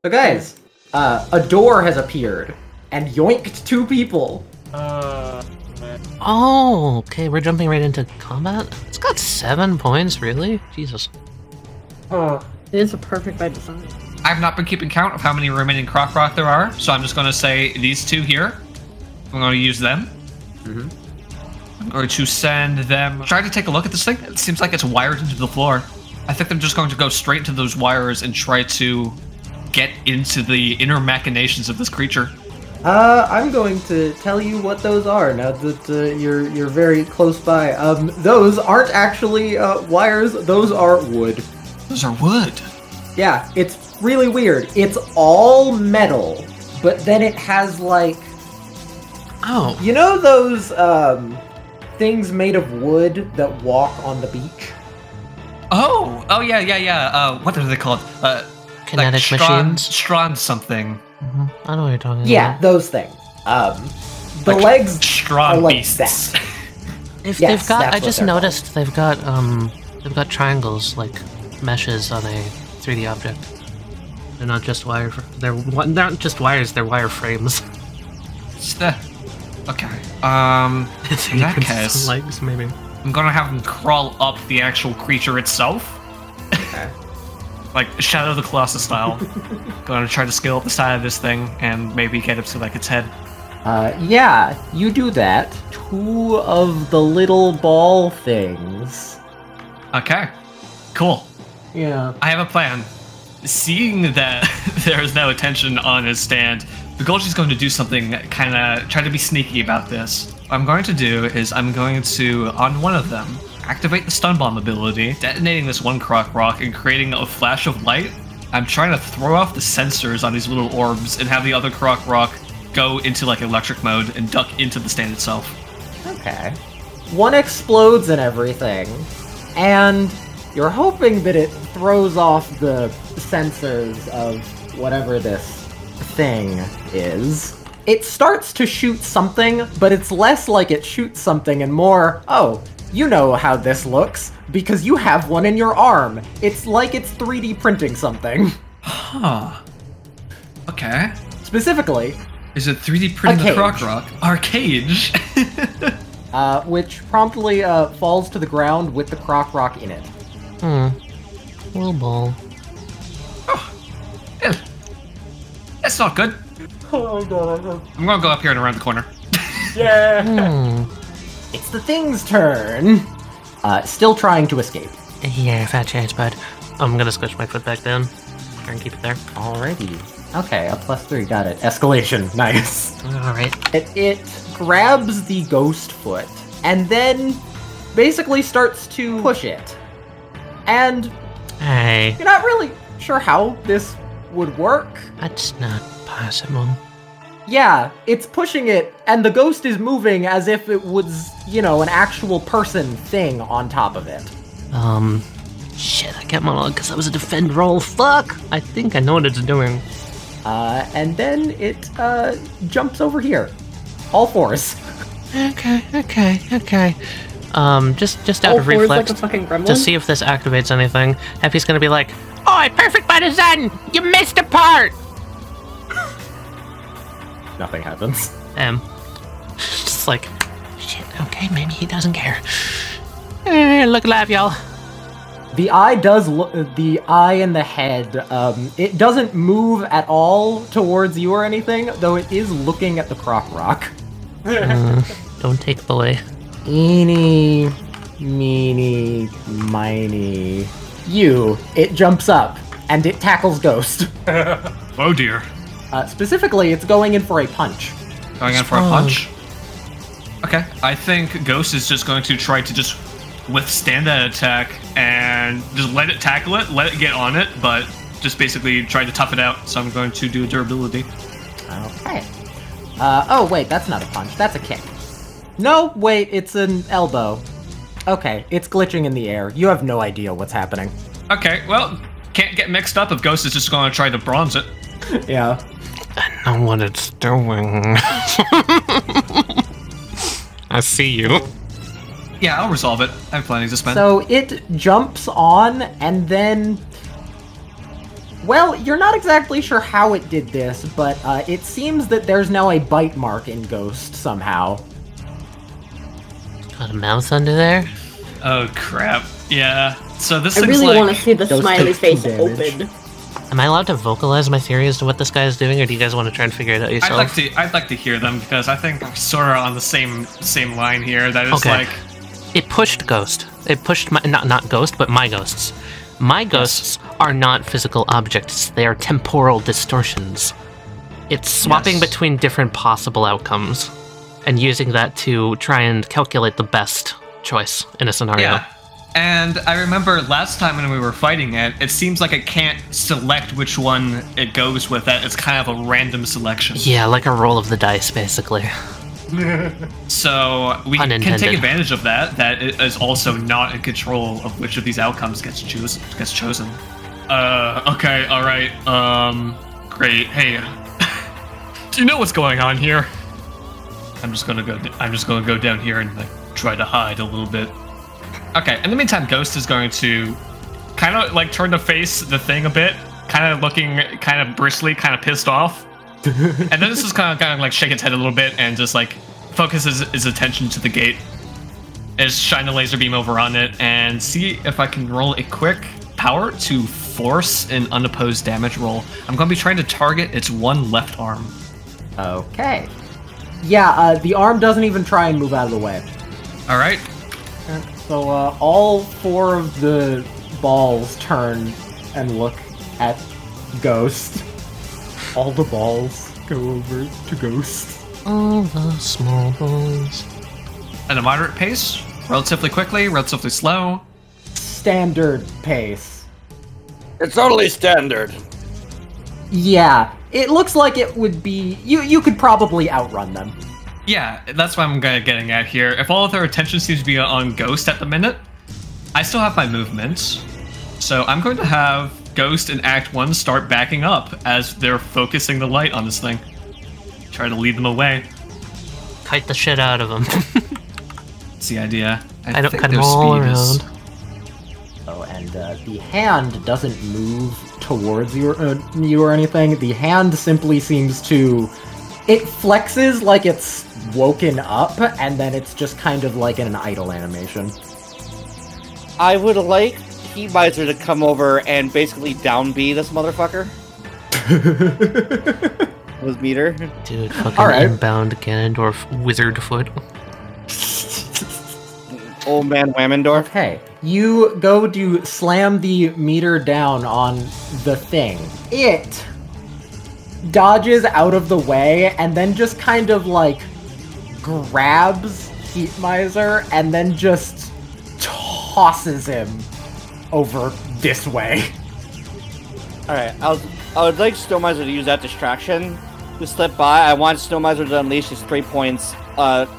So guys, a door has appeared and yoinked 2 people. Oh, okay, we're jumping right into combat? It's got 7 points, really? Jesus. It is a perfect by design. I've not been keeping count of how many remaining Croc Rock there are, so I'm just going to say these 2 here. I'm going to use them. I'm going to send them... Try to take a look at this thing. It seems like it's wired into the floor. I think I'm just going to go straight into those wires and try to get into the inner machinations of this creature. I'm going to tell you what those are now that you're very close by. Those aren't actually wires, those are wood. Those are wood. Yeah, it's really weird. It's all metal, but then it has like... Oh. You know those things made of wood that walk on the beach? Oh, yeah. What are they called? Kinetic like machines? Strand something. I know what you're talking about. Yeah, those things. The Like legs strong are like beasts. that. If Yes, they've got, that's I what just they're noticed they've got triangles, like meshes on a 3D object. They're not just they're not just wires, they're wire frames. Okay. In that case, legs, maybe. I'm gonna have them crawl up the actual creature itself. Okay. Like Shadow of the Colossus style. Gonna try to scale up the side of this thing and maybe get up to like its head. Yeah, you do that. 2 of the little ball things. Okay. Cool. Yeah. I have a plan. Seeing that there is no attention on his stand, Bugolji's going to do something kinda try to be sneaky about this. What I'm going to do is I'm going to, on one of them, activate the stun bomb ability, detonating this one Croc Rock and creating a flash of light. I'm trying to throw off the sensors on these little orbs and have the other Croc Rock go into like electric mode and duck into the stand itself. Okay. One explodes and everything, and you're hoping that it throws off the sensors of whatever this thing is. It starts to shoot something, but it's less like it shoots something and more, oh, you know how this looks, because you have one in your arm. It's like it's 3D printing something. Huh. Okay. Specifically... Is it 3D printing the Croc Rock? Our cage! Which promptly falls to the ground with the Croc Rock in it. Little ball. Oh. Yeah. That's not good. Oh my god. I'm gonna go up here and around the corner. Yeah! It's the thing's turn. Still trying to escape. Yeah, fat chance, bud. I'm gonna squish my foot back down. Try and keep it there. Alrighty. Okay, a +3, got it. Escalation, nice. Alright. It grabs the ghost foot, and then basically starts to push it. And Hey. you're not really sure how this would work. That's not possible. Yeah, it's pushing it, and the ghost is moving as if it was, you know, an actual person thing on top of it. Shit, I kept my log because that was a defend roll. Fuck! I think I know what it's doing. And then it, jumps over here. All 4s. Okay. Just out All of 4s reflex, like a fucking gremlin? to see if this activates anything, Happy's gonna be like, "Oh, perfect by design! You missed a part!" Nothing happens. Just like, shit, okay, maybe he doesn't care. Look alive, y'all. The eye does look, the eye and the head, it doesn't move at all towards you or anything, though it is looking at the Croc Rock. Don't take boy. Eeny, meeny, miny. It jumps up, and it tackles Ghost. Oh dear. Specifically, it's going in for a punch. Going in for a punch? Okay, I think Ghost is just going to try to just withstand that attack and just let it tackle it, let it get on it, but just basically try to tough it out. So I'm going to do durability. Okay. Oh wait, that's not a punch, that's a kick. No, wait, it's an elbow. Okay, it's glitching in the air. You have no idea what's happening. Okay, well, can't get mixed up if Ghost is just going to try to bronze it. Yeah. I know what it's doing. I see you. Yeah, I'll resolve it. I have plenty to spend. So it jumps on, and then Well, you're not exactly sure how it did this, but it seems that there's now a bite mark in Ghost somehow. Got a mouth under there? Oh crap! Yeah. So this I thing's really like. want to see the Those smiley take face damage. open. Am I allowed to vocalize my theory as to what this guy is doing, or do you guys want to try and figure it out yourself? I'd like to hear them because I think we're sort of on the same line here. That it's Okay. like. It pushed Ghost. It pushed my not Ghost, but my ghosts. My ghosts are not physical objects. They are temporal distortions. It's swapping Yes. between different possible outcomes and using that to try and calculate the best choice in a scenario. Yeah. And I remember last time when we were fighting it, it seems like it can't select which one it goes with. That it's kind of a random selection. Yeah, like a roll of the dice, basically. So we can Unintended. take advantage of that. That it is also not in control of which of these outcomes gets chosen. Okay, all right. Great. Hey, do you know what's going on here? I'm just gonna go down here and like try to hide a little bit. Okay. In the meantime, Ghost is going to kind of like turn to face the thing a bit, kind of looking kind of bristly, kind of pissed off. And then this is kind of like shake its head a little bit and just like focuses his attention to the gate. Is shine a laser beam over on it and see if I can roll a quick power to force an unopposed damage roll. I'm going to be trying to target its one left arm. Okay. Yeah, the arm doesn't even try and move out of the way. All right. So all 4 of the balls turn and look at Ghost. All the balls go over to Ghost. All the small balls. At a moderate pace, relatively quickly, relatively slow. Standard pace. It's totally standard. Yeah, it looks like it would be... You could probably outrun them. Yeah, that's what I'm getting at here. If all of their attention seems to be on Ghost at the minute, I still have my movements. So I'm going to have Ghost and Act 1 start backing up as they're focusing the light on this thing. Try to lead them away. Kite the shit out of them. That's the idea. I don't think cut their them all speed is- around. Oh, and the hand doesn't move towards you or anything. The hand simply seems to... It flexes like it's woken up, and then it's just kind of like in an idle animation. I would like Heat Miser to come over and basically down B this motherfucker. With meter. Dude, fucking All right. inbound Ganondorf wizard foot. Old man Wammendorf. Okay, you go to slam the meter down on the thing. It dodges out of the way and then just kind of like grabs Heat Miser and then just tosses him over this way. Alright, I would like Snow Miser to use that distraction to slip by. I want Snow Miser to unleash his 3 points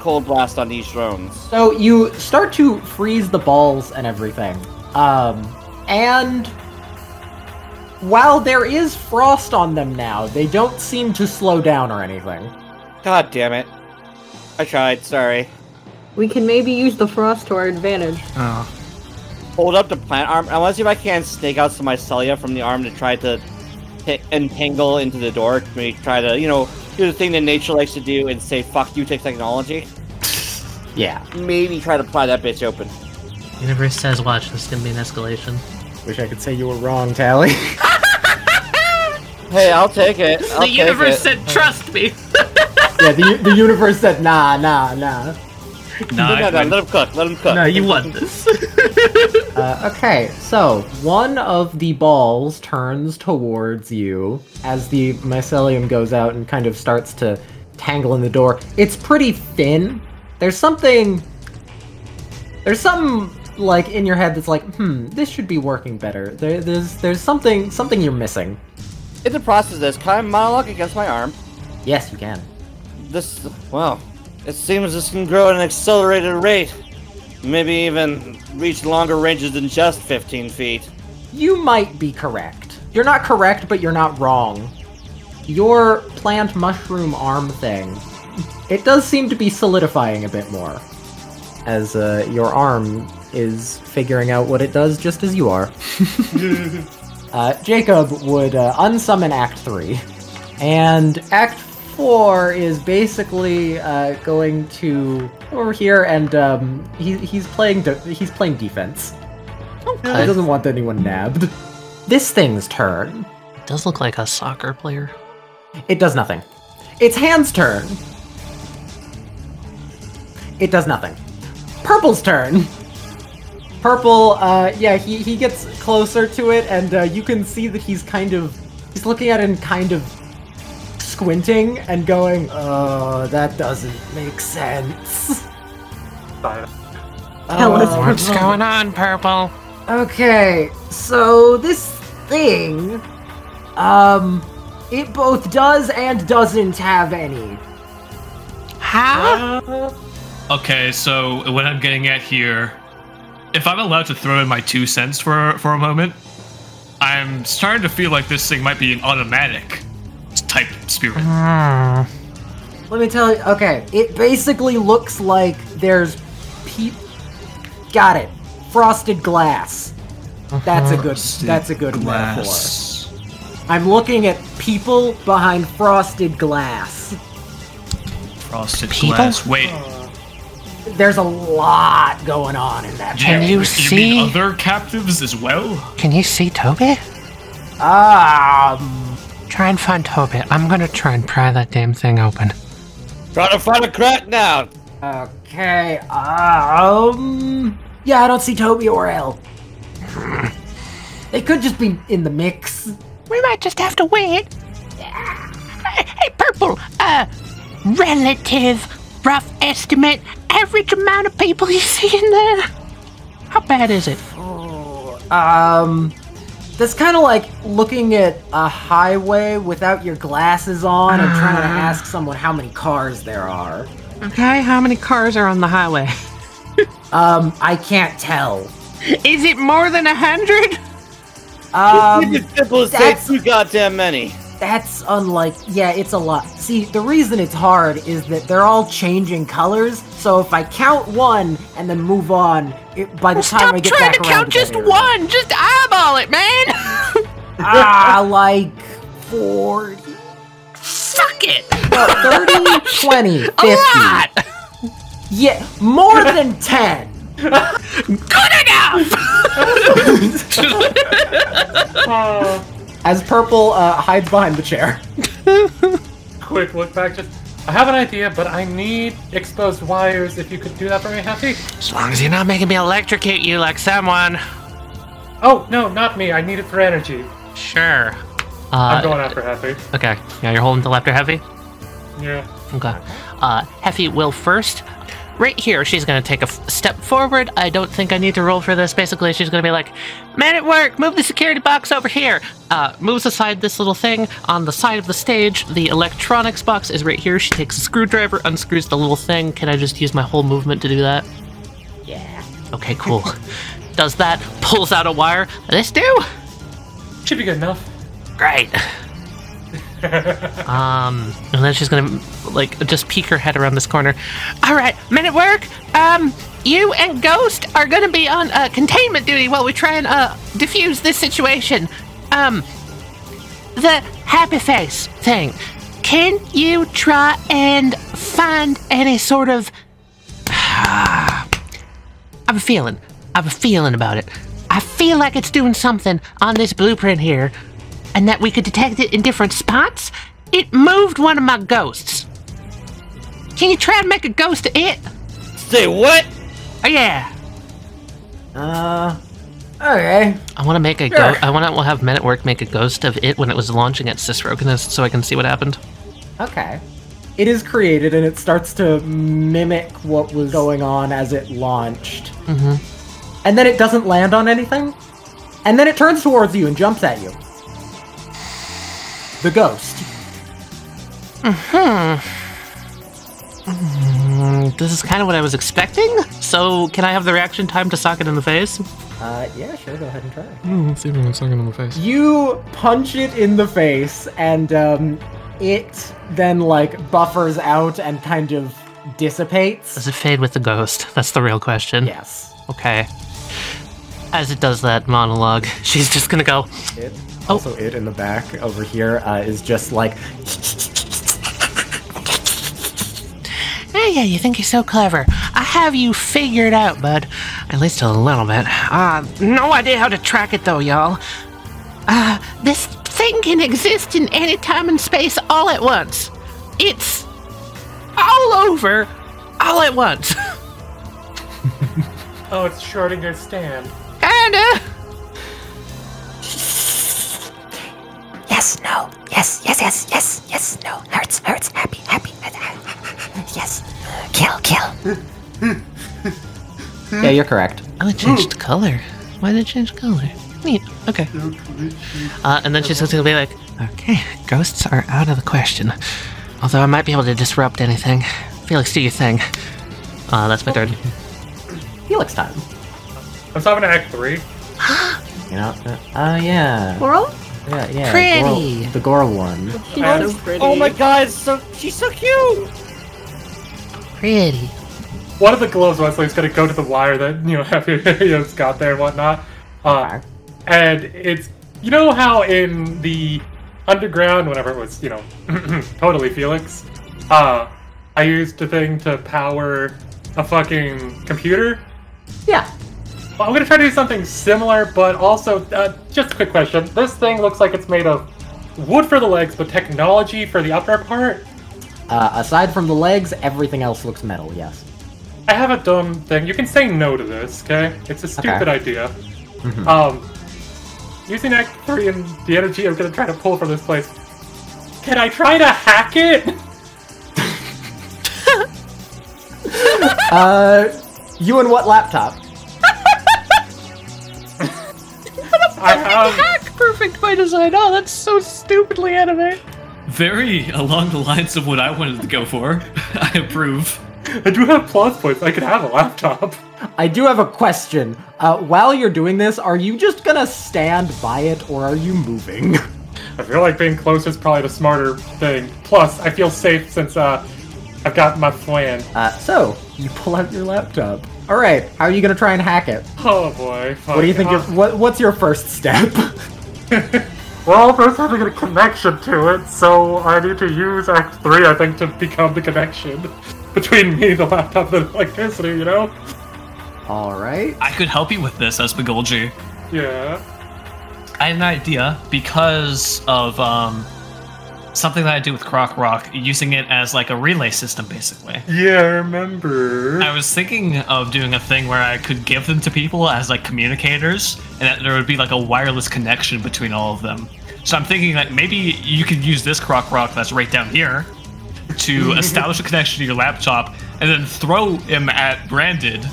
Cold Blast on these drones. So you start to freeze the balls and everything. And while there is frost on them now, they don't seem to slow down or anything. God damn it. I tried, sorry. We can maybe use the frost to our advantage. Oh. Hold up the plant arm. I want to see if I can snake out some Mycelia from the arm to try to entangle into the door. Maybe try to, you know, do the thing that nature likes to do and say, fuck you, take technology. Yeah. Maybe try to pry that bitch open. Universe says, watch, this is gonna be an escalation. Wish I could say you were wrong, Tali. Hey, I'll take it. I'll The take universe it. said, trust me! Yeah, the universe said, nah. Nah, No, I let win. him cook. Let him cook. No, you won this. Okay, so one of the balls turns towards you as the mycelium goes out and kind of starts to tangle in the door. It's pretty thin. There's something like in your head that's like, this should be working better. There's something you're missing. In the process of this, can I monologue against my arm? Yes, you can. This, well, it seems this can grow at an accelerated rate. Maybe even reach longer ranges than just 15 feet. You might be correct. You're not correct, but you're not wrong. Your plant mushroom arm thing, it does seem to be solidifying a bit more. As your arm is figuring out what it does just as you are. Jacob would unsummon Act 3. And Act 4 is basically going to over here, and he's playing defense. Okay. He doesn't want anyone nabbed. This thing's turn. Does look like a soccer player. It does nothing. It's Hand's turn. It does nothing. Purple's turn. Purple, yeah, he gets closer to it, and you can see that he's looking at it and kind of squinting and going, oh, that doesn't make sense. What's going on, Purple? Okay, so this thing, it both does and doesn't have any. How? Okay, so what I'm getting at here, if I'm allowed to throw in my 2 cents for a moment, I'm starting to feel like this thing might be an automatic type spirit. Let me tell you, okay, it basically looks like there's got it. Frosted glass. That's a good metaphor. I'm looking at people behind frosted glass. Frosted People? glass. Wait. There's a lot going on in that. Can you You see? mean other captives as well? Can you see Toby? Try and find Toby. I'm gonna try and pry that damn thing open. Try to find a crack now. Okay, yeah, I don't see Toby or Elle. They could just be in the mix. We might just have to wait. Hey, Purple, relative, rough estimate, average amount of people you see in there? How bad is it? That's kind of like looking at a highway without your glasses on and trying to ask someone how many cars there are. Okay, how many cars are on the highway? I can't tell. Is it more than 100? It's simple as say that's- too goddamn many. That's yeah, it's a lot. See, the reason it's hard is that they're all changing colors, so if I count one and then move on, by the time I get Stop trying back to around count to that just area- one! Just eyeball it, man! like 40. Suck it! 30, 20, 50. A lot! Yeah, more than 10. Good enough! As Purple hides behind the chair. Quick look back, I have an idea, but I need exposed wires. If you could do that for me, Happy. As long as you're not making me electrocute you like someone. Oh, no, not me. I need it for energy. Sure. I'm going after Happy. Okay, yeah, you're holding the left or Heavy? Yeah. Okay. Heffy will first. Right here, she's going to take a step forward. I don't think I need to roll for this. Basically, she's going to be like, "Man at work, move the security box over here." Moves aside this little thing on the side of the stage. The electronics box is right here. She takes a screwdriver, unscrews the little thing. Can I just use my whole movement to do that? Yeah. Okay, cool. Does that, pulls out a wire. This do? Should be good enough. Great. And then she's gonna just peek her head around this corner. All right, men at work. You and Ghost are gonna be on containment duty while we try and defuse this situation. The happy face thing. Can you try and find any sort of? I have a feeling about it. I feel like it's doing something on this blueprint here. And that we could detect it in different spots. It moved one of my ghosts. Can you try and make a ghost of it? Say what? Oh yeah. Okay. I want to make a Sure. I want to have Men at Work make a ghost of it when it was launching at Sisroganist, so I can see what happened. Okay. It is created and it starts to mimic what was going on as it launched. Mm-hmm. And then it doesn't land on anything. And then it turns towards you and jumps at you. The ghost. This is kind of what I was expecting. So can I have the reaction time to sock it in the face? Yeah, sure, go ahead and try. Let's see if I can sock it in the face. You punch it in the face, and it then buffers out and kind of dissipates. Does it fade with the ghost? That's the real question. Yes. Okay. as it does that monologue, she's just gonna go. Also, it in the back over here is just like. Hey, yeah, you think you're so clever. I have you figured out, bud. At least a little bit. No idea how to track it, though, y'all. This thing can exist in any time and space all at once. It's all over, all at once. Oh, it's Schrodinger's stand. Kinda. Yes, no. Yes, yes, yes, yes, yes, no. Hurts, hurts, happy, happy. Yes. Kill. Yeah, you're correct. Oh, it changed color. Why did it change color? Neat. Okay. And then she's just gonna be like, okay, ghosts are out of the question. Although I might be able to disrupt anything. Felix, do your thing. That's my turn. Felix time. I'm stopping at Act 3. You know? Yeah. Coral? Yeah. Pretty. The Goro one. She's And- so pretty. Oh my god, she's so cute! Pretty. One of the gloves, Wesley's gonna go to the wire that, Happy's got there and whatnot. Okay. And it's, you know how in the underground, whenever it was, totally Felix, I used a thing to power a fucking computer? Yeah. Well, I'm gonna try to do something similar, but also, just a quick question. This thing looks like it's made of wood for the legs, but technology for the upper part? Aside from the legs, everything else looks metal, yes. I have a dumb thing. You can say no to this, okay? It's a stupid idea. Using Act 3 and the energy I'm gonna try to pull from this place, can I try to hack it? You and what laptop? I have... Hack perfect by design. Oh, that's so stupidly anime. Very along the lines of what I wanted to go for. I approve. I do have plus points. I can have a laptop. I do have a question. While you're doing this, are you just gonna stand by it, or are you moving? I feel like being close is probably the smarter thing. Plus, I feel safe since I've got my flan. So, you pull out your laptop. Alright, how are you gonna try and hack it? Oh boy. What do you think? What's your first step? Well, first I have to get a connection to it, so I need to use Act 3, I think, to become the connection between me, the laptop, and the electricity, you know? Alright. I could help you with this, Esbagolji. Yeah. I had an idea because of something that I do with Croc Rock, using it as like a relay system, basically. Yeah, I remember. I was thinking of doing a thing where I could give them to people as like communicators, and that there would be like a wireless connection between all of them. So I'm thinking that maybe you could use this Croc Rock that's right down here to establish a connection to your laptop, and then throw him at Branded,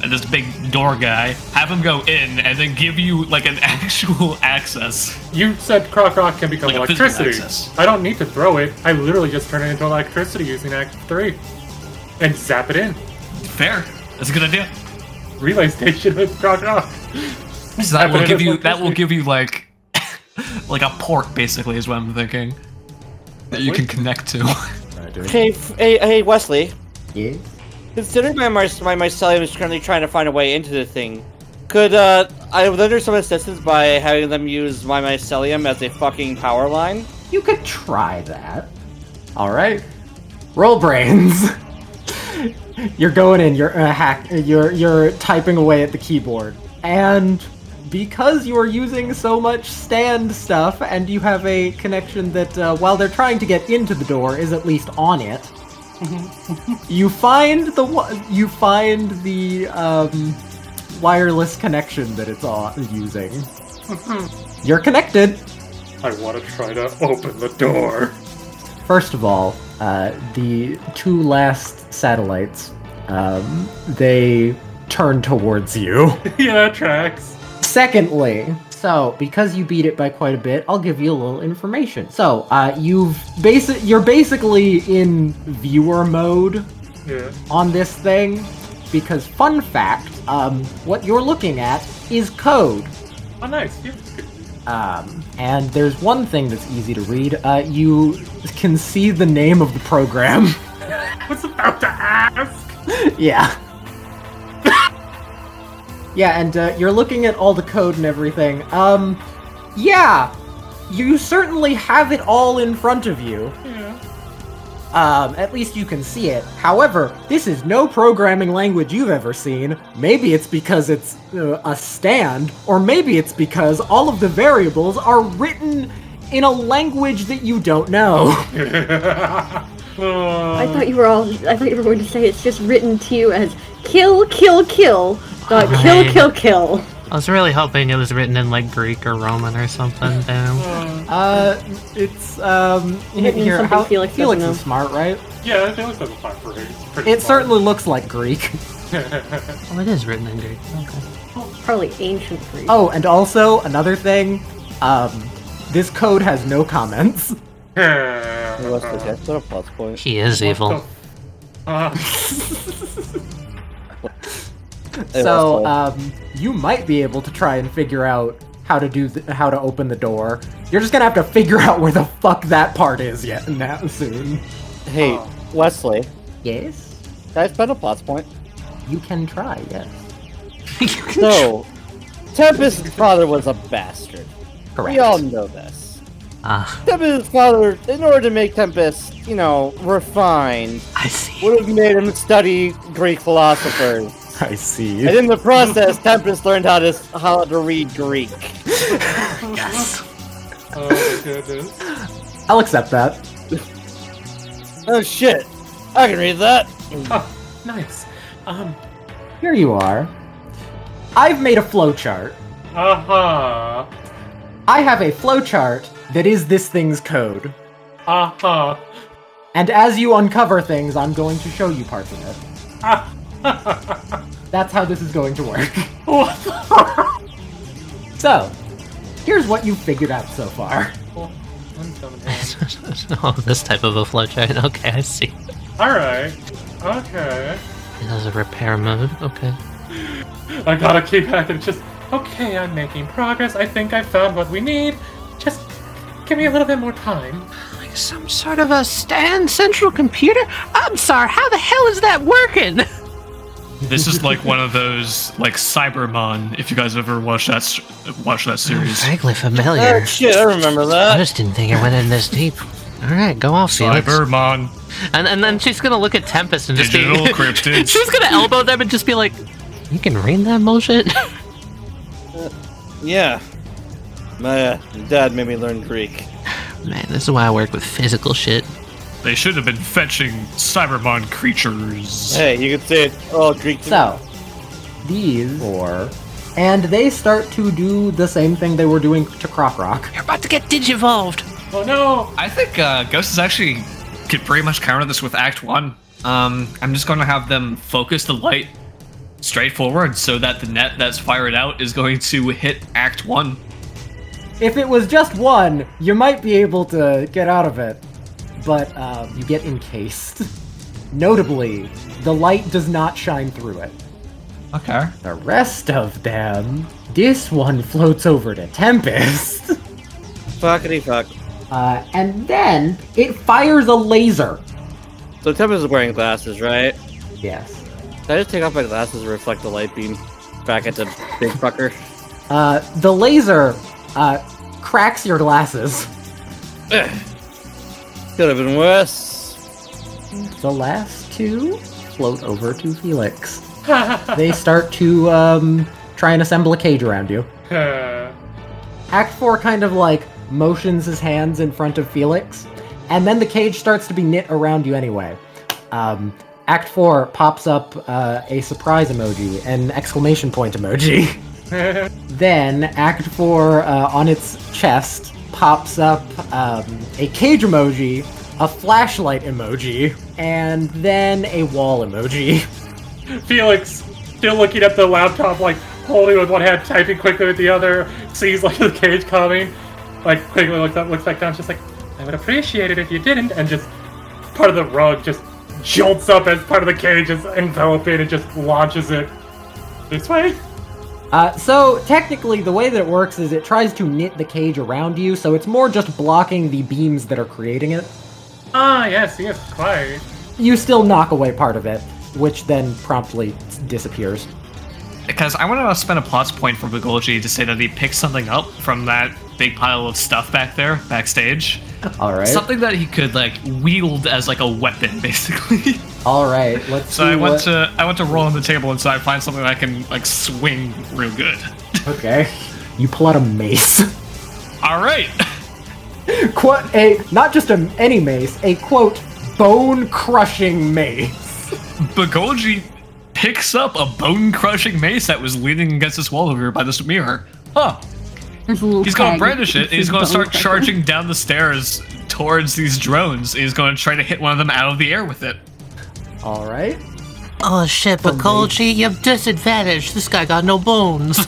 and this big door guy, have him go in, and then give you like an actual access. You said Croc Rock can become Like a physical electricity. access. I don't need to throw it. I literally just turn it into electricity using Act 3. And zap it in. Fair. That's a good idea. Relay station with Croc Rock. So that will give you like like a port, basically, is what I'm thinking, that you can connect to. Hey, Wesley. Yeah? Considering my mycelium is currently trying to find a way into the thing, could I render some assistance by having them use my mycelium as a fucking power line? You could try that. Alright. Roll brains. You're going in, you're typing away at the keyboard. And because you are using so much stand stuff, and you have a connection that, while they're trying to get into the door, is at least on it, you find the wireless connection that it's using. You're connected. I want to try to open the door. First of all, the two last satellites, they turn towards you. Yeah, that tracks. Secondly, so because you beat it by quite a bit, I'll give you a little information. So, you're basically in viewer mode on this thing, because fun fact, what you're looking at is code. Oh, nice. And there's one thing that's easy to read. You can see the name of the program. I was about to ask. Yeah. Yeah, and you're looking at all the code and everything. Yeah, you certainly have it all in front of you. Yeah. At least you can see it. However, this is no programming language you've ever seen. Maybe it's because it's a stand, or maybe it's because all of the variables are written in a language that you don't know. I thought you were going to say it's just written to you as kill, kill, kill. Dot kill, kill, kill. I was really hoping it was written in like Greek or Roman or something. It's Written in here. something Felix Felix doesn't is smart, right? Yeah, Felix doesn't fight for it. It certainly looks like Greek. Oh, it is written in Greek. Okay. Probably ancient Greek. Oh, and also another thing, this code has no comments. What's the guess? What a plus point. He is evil. So, you might be able to try and figure out how to how to open the door. You're just gonna have to figure out where the fuck that part is soon. Hey, Wesley, Yes? can I spend a plus point? You can try, yes. So, Tempest's father was a bastard. Correct. We all know this. Ah, Tempest's father, in order to make Tempest, refined, I see. would have made him study Greek philosophers. I see. And in the process, Tempest learned how to read Greek. Yes. Oh my goodness. I'll accept that. Oh shit! I can read that. Oh, nice. Here you are. I've made a flowchart. Uh-huh. I have a flowchart that is this thing's code. Uh-huh. And as you uncover things, I'm going to show you parts of it. That's how this is going to work. So, here's what you've figured out so far. Oh, this type of a flowchart. Okay, I see. Alright. Okay. It has a repair mode. Okay. I gotta keep at it. Just, okay, I'm making progress. I think I found what we need. Just give me a little bit more time. Like some sort of a stand central computer? I'm sorry, how the hell is that working? This is like one of those, like Cybermon. If you guys ever watched that series. Vaguely familiar. Oh shit, I remember I that. just didn't think it went in this deep. Alright, go off, Felix. Cybermon. And then she's gonna look at Tempest and just Digital be... cryptids. She's gonna elbow them and just be like, you can read that bullshit? Yeah. My dad made me learn Greek. Man, this is why I work with physical shit. They should have been fetching Cybermon creatures. Hey, you can say it. Oh, Greek. So, these four, and they start to do the same thing they were doing to Croc Rock. You're about to get digivolved. Oh no! I think Ghost is actually could pretty much counter this with Act 1. I'm just going to have them focus the light straight forward so that the net that's fired out is going to hit Act 1. If it was just one, you might be able to get out of it, but you get encased. Notably, the light does not shine through it. Okay. The rest of them, this one floats over to Tempest. Fuckity fuck. And then it fires a laser. So Tempest is wearing glasses, right? Yes. Can I just take off my glasses and reflect the light beam back at the big fucker? The laser cracks your glasses. Could have been worse. The last two float over to Felix. They start to try and assemble a cage around you. Act 4 kind of like motions his hands in front of Felix, and then the cage starts to be knit around you anyway. Act 4 pops up a surprise emoji, an exclamation point emoji. Then Act 4 on its chest pops up a cage emoji, a flashlight emoji, and then a wall emoji. Felix, still looking at the laptop, like holding with one hand, typing quickly with the other, sees like the cage coming, like quickly looks up, looks back down, just like, I would appreciate it if you didn't, and just part of the rug just jolts up as part of the cage is enveloping and just launches it this way. So technically the way that it works is it tries to knit the cage around you, so it's more just blocking the beams that are creating it. Ah, yes, quite. You still knock away part of it, which then promptly disappears. because I want to spend a plot point for Bugolji to say that he picked something up from that big pile of stuff back there, backstage. All right. Something that he could like wield as like a weapon, basically. All right. Let's. So I went to roll on the table until I find something that I can like swing real good. Okay. You pull out a mace. All right. Not just any mace, a quote bone-crushing mace. Bugolji picks up a bone-crushing mace that was leaning against this wall over here by this mirror. Huh. He's going to brandish it, and he's going to start charging down the stairs towards these drones. And he's going to try to hit one of them out of the air with it. All right. Oh shit, Bugolji, you have disadvantage. This guy got no bones.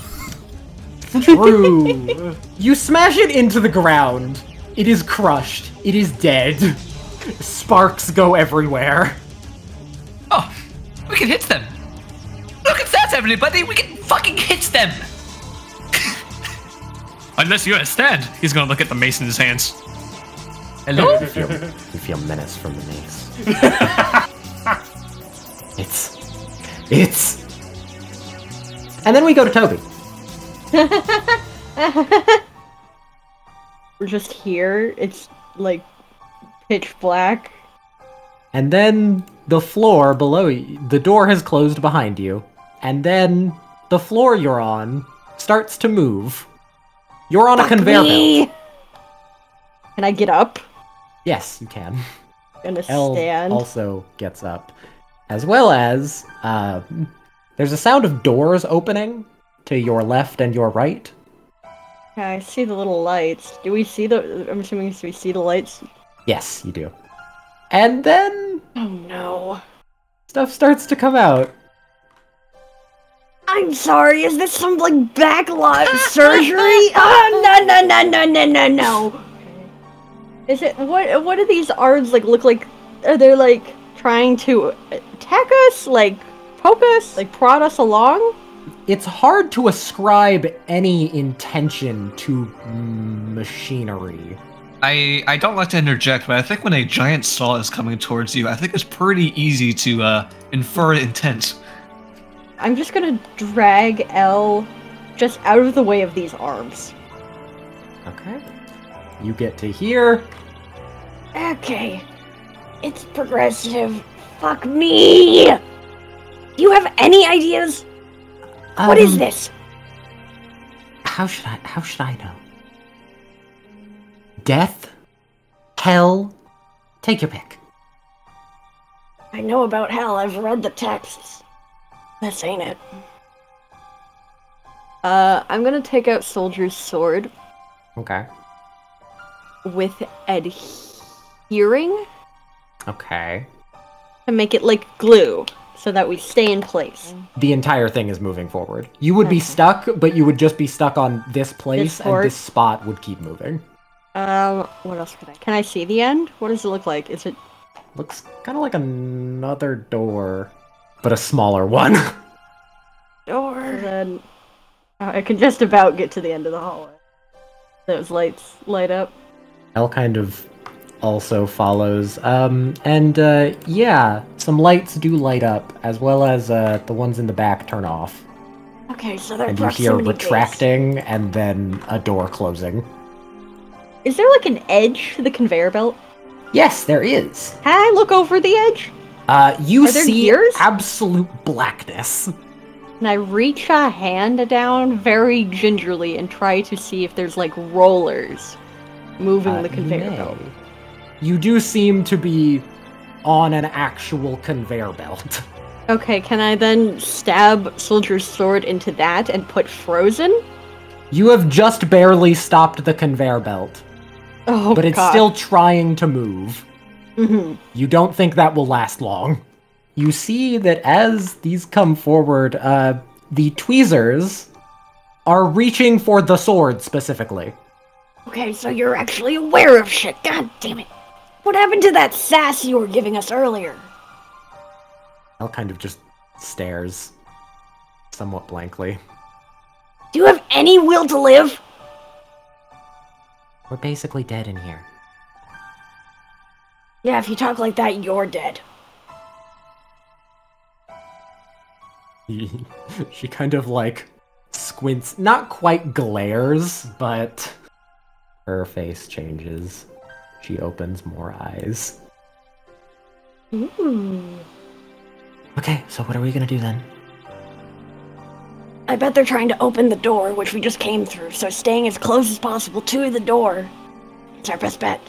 True. You smash it into the ground. It is crushed. It is dead. Sparks go everywhere. Oh, we can hit them. Look at that, everybody. We can fucking hit them. Unless you understand, he's gonna look at the mace in his hands. Hello? You feel menace from the mace. It's. And then we go to Toby. We're just here. It's like pitch black. And then the floor below you, the door has closed behind you. And then the floor you're on starts to move. You're on a conveyor belt. Can I get up? Yes, you can. I'm gonna Elle stand. also gets up. As well as, there's a sound of doors opening to your left and your right. Yeah, I see the little lights. Do we see the... I'm assuming we see the lights? Yes, you do. And then Oh no. stuff starts to come out. I'm sorry, is this some, like, backlot surgery? No. Is it... What do these arms, like, look like? Are they, like, trying to attack us? Like, poke us? Like, prod us along? It's hard to ascribe any intention to machinery. I don't like to interject, but I think when a giant saw is coming towards you, I think it's pretty easy to infer intent. I'm just gonna drag Elle just out of the way of these arms. Okay. You get to here. Okay. It's progressive. Fuck me! Do you have any ideas? What is this? How should I know? Death? Hell? Take your pick. I know about hell. I've read the texts. This ain't it. I'm gonna take out Soldier's sword Okay. with adhering Okay. to make it like glue, so that we stay in place. The entire thing is moving forward. You would be stuck, but you would just be stuck on this place, and port. this spot would keep moving. What else could I... Can I see the end? What does it look like? Is it... Looks kind of like another door, but a smaller one. Door? And then... I can just about get to the end of the hallway. Those lights light up. Elle kind of also follows. Yeah, some lights do light up, as well as the ones in the back turn off. Okay, so they're And you hear proximity based. retracting, and then a door closing. Is there like an edge to the conveyor belt? Yes, there is. Can I look over the edge? You Are there see gears? absolute blackness. And I reach a hand down very gingerly and try to see if there's like rollers moving the You conveyor may. belt. You do seem to be on an actual conveyor belt. Okay, can I then stab Soldier's sword into that and put frozen? You have just barely stopped the conveyor belt, Oh, but it's God. still trying to move. Mhm. You don't think that will last long. You see that as these come forward, the tweezers are reaching for the sword specifically. Okay, so you're actually aware of shit. God damn it. What happened to that sass you were giving us earlier? Elle kind of just stares, somewhat blankly. Do you have any will to live? We're basically dead in here. Yeah, if you talk like that, you're dead. She kind of like squints, not quite glares, but her face changes. She opens more eyes. Ooh. Okay, so what are we gonna do then? I bet they're trying to open the door, which we just came through, so staying as close as possible to the door is our best bet.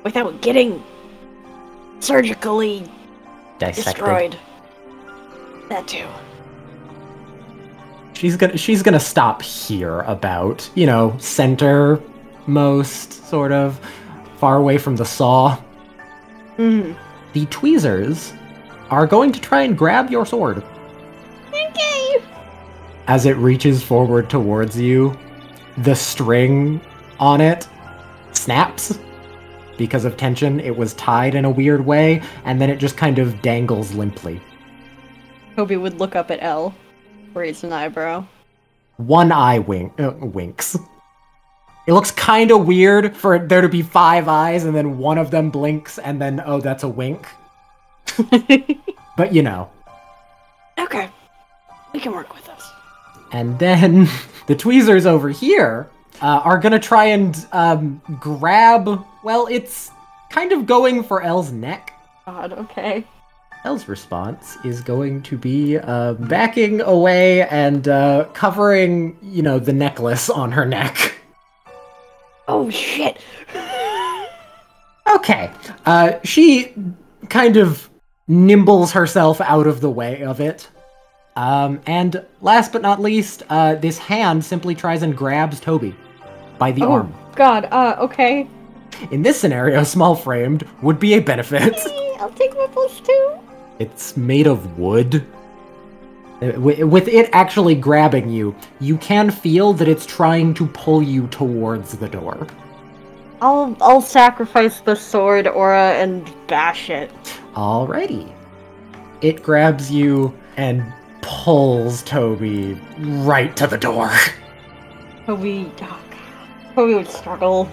Without getting surgically Dissected. destroyed. That too. She's gonna stop here about, center most, sort of, far away from the saw. Mm. The tweezers are going to try and grab your sword. Okay. As it reaches forward towards you, the string on it snaps. Because of tension, it was tied in a weird way, and then it just kind of dangles limply. Toby would look up at Elle, raise an eyebrow. One eye winks. It looks kind of weird for there to be 5 eyes, and then one of them blinks, and then, oh, that's a wink. But Okay. We can work with this. And then the tweezers over here are gonna try and grab... Well, it's kind of going for Elle's neck. God, okay. Elle's response is going to be backing away and covering, the necklace on her neck. Oh, shit. Okay. She kind of nimbles herself out of the way of it. And last but not least, this hand simply tries and grabs Toby by the arm. God, okay. In this scenario, small-framed would be a benefit. I'll take my +2. It's made of wood. With it actually grabbing you, you can feel that it's trying to pull you towards the door. I'll sacrifice the sword aura and bash it. Alrighty. It grabs you and pulls Toby right to the door. Toby would struggle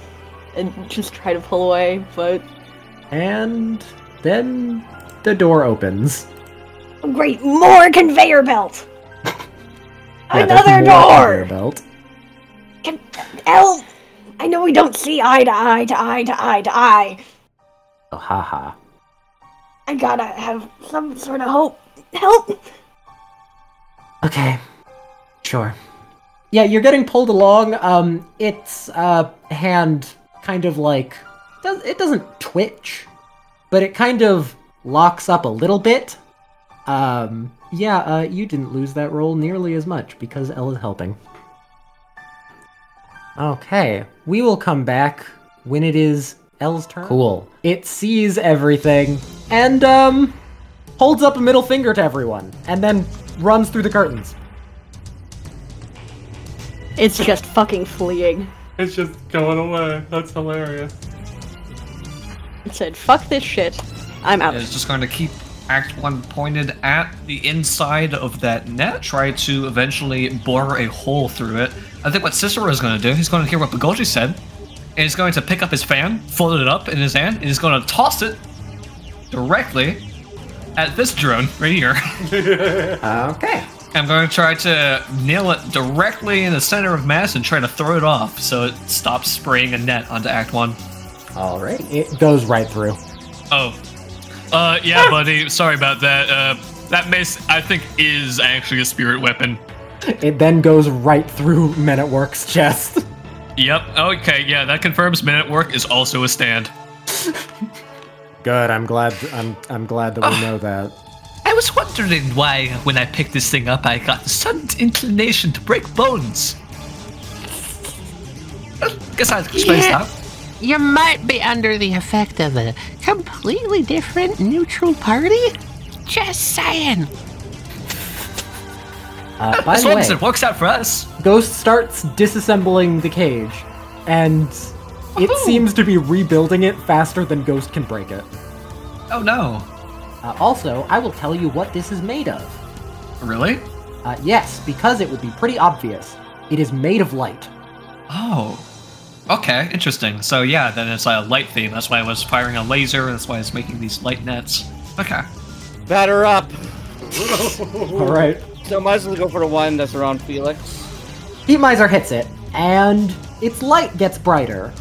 and just try to pull away, but... And then the door opens. Oh, great, more conveyor belt! Yeah, Another there's more door! conveyor belt. Elle, I know we don't see eye to eye to eye to eye to eye. Oh, haha. I gotta have some sort of hope. Help! Okay. Sure. Yeah, you're getting pulled along. Its hand kind of like... It doesn't twitch, but it kind of locks up a little bit. You didn't lose that roll nearly as much because Elle is helping. Okay, we will come back when it is Elle's turn. Cool. It sees everything and, holds up a middle finger to everyone and then runs through the curtains. It's just fucking fleeing. It's just going away. That's hilarious. It said, fuck this shit. I'm out. It's just going to keep Act 1 pointed at the inside of that net, try to eventually bore a hole through it. I think what Cicero is going to do, he's going to hear what Bagolji said, and he's going to pick up his fan, fold it up in his hand, and he's going to toss it directly at this drone right here. Okay. I'm going to try to nail it directly in the center of mass and try to throw it off so it stops spraying a net onto Act 1. Alright. It goes right through. Oh. Yeah, buddy. Sorry about that. That mace, I think, is actually a spirit weapon. It then goes right through Men at Work's chest. Yep. Okay, yeah, that confirms Men at Work is also a stand. Good, I'm glad that we know that. I was wondering why, when I picked this thing up, I got a sudden inclination to break bones. Guess I'd explain that. You might be under the effect of a completely different neutral party? Just saying. By As the long way, as it works out for us. Ghost starts disassembling the cage, and it seems to be rebuilding it faster than Ghost can break it. Oh no. Also, I will tell you what this is made of. Really? Yes, because it would be pretty obvious. It is made of light. Oh. Okay, interesting. So yeah, then it's a light theme. That's why I was firing a laser, that's why I was making these light nets. Okay. Batter up! Alright. So might as well go for the one that's around Felix. Heat Miser hits it, and its light gets brighter.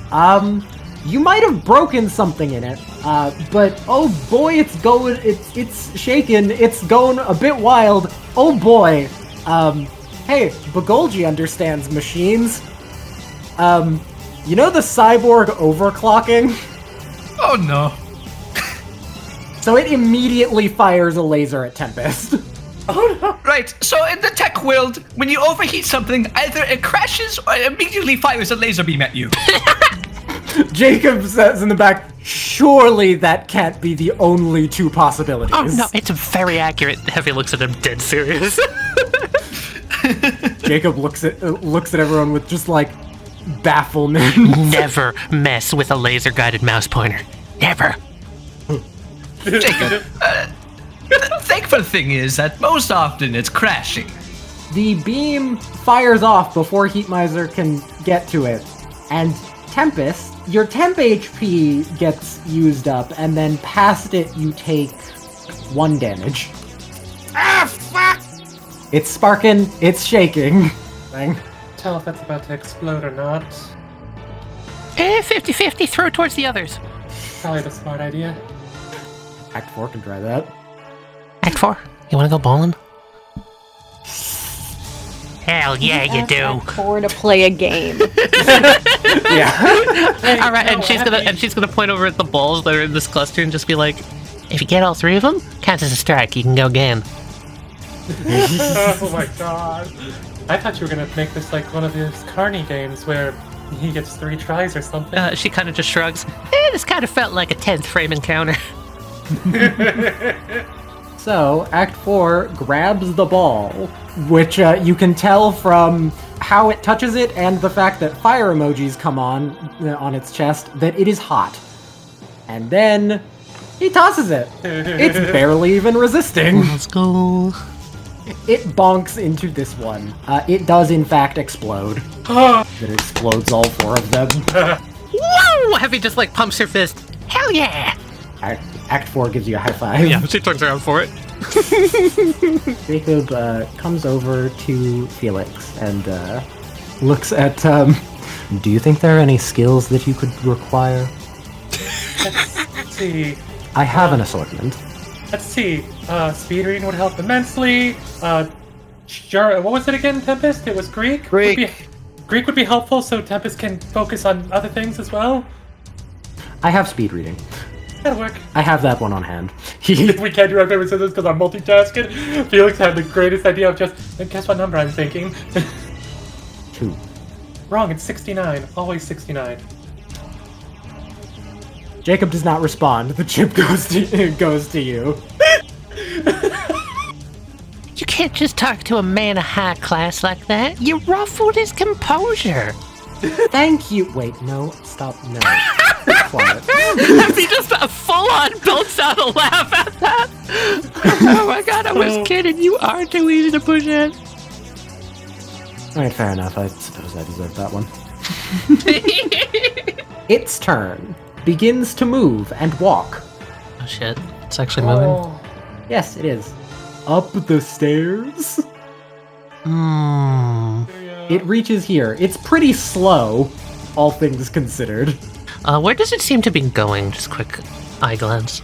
You might have broken something in it, but oh boy, it's shaking, it's going a bit wild. Oh boy. Hey, Bagolgi understands machines. You know the cyborg overclocking? Oh no. So it immediately fires a laser at Tempest. Oh no! Right, so in the tech world, when you overheat something, either it crashes or it immediately fires a laser beam at you. Jacob says in the back, surely that can't be the only two possibilities. Oh no, it's very accurate. Heavy looks at him dead serious. Jacob looks at everyone with just like bafflement. Never mess with a laser-guided mouse pointer. Never. Jacob, the thankful thing is that most often it's crashing. The beam fires off before Heat Miser can get to it, and Tempest, your temp HP gets used up, and then past it you take 1 damage. Ah, fuck! It's sparking, it's shaking. Tell if that's about to explode or not. 50-50, throw it towards the others. Probably the smart idea. Act 4 can try that. Act 4, you wanna go bowling? Hell yeah, you do. Or to play a game. Yeah. All right, and she's gonna point over at the balls that are in this cluster and just be like, "If you get all 3 of them, counts as a strike. You can go again." Oh my god. I thought you were gonna make this like one of those Carney games where he gets 3 tries or something. She kind of just shrugs. This kind of felt like a 10th frame encounter. So, Act 4 grabs the ball, which you can tell from how it touches it and the fact that fire emojis come on its chest that it is hot. And then he tosses it. It's barely even resisting. Let's go. It bonks into this one. It does in fact explode. It explodes all 4 of them. Whoa! Heavy just like pumps her fist. Hell yeah! Act 4 gives you a high five. Yeah, she turns around for it. Jacob comes over to Felix and looks at, do you think there are any skills that you could require? Let's see. I have an assortment. Let's see. Speed reading would help immensely. Sure. What was it again, Tempest? It was Greek? Greek. Greek would be helpful so Tempest can focus on other things as well. I have speed reading. That'll work. I have that one on hand. We can't do rock, paper, scissors because I'm multitasking. Felix had the greatest idea of just, guess what number I'm thinking? 2. Wrong, it's 69. Always 69. Jacob does not respond. The chip goes to you. You can't just talk to a man of high class like that. You ruffled his composure. Thank you. Wait, no, stop, no. Quiet. He just full-on belts out a laugh at that. Oh my god, I was kidding. You are too easy to push in. Alright, fair enough. I suppose I deserve that one. Its turn begins to move and walk. Oh shit, it's actually moving. Yes, it is. Up the stairs. It reaches here. It's pretty slow, all things considered. Where does it seem to be going? Just quick eye glance.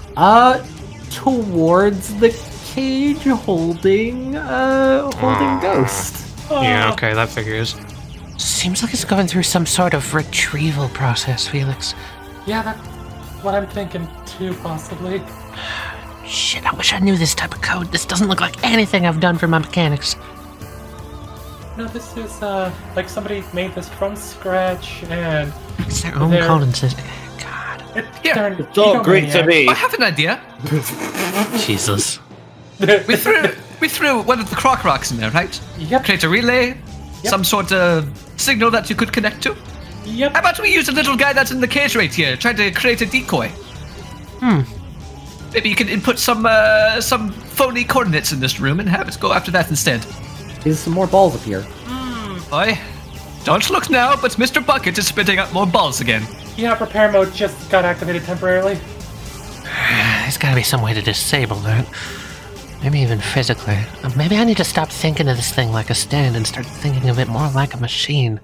Towards the cage holding Ghost. Yeah, okay, that figures. Seems like it's going through some sort of retrieval process, Felix. Yeah, that's what I'm thinking too, possibly. Shit, I wish I knew this type of code. This doesn't look like anything I've done for my mechanics. No, this is, like somebody made this from scratch, and... It's their own coding system. God. It's all great to me. I have an idea. Jesus. We threw one of the croc rocks in there, right? Yep. Create a relay, some sort of signal that you could connect to. Yep. How about we use the little guy that's in the cage right here, try to create a decoy? Maybe you can input some phony coordinates in this room and have it go after that instead. Is some more balls appear. Boy, don't look now, but Mr. Bucket is spitting out more balls again. Yeah, repair mode just got activated temporarily. There's gotta be some way to disable that. Maybe even physically. Maybe I need to stop thinking of this thing like a stand and start thinking of it more like a machine.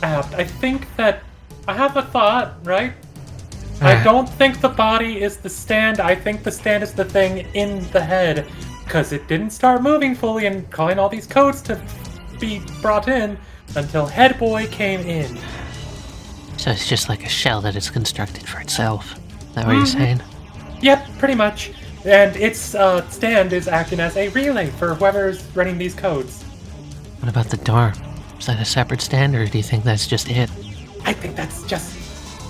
I think that I have a thought, right? I don't think the body is the stand. I think the stand is the thing in the head. Because it didn't start moving fully and calling all these codes to be brought in until Head Boy came in. So it's just like a shell that is constructed for itself. Is that what you're saying? Yep, pretty much. And its stand is acting as a relay for whoever's running these codes. What about the door? Is that a separate stand, or do you think that's just it? I think that's just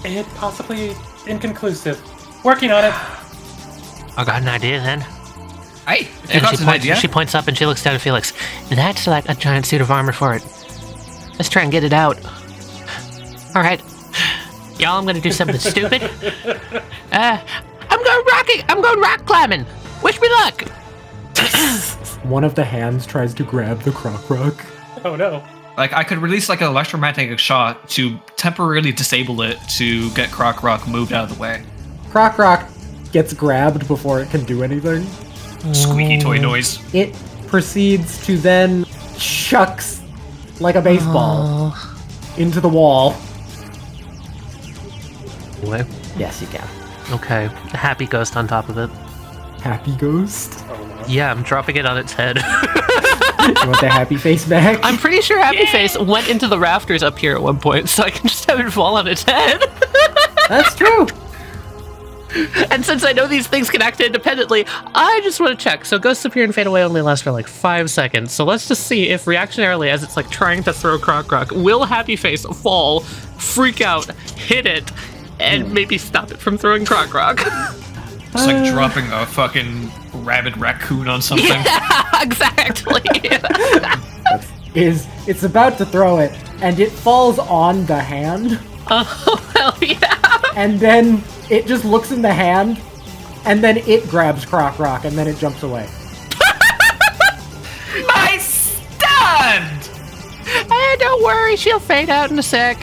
it, possibly inconclusive. Working on it. I got an idea then. Hey, you got an idea? She points up and she looks down at Felix. That's like a giant suit of armor for it. Let's try and get it out. Alright. Y'all, I'm gonna do something stupid. I'm going rock climbing. Wish me luck. One of the hands tries to grab the Croc Rock. Oh no. Like, I could release like an electromagnetic shot to temporarily disable it to get Croc Rock moved out of the way. Croc Rock gets grabbed before it can do anything. Squeaky toy noise. It proceeds to then chucks like a baseball into the wall. Anyway. Yes, you can. Okay. A happy ghost on top of it. Happy ghost? Yeah, I'm dropping it on its head. You want the happy face back? I'm pretty sure Happy Face went into the rafters up here at one point, so I can just have it fall on its head. That's true. And since I know these things can act independently, I just want to check. So Ghosts Appear and Fade Away only lasts for like 5 seconds. So let's just see if reactionarily, as it's like trying to throw Croc Rock, will Happy Face fall, freak out, hit it, and maybe stop it from throwing Croc Rock? It's like dropping a fucking rabid raccoon on something. Yeah, exactly. It's about to throw it, and it falls on the hand. Oh, hell yeah. And then it just looks in the hand, and then it grabs Croc Rock, and then it jumps away. My stand! Hey, don't worry, she'll fade out in a sec.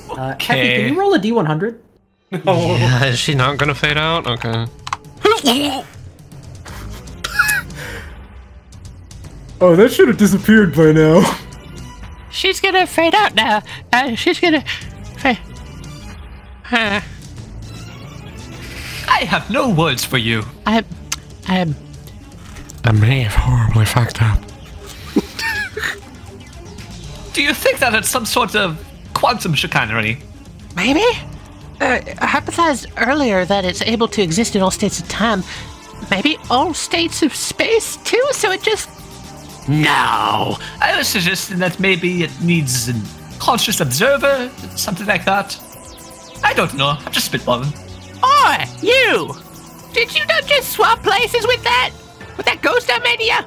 Happy, can you roll a D100? Oh. Yeah, is she not gonna fade out? Okay. Oh, that should have disappeared by now. She's gonna fade out now. She's gonna fade. I have no words for you. I may have horribly fucked up. Do you think that it's some sort of quantum chicanery? Maybe? I hypothesized earlier that it's able to exist in all states of time. Maybe all states of space, too? So it just... No! I was suggesting that maybe it needs a conscious observer, something like that. I don't know. I'm just spitballing. Oi, you! Did you not just swap places with that? With that ghost I made you?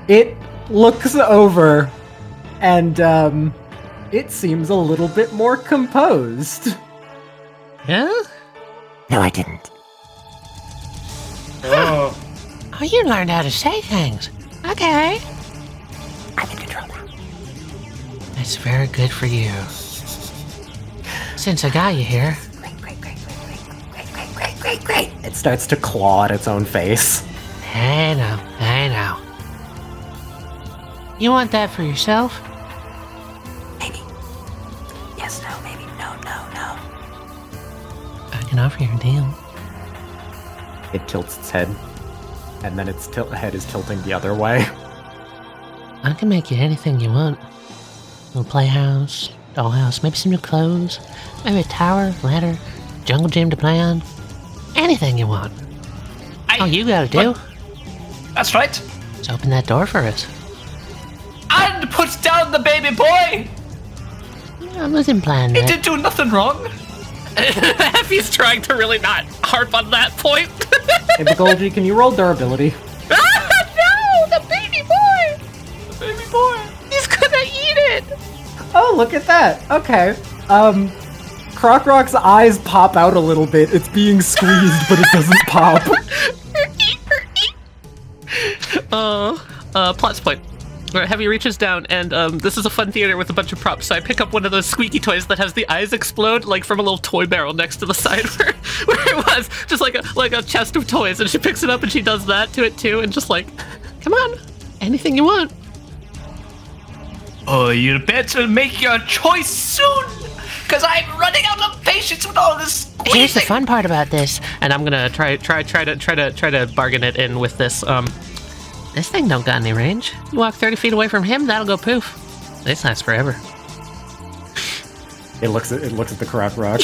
It looks over, and, it seems a little bit more composed. Yeah? No, I didn't. Oh. Oh, you learned how to say things. Okay. I'm in control now. That's very good for you. Since I got you here. Great. It starts to claw at its own face. I know. You want that for yourself? Maybe. Yes, no, maybe. No. I can offer you a deal. It tilts its head, and then its head is tilting the other way. I can make you anything you want. A little playhouse, dollhouse, maybe some new clothes, maybe a tower, ladder, jungle gym to play on. Anything you want. All you gotta do That's right. is open that door for us. And put down the baby boy! I was implying He that. did do nothing wrong. He's trying to really not harp on that point. Hey, Bagolji, can you roll durability? No, the baby boy! The baby boy. He's gonna eat it! Oh, look at that. Okay. Croc Rock's eyes pop out a little bit. It's being squeezed, but it doesn't pop. Plot point. Heavy reaches down, and this is a fun theater with a bunch of props, so I pick up one of those squeaky toys that has the eyes explode, like from a little toy barrel next to the side where It's just like a chest of toys, and she picks it up and she does that to it too, and just like, come on, anything you want. Oh, you better make your choice soon, because I'm running out of patience with all this squeezing. Here's the fun part about this, and I'm gonna try to bargain it in with this. This thing don't got any range. You walk 30 feet away from him, that'll go poof. This lasts forever. It looks at the Croc Rock.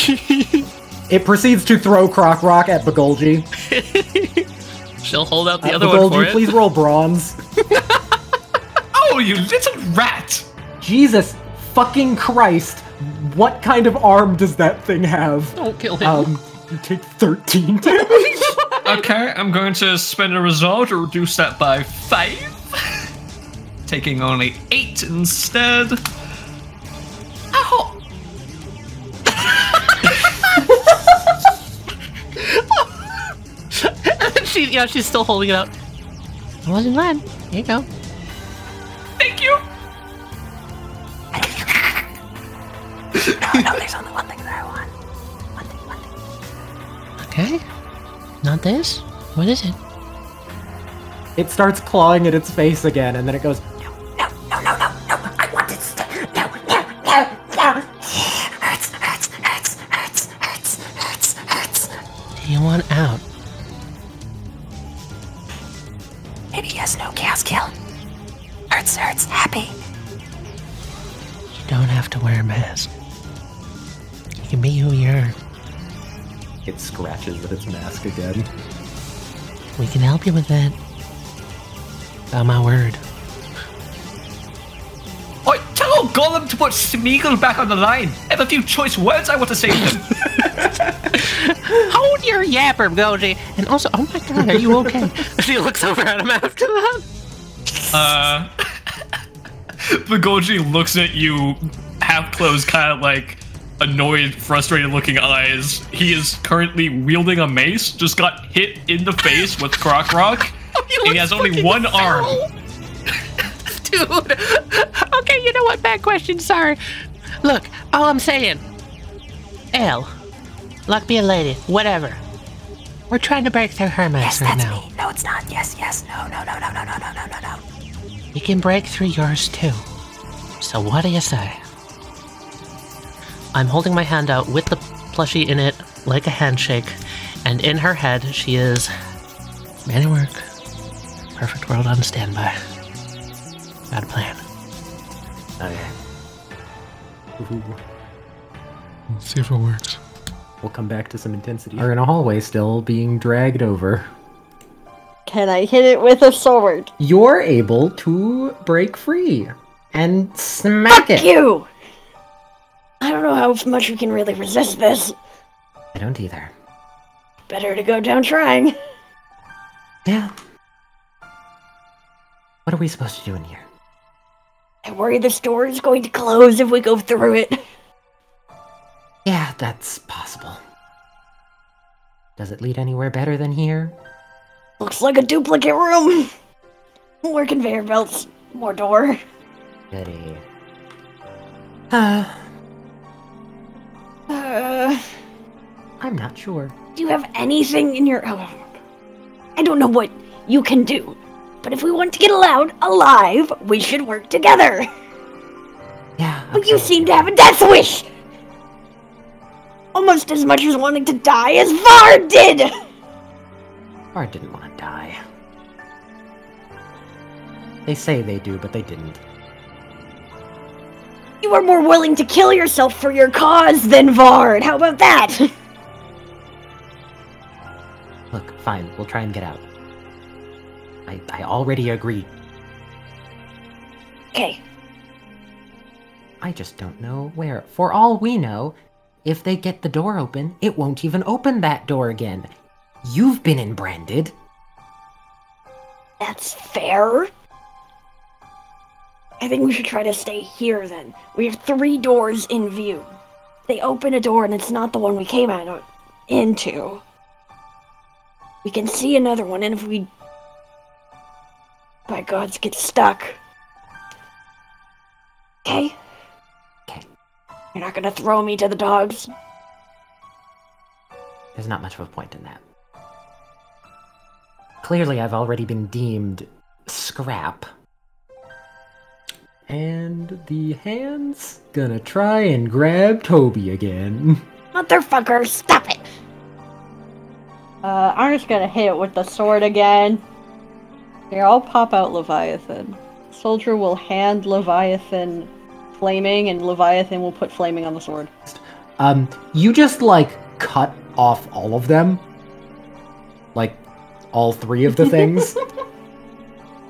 It proceeds to throw Croc Rock at Bagulji. She'll hold out the other one for it. Please roll bronze. Oh, you little rat! Jesus fucking Christ! What kind of arm does that thing have? Don't kill him. You take 13 damage. Okay, I'm going to spend a resolve to reduce that by 5. Taking only 8 instead. Ow! She's still holding it out. I wasn't lying. Here you go. Thank you! No, there's only one thing that I want. One thing. Okay. Not this? What is it? It starts clawing at its face again, and then it goes, No. I want it to no. Hurts. Do you want out? Maybe yes, no, chaos kill. Hurts, happy. You don't have to wear a mask. You can be who you are. it scratches with its mask again. We can help you with that. By my word. Oi, tell Golem to put Smeagol back on the line. I have a few choice words I want to say to him. Hold your yapper, Goji. And also, oh my god, are you okay? She looks over at him after that. Bagoji looks at you, half closed, kind of like annoyed, frustrated looking eyes. He is currently wielding a mace, just got hit in the face with Croc Rock, and he has only one arm. Dude. Okay, you know what? Bad question, sorry. Look, all I'm saying. L. Luck be a lady. Whatever. We're trying to break through her mask right now. Me. No, it's not. Yes. No. You can break through yours too. So what do you say? I'm holding my hand out with the plushie in it like a handshake, and in her head she is man at work. Perfect world on standby. Got a plan. Okay. Let's see if it works. We'll come back to some intensity. We're in a hallway still, being dragged over. Can I hit it with a sword? You're able to break free and smack it. Fuck you! I don't know how much we can really resist this. I don't either. Better to go down trying. Yeah. What are we supposed to do in here? I worry the store is going to close if we go through it. Yeah, that's possible. Does it lead anywhere better than here? Looks like a duplicate room. More conveyor belts. More door. Goody. I'm not sure. Do you have anything in your... Oh, I don't know what you can do. But if we want to get alive, we should work together. Yeah. But you seem to have a death wish. Almost as much as wanting to die as Vard did! Vard didn't want to die. They say they do, but they didn't. You are more willing to kill yourself for your cause than Vard. How about that? Look, fine. We'll try and get out. I already agreed. Okay. I just don't know where. For all we know, if they get the door open, it won't even open that door again. You've been in-branded. That's fair. I think we should try to stay here then. We have 3 doors in view. They open a door and it's not the one we came into. We can see another one, and if we, by gods, get stuck. Okay? Okay. You're not gonna throw me to the dogs? There's not much of a point in that. Clearly, I've already been deemed scrap. And the hand's gonna try and grab Toby again. Motherfucker, stop it! I'm just gonna hit it with the sword again. Here, I'll pop out Leviathan. Soldier will hand Leviathan flaming, and Leviathan will put flaming on the sword. You just, like, cut off all of them. Like, all 3 of the things.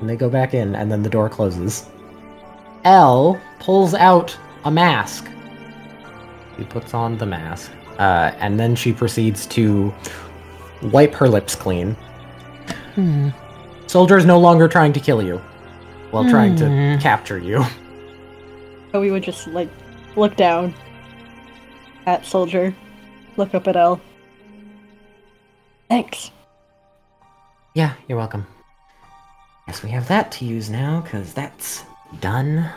And they go back in, and then the door closes. Elle pulls out a mask. She puts on the mask. And then she proceeds to wipe her lips clean. Soldier is no longer trying to kill you, while trying to capture you. So we would just, like, look down at Soldier, look up at Elle. Thanks. Yeah, you're welcome. Guess we have that to use now, because that's done.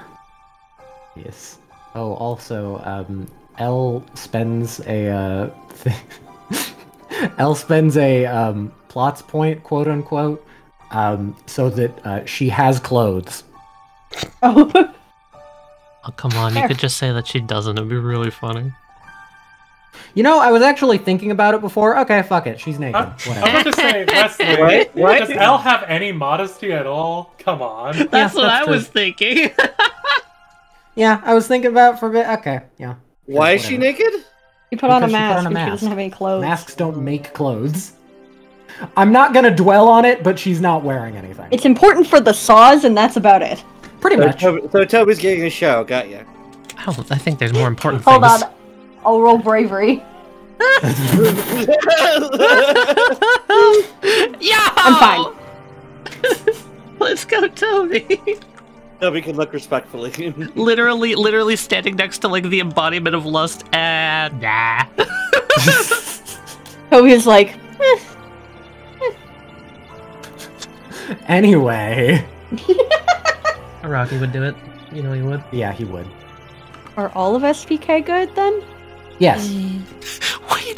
Yes. Oh, also, Elle spends a, Elle spends a, plots point, quote-unquote, so that, she has clothes. Oh. Oh, come on, you could just say that she doesn't, it'd be really funny. You know, I was actually thinking about it before. Okay, fuck it, she's naked. Whatever. I'm about to say, Westley, does Elle have any modesty at all? Come on. That's what I true. was thinking. Yeah, I was thinking about it for a bit. Okay, yeah. Why is she naked? She put on a Because she put mask, on a and she mask. doesn't have any clothes. Masks don't make clothes. I'm not gonna dwell on it, but she's not wearing anything. It's important for the saws, and that's about it. Pretty much. So Toby's getting a show, got ya. I think there's more important Hold things. on. I'll roll bravery. Yeah! I'm fine. Let's go, Toby. Toby can look respectfully. literally standing next to, like, the embodiment of lust. Nah. Toby's like, Anyway. Araki would do it. You know he would. Yeah, he would. are all of SPK good then? Yes. Wait.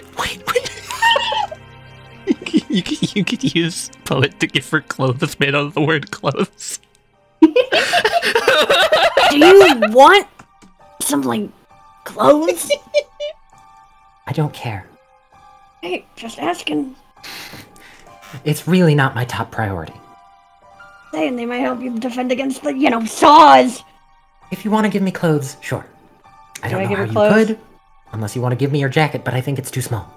you could use Poet to give her clothes made out of the word clothes. Do you want some, like, clothes? I don't care. Hey, just asking. It's really not my top priority. Saying they might help you defend against the, saws. If you want to give me clothes, sure. I don't I know give how her you clothes? could, unless you want to give me your jacket, but I think it's too small.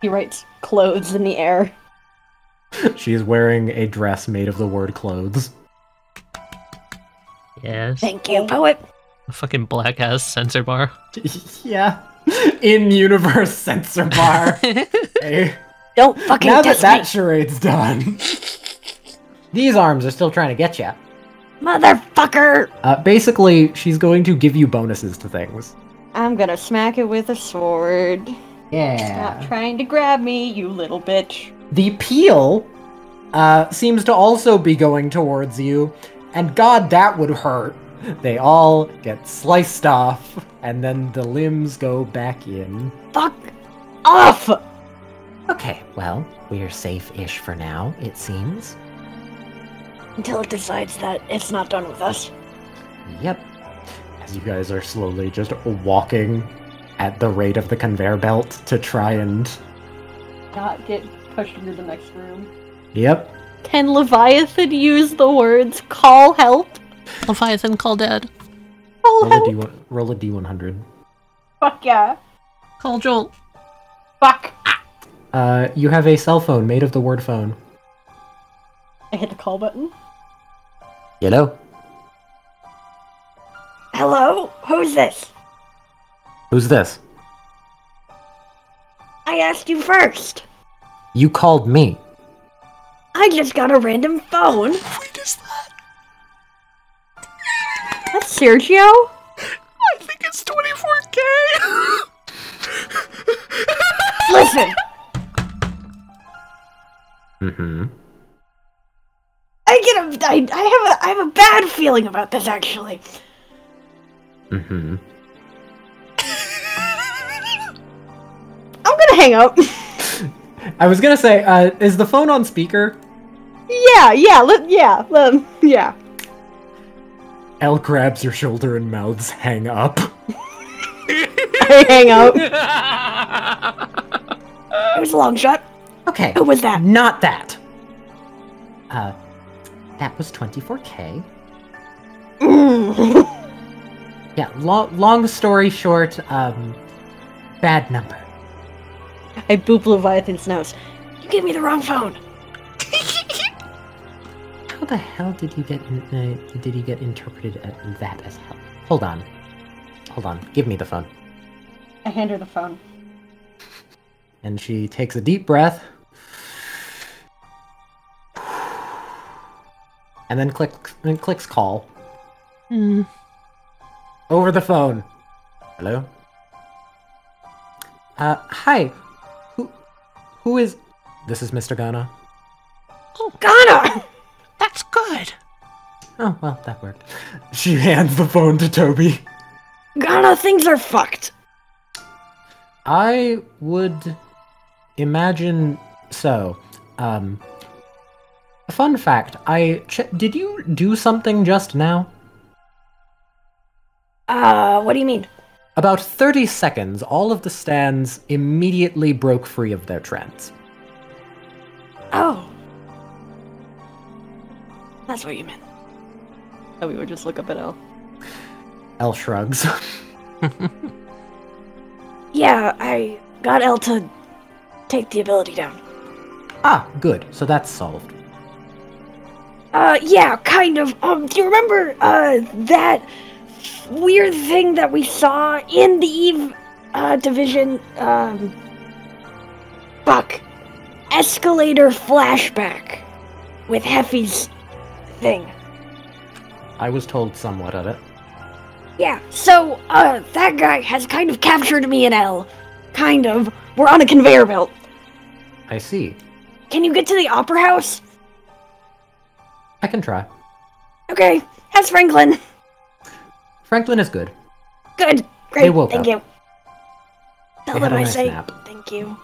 He writes clothes in the air. She is wearing a dress made of the word clothes. Yes. Thank you, poet. A fucking black ass sensor bar. Yeah. In-universe censor bar. Hey. Don't fucking Now that test that me, charade's done. These arms are still trying to get you. motherfucker. Basically, she's going to give you bonuses to things. I'm gonna smack it with a sword. Yeah. Stop trying to grab me, you little bitch. The peel seems to also be going towards you, and god, that would hurt. They all get sliced off, and then the limbs go back in. Fuck off. Okay, well, we're safe-ish for now, it seems. Until it decides that it's not done with us. Yep. As you guys are slowly just walking at the rate of the conveyor belt to try and... Not get pushed into the next room. Yep. Can Leviathan use the words call help? Leviathan, call dad. Call help? Roll a D100. Fuck yeah. Call Joel. Fuck. You have a cell phone made of the word phone. I hit the call button. Hello? Hello? Who's this? Who's this? I asked you first. You called me. I just got a random phone. What is that? That's Sergio? I think it's 24K. Listen, Mm-hmm. I have a bad feeling about this actually. Mm-hmm. I'm I'm gonna hang up. I was gonna say, is the phone on speaker? Yeah. Elle grabs your shoulder and mouths hang up. I hang up. It was a long shot. Okay. Who was that? Not that. That was 24K. Yeah, long story short, bad number. I boop Leviathan's nose. You gave me the wrong phone. How the hell did you get interpreted as that as hell? Hold on. Give me the phone. I hand her the phone. And she takes a deep breath. And then clicks call. Over the phone. Hello? Hi. Who is... This is Mr. Ghana. Oh, Ghana! That's good. Oh, well, that worked. She hands the phone to Toby. Ghana, things are fucked. I would imagine so. A fun fact, did you do something just now? What do you mean? About 30 seconds, all of the stands immediately broke free of their trance. Oh. That's what you meant. Oh, we would just look up at Elle. Elle shrugs. Yeah, I got Elle to take the ability down. Ah, good. So that's solved. Yeah, kind of. Do you remember, that weird thing that we saw in the Eve, division, escalator flashback with Heffy's thing? I was told somewhat of it. Yeah, so, that guy has kind of captured me and Elle. Kind of. We're on a conveyor belt. I see. Can you get to the Opera House? I can try. Okay, how's Franklin? Franklin is good. Good, great, They woke thank up. you. Tell They them had a I nice say nap. thank you.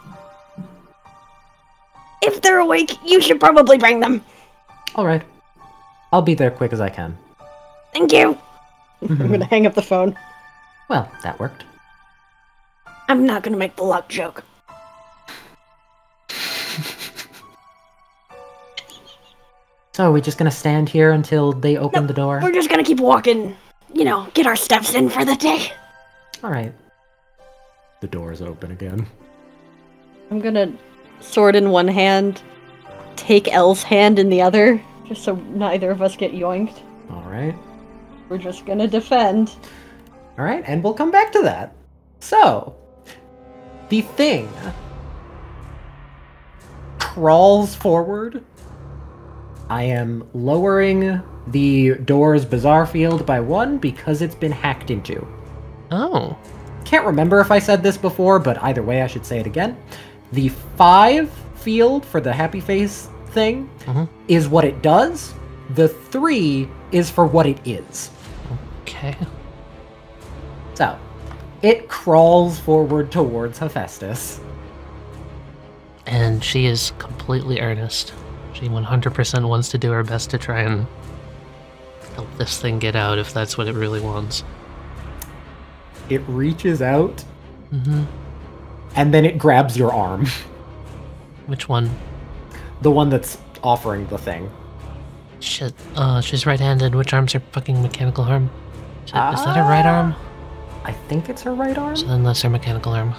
If they're awake, you should probably bring them. Alright. I'll be there quick as I can. Thank you. I'm gonna hang up the phone. Well, that worked. I'm not gonna make the luck joke. So, are we just gonna stand here until they open the door? We're just gonna keep walking, get our steps in for the day. Alright. The door's open again. I'm gonna, sword in one hand, take Elle's hand in the other, just so neither of us get yoinked. Alright. We're just gonna defend. Alright, and we'll come back to that. So, the thing crawls forward. I am lowering the door's bizarre field by 1 because it's been hacked into. Oh. Can't remember if I said this before, but either way I should say it again. The 5 field for the happy face thing is what it does. The 3 is for what it is. Okay. So, it crawls forward towards Hephaestus. And she is completely earnest. She 100% wants to do her best to try and help this thing get out if that's what it really wants. It reaches out, and then it grabs your arm. Which one? The one that's offering the thing. Shit. She's right-handed. Which arm's her fucking mechanical arm? Shit, is that her right arm? I think it's her right arm. So then that's her mechanical arm.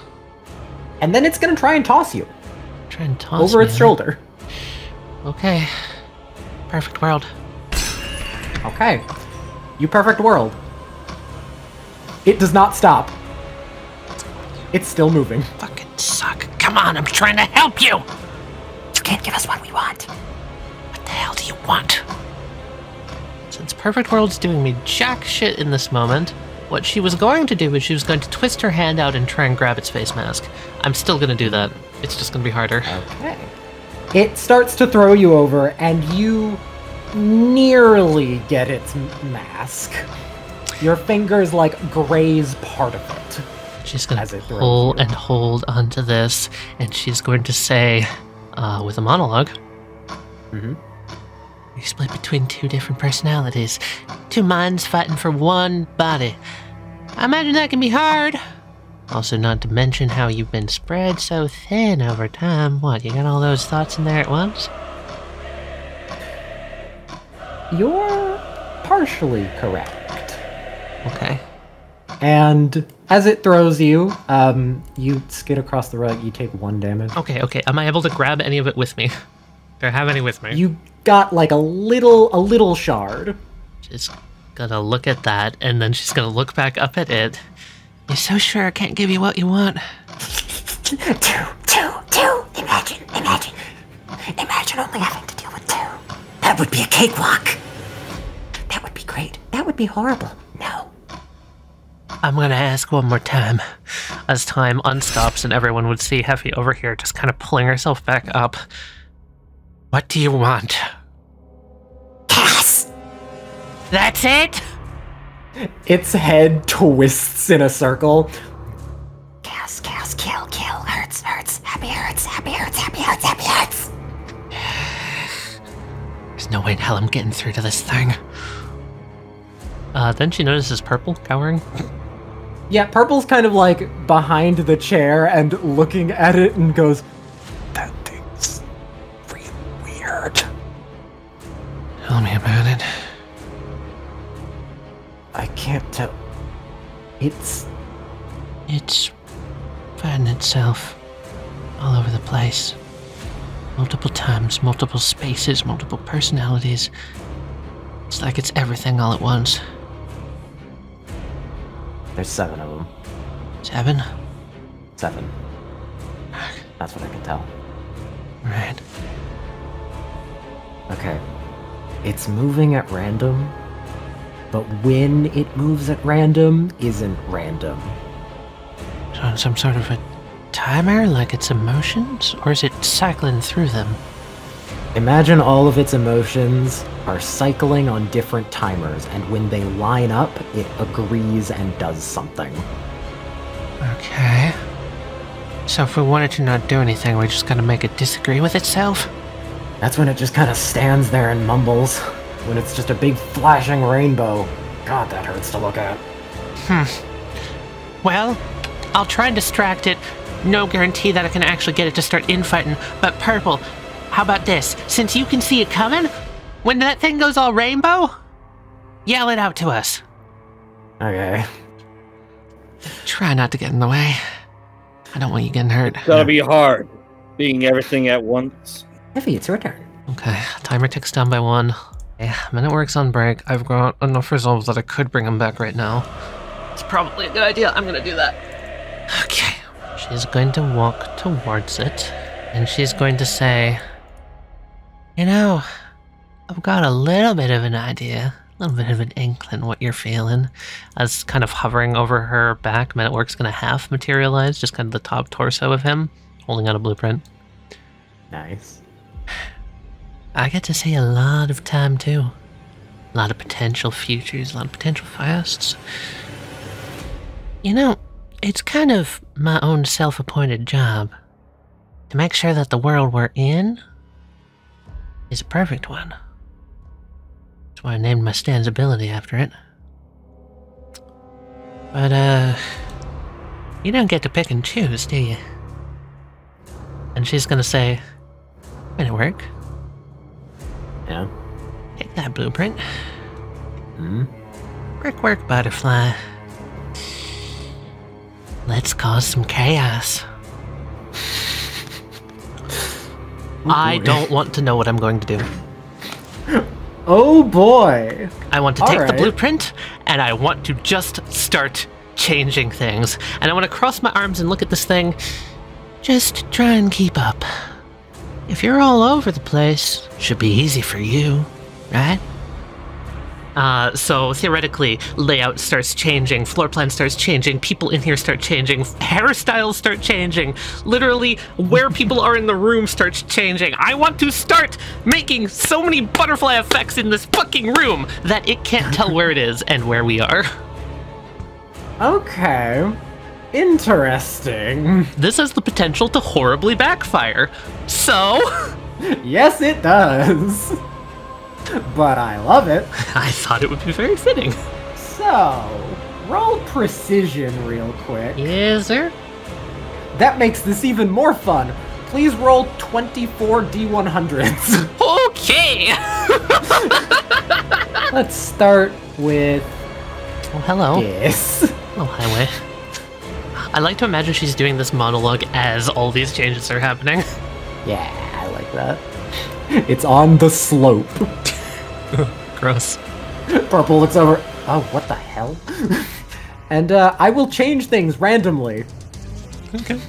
And then it's gonna try and toss you. Try and toss over me, its huh? shoulder. Okay. Perfect world. Okay. You perfect world. It does not stop. It's still moving. Fucking suck. Come on, I'm trying to help you! You can't give us what we want. What the hell do you want? Since Perfect World's doing me jack shit in this moment, what she was going to do is she was going to twist her hand out and try and grab its face mask. I'm still gonna do that. It's just gonna be harder. Okay. It starts to throw you over, and you nearly get its mask. Your fingers, graze part of it. She's going As to it throws pull you. and hold onto this, and she's going to say, with a monologue, Mm-hmm. "You split between two different personalities. Two minds fighting for one body. I imagine that can be hard. Also, not to mention how you've been spread so thin over time. What, you got all those thoughts in there at once?" You're partially correct. Okay. And as it throws you, you skid across the rug. You take 1 damage. Okay. Am I able to grab any of it with me? Do I have any with me? You got like a little shard. She's gonna look at that, and then she's gonna look back up at it. "You're so sure I can't give you what you want?" Two. Imagine only having to deal with 2. That would be a cakewalk. That would be great. That would be horrible. No. I'm gonna ask one more time. As time unstops and everyone would see Heffy over here just kind of pulling herself back up. "What do you want?" Cass! That's it? Its head twists in a circle. Cass, kill. Hurts. Happy hurts. There's no way in hell I'm getting through to this thing. Then she notices Purple cowering. Yeah, Purple's kind of like behind the chair and looking at it and goes, "That thing's really weird. Tell me about it. I can't tell. It's finding itself all over the place. Multiple times, multiple spaces, multiple personalities. It's like it's everything all at once. There's 7 of them. 7? 7. That's what I can tell. Right. Okay. It's moving at random, but when it moves at random isn't random. So on some sort of a timer, like its emotions? Or is it cycling through them? Imagine all of its emotions are cycling on different timers, and when they line up, it agrees and does something. Okay. So if we wanted to not do anything, we just gotta make it disagree with itself? That's when it just kind of stands there and mumbles. When it's just a big flashing rainbow. God, that hurts to look at. Well, I'll try and distract it. No guarantee that I can actually get it to start infighting. But Purple, how about this? Since you can see it coming, when that thing goes all rainbow, yell it out to us. Okay. Try not to get in the way. I don't want you getting hurt. It's gotta be hard, being everything at once. Effie, it's your turn. Okay, timer ticks down by 1. Yeah, minute works on break. I've got enough resolve that I could bring him back right now. It's probably a good idea. I'm gonna do that. Okay. She's going to walk towards it, and she's going to say, "You know, I've got a little bit of an idea, a little bit of an inkling what you're feeling." As kind of hovering over her back, Man at Work's going to half materialize, just kind of the top torso of him, holding out a blueprint. Nice. I get to see a lot of time too. A lot of potential futures, a lot of potential fasts. You know, it's kind of my own self-appointed job to make sure that the world we're in is a perfect one. That's why I named my Stan's ability after it. But, you don't get to pick and choose, do you? And she's gonna say, "Will it work? Yeah. Take that blueprint. Hmm? Work, butterfly. Let's cause some chaos." I don't want to know what I'm going to do. Oh boy! I want to take the Alright. blueprint, and I want to just start changing things. And I want to cross my arms and look at this thing. Just try and keep up. If you're all over the place, should be easy for you, right? So theoretically, layout starts changing, floor plan starts changing, people in here start changing, hairstyles start changing, literally where people are in the room starts changing. I want to start making so many butterfly effects in this fucking room that it can't tell where it is and where we are. Okay. Interesting. This has the potential to horribly backfire. So, Yes, it does. But I love it. I thought it would be very fitting. So, roll precision real quick. Yes, sir. That makes this even more fun. Please roll 24 D100s. Okay. Let's start with Well, hello. this. Oh, highway. I like to imagine she's doing this monologue as all these changes are happening. Yeah, I like that. It's on the slope. Gross. Purple looks over. Oh, what the hell? And I will change things randomly. Okay.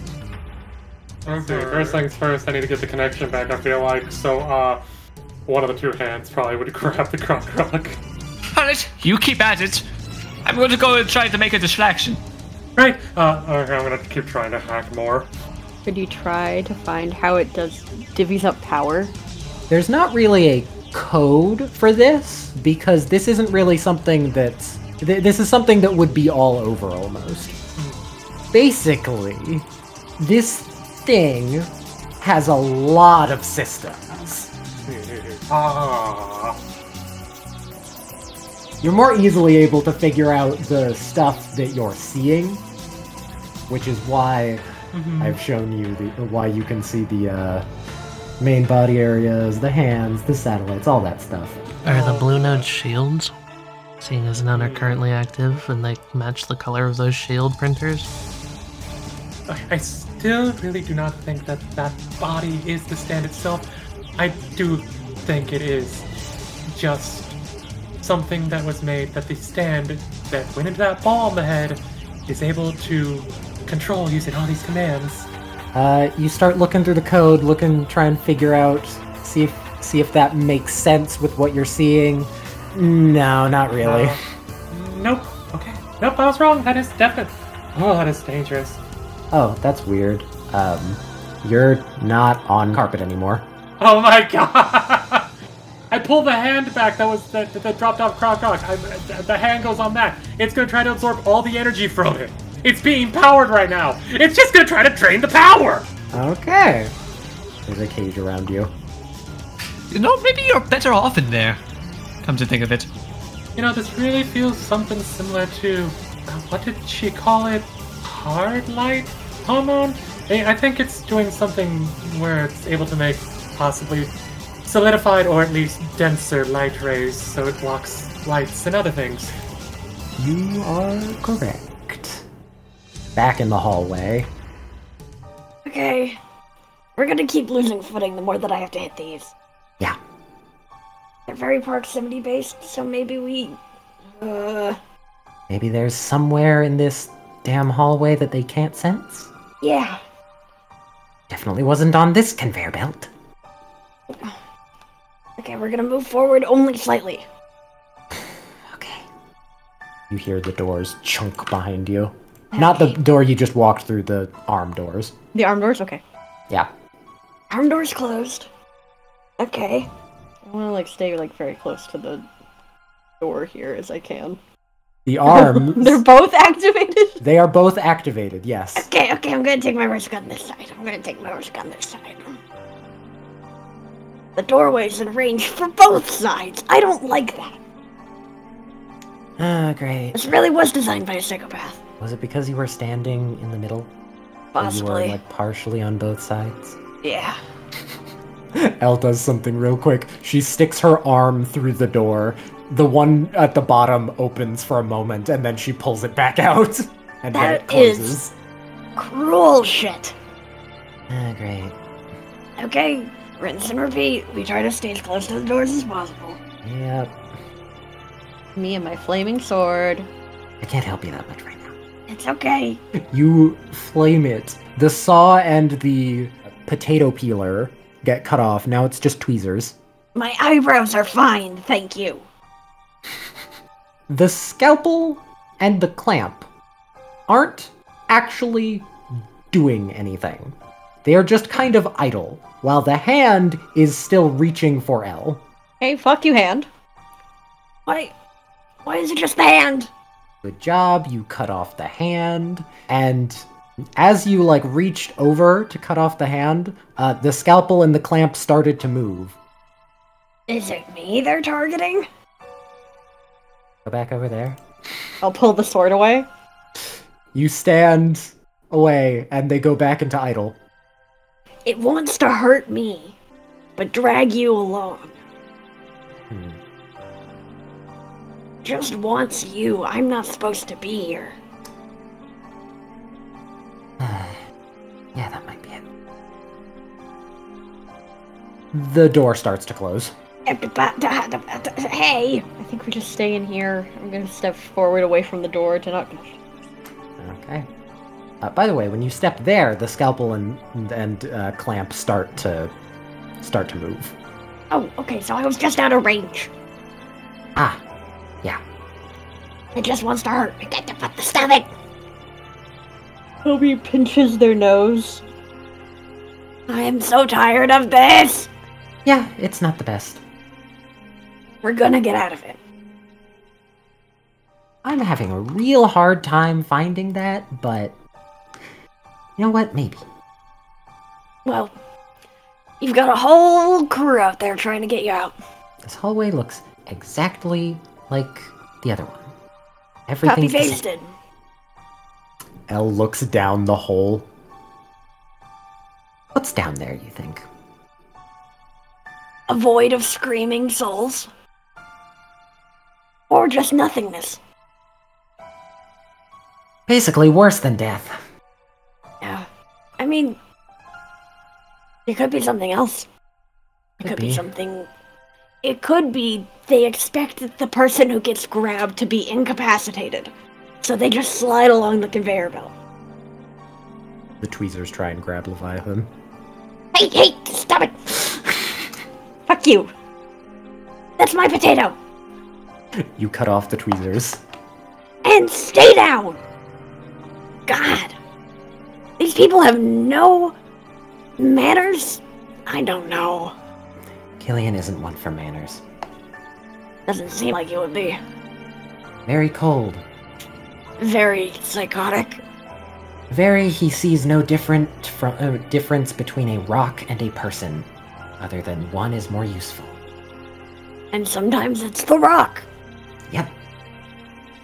Okay, first things first, I need to get the connection back, I feel like. So, one of the two hands probably would grab the croc rock. Alright, you keep at it. I'm going to go and try to make a distraction. Right, okay, I'm gonna keep trying to hack more. Could you try to find how it does divvies up power? There's not really a code for this, because this isn't really something that's... This is something that would be all over, almost. Basically, this thing has a lot of systems. Ah. You're more easily able to figure out the stuff that you're seeing, which is why I've shown you why you can see the main body areas, the hands, the satellites, all that stuff. Are the blue nodes shields? Seeing as none are currently active and they match the color of those shield printers? I still really do not think that that body is the stand itself. I do think it is just something that was made that the stand that went into that ball on the head is able to control using all these commands. You start looking through the code, try and figure out, see if that makes sense with what you're seeing. No, not really. Nope. Okay. Nope, I was wrong. That is definite. Oh, that is dangerous. Oh, that's weird. You're not on carpet anymore. Oh my god! I pulled the hand back that dropped off Croc Rock. The hand goes on that. It's gonna try to absorb all the energy from it. It's being powered right now. It's just gonna try to drain the power! Okay. There's a cage around you. You know, maybe you're better off in there. Come to think of it. You know, this really feels something similar to... what did she call it? Hard light hormone? I think it's doing something where it's able to make possibly solidified or at least denser light rays so it blocks lights and other things. You are correct. Back in the hallway. Okay. We're gonna keep losing footing the more that I have to hit these. Yeah. They're very proximity based, so maybe we... Maybe there's somewhere in this damn hallway that they can't sense? Yeah. Definitely wasn't on this conveyor belt. Okay, we're gonna move forward only slightly. Okay. You hear the doors chunk behind you. Not the door you just walked through, the arm doors. The arm doors? Okay. Yeah. Arm door's closed. Okay. I want to stay very close to the door here as I can. The arms... They're both activated? They are both activated, yes. Okay, I'm gonna take my risk on this side. The doorway's in range for both sides. I don't like that. Ah, great. This really was designed by a psychopath. Was it because you were standing in the middle? Possibly. You were, partially on both sides? Yeah. Elle does something real quick. She sticks her arm through the door. The one at the bottom opens for a moment, and then she pulls it back out. And then it closes. Is cruel shit. Ah, great. Okay, rinse and repeat. We try to stay as close to the doors as possible. Yep. Me and my flaming sword. I can't help you that much right now. It's okay. You flame it. The saw and the potato peeler get cut off. Now it's just tweezers. My eyebrows are fine, thank you. The scalpel and the clamp aren't actually doing anything. They are just kind of idle, while the hand is still reaching for Elle. Hey, fuck you, hand. Why is it just the hand? Good job, you cut off the hand, and as you, like, reached over to cut off the hand, the scalpel and the clamp started to move. Is it me they're targeting? Go back over there. I'll pull the sword away. You stand away, and they go back into idle. It wants to hurt me, but drag you along. Just wants you. I'm not supposed to be here. Yeah, that might be it. The door starts to close. Hey! I think we just stay in here. I'm gonna step forward away from the door to not... Okay. By the way, when you step there, the scalpel and clamp start to move. Oh, okay, so I was just out of range. Ah, yeah. It just wants to hurt. Stop it! Toby pinches their nose. I am so tired of this! Yeah, it's not the best. We're gonna get out of it. I'm having a real hard time finding that, but... You know what? Maybe. Well, you've got a whole crew out there trying to get you out. This hallway looks exactly like the other one. Everything's Copy-pasted. Elle looks down the hole. What's down there, you think? A void of screaming souls. Or just nothingness. Basically worse than death. Yeah. I mean, it could be something else. It could be something... It could be they expect the person who gets grabbed to be incapacitated. So they just slide along the conveyor belt. The tweezers try and grab Leviathan. Hey, stop it! Fuck you! That's my potato! You cut off the tweezers. And stay down! God. These people have no manners? I don't know. Killian isn't one for manners. Doesn't seem like it would be. Very cold. Very psychotic. He sees no difference between a rock and a person, other than one is more useful. And sometimes it's the rock. Yep.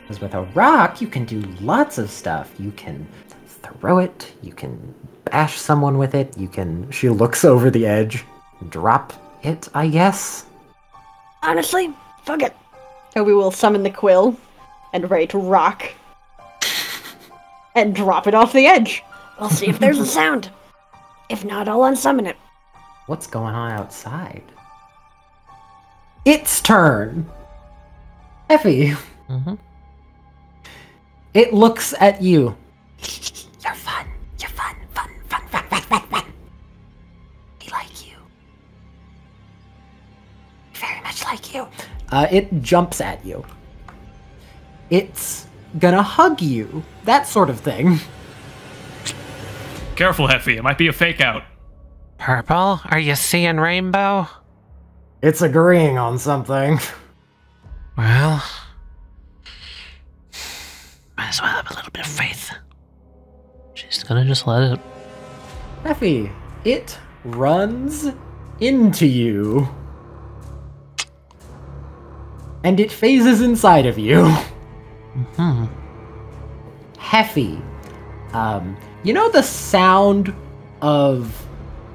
Because with a rock, you can do lots of stuff. You can throw it, you can bash someone with it, you can... She looks over the edge. Drop it, I guess? Honestly, fuck it. Toby will summon the quill and write rock. And drop it off the edge. We'll see if there's a sound. If not, I'll unsummon it. What's going on outside? Its turn! Effie. Mm-hmm. It looks at you. You're fun. You're fun. Fun. We like you. Very much like you. It jumps at you. It's gonna hug you. That sort of thing. Careful, Heffy. It might be a fake out. Purple, are you seeing rainbow? It's agreeing on something. Well, might as well have a little bit of faith. She's gonna just let it... Effie, it runs into you. And it phases inside of you. Mm-hmm. Heffy. You know the sound of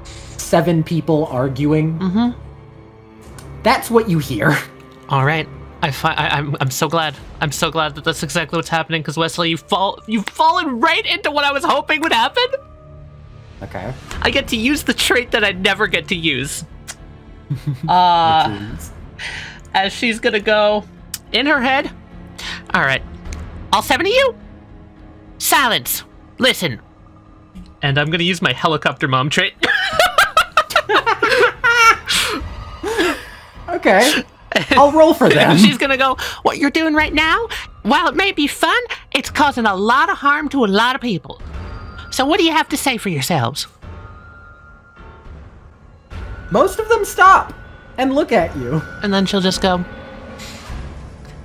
7 people arguing? Mm-hmm. That's what you hear. All right. I'm so glad. I'm so glad that that's exactly what's happening, because Westley, you've fallen right into what I was hoping would happen. Okay. I get to use the trait that I never get to use. As she's gonna go in her head. All right. All 7 of you, silence. Listen. And I'm gonna use my helicopter mom trait. Okay. I'll roll for that. She's gonna go, what you're doing right now, while it may be fun, it's causing a lot of harm to a lot of people. So what do you have to say for yourselves? Most of them stop and look at you. And then she'll just go,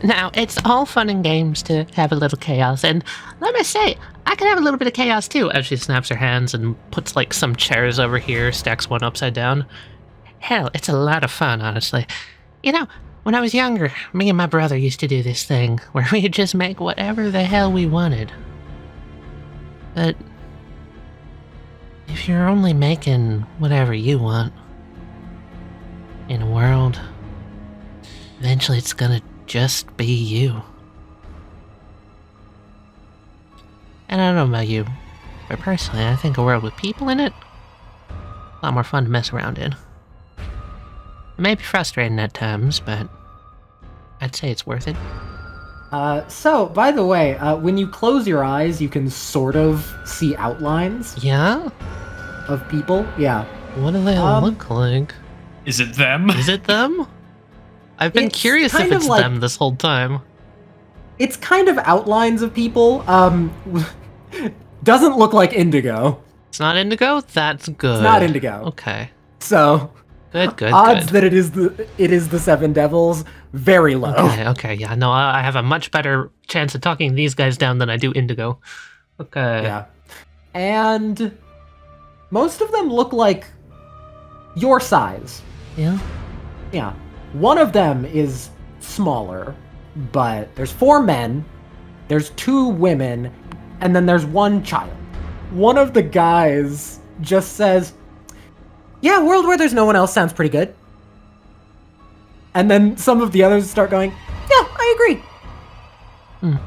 Now, it's all fun and games to have a little chaos, and let me say, I can have a little bit of chaos too, as she snaps her hands and puts, like, some chairs over here, stacks one upside down. Hell, it's a lot of fun, honestly. You know, when I was younger, me and my brother used to do this thing, where we'd just make whatever the hell we wanted. But if you're only making whatever you want in a world, eventually it's gonna just be you. And I don't know about you, but personally, I think a world with people in it, a lot more fun to mess around in. It may be frustrating at times, but I'd say it's worth it. So, by the way, when you close your eyes, you can sort of see outlines Yeah? of people. Yeah. What do they look like? Is it them? Is it them? I've been It's curious if kind of it's like- them this whole time. It's kind of outlines of people. Doesn't look like indigo. It's not indigo? That's good. It's not indigo. Okay. So, Good. odds that it is the Seven Devils, very low. Okay, yeah. No, I have a much better chance of talking these guys down than I do indigo. Okay. Yeah. And most of them look like your size. Yeah? Yeah. One of them is smaller, but there's 4 men, there's 2 women, and then there's 1 child. One of the guys just says, "Yeah, a world where there's no one else sounds pretty good." And then some of the others start going, "Yeah, I agree."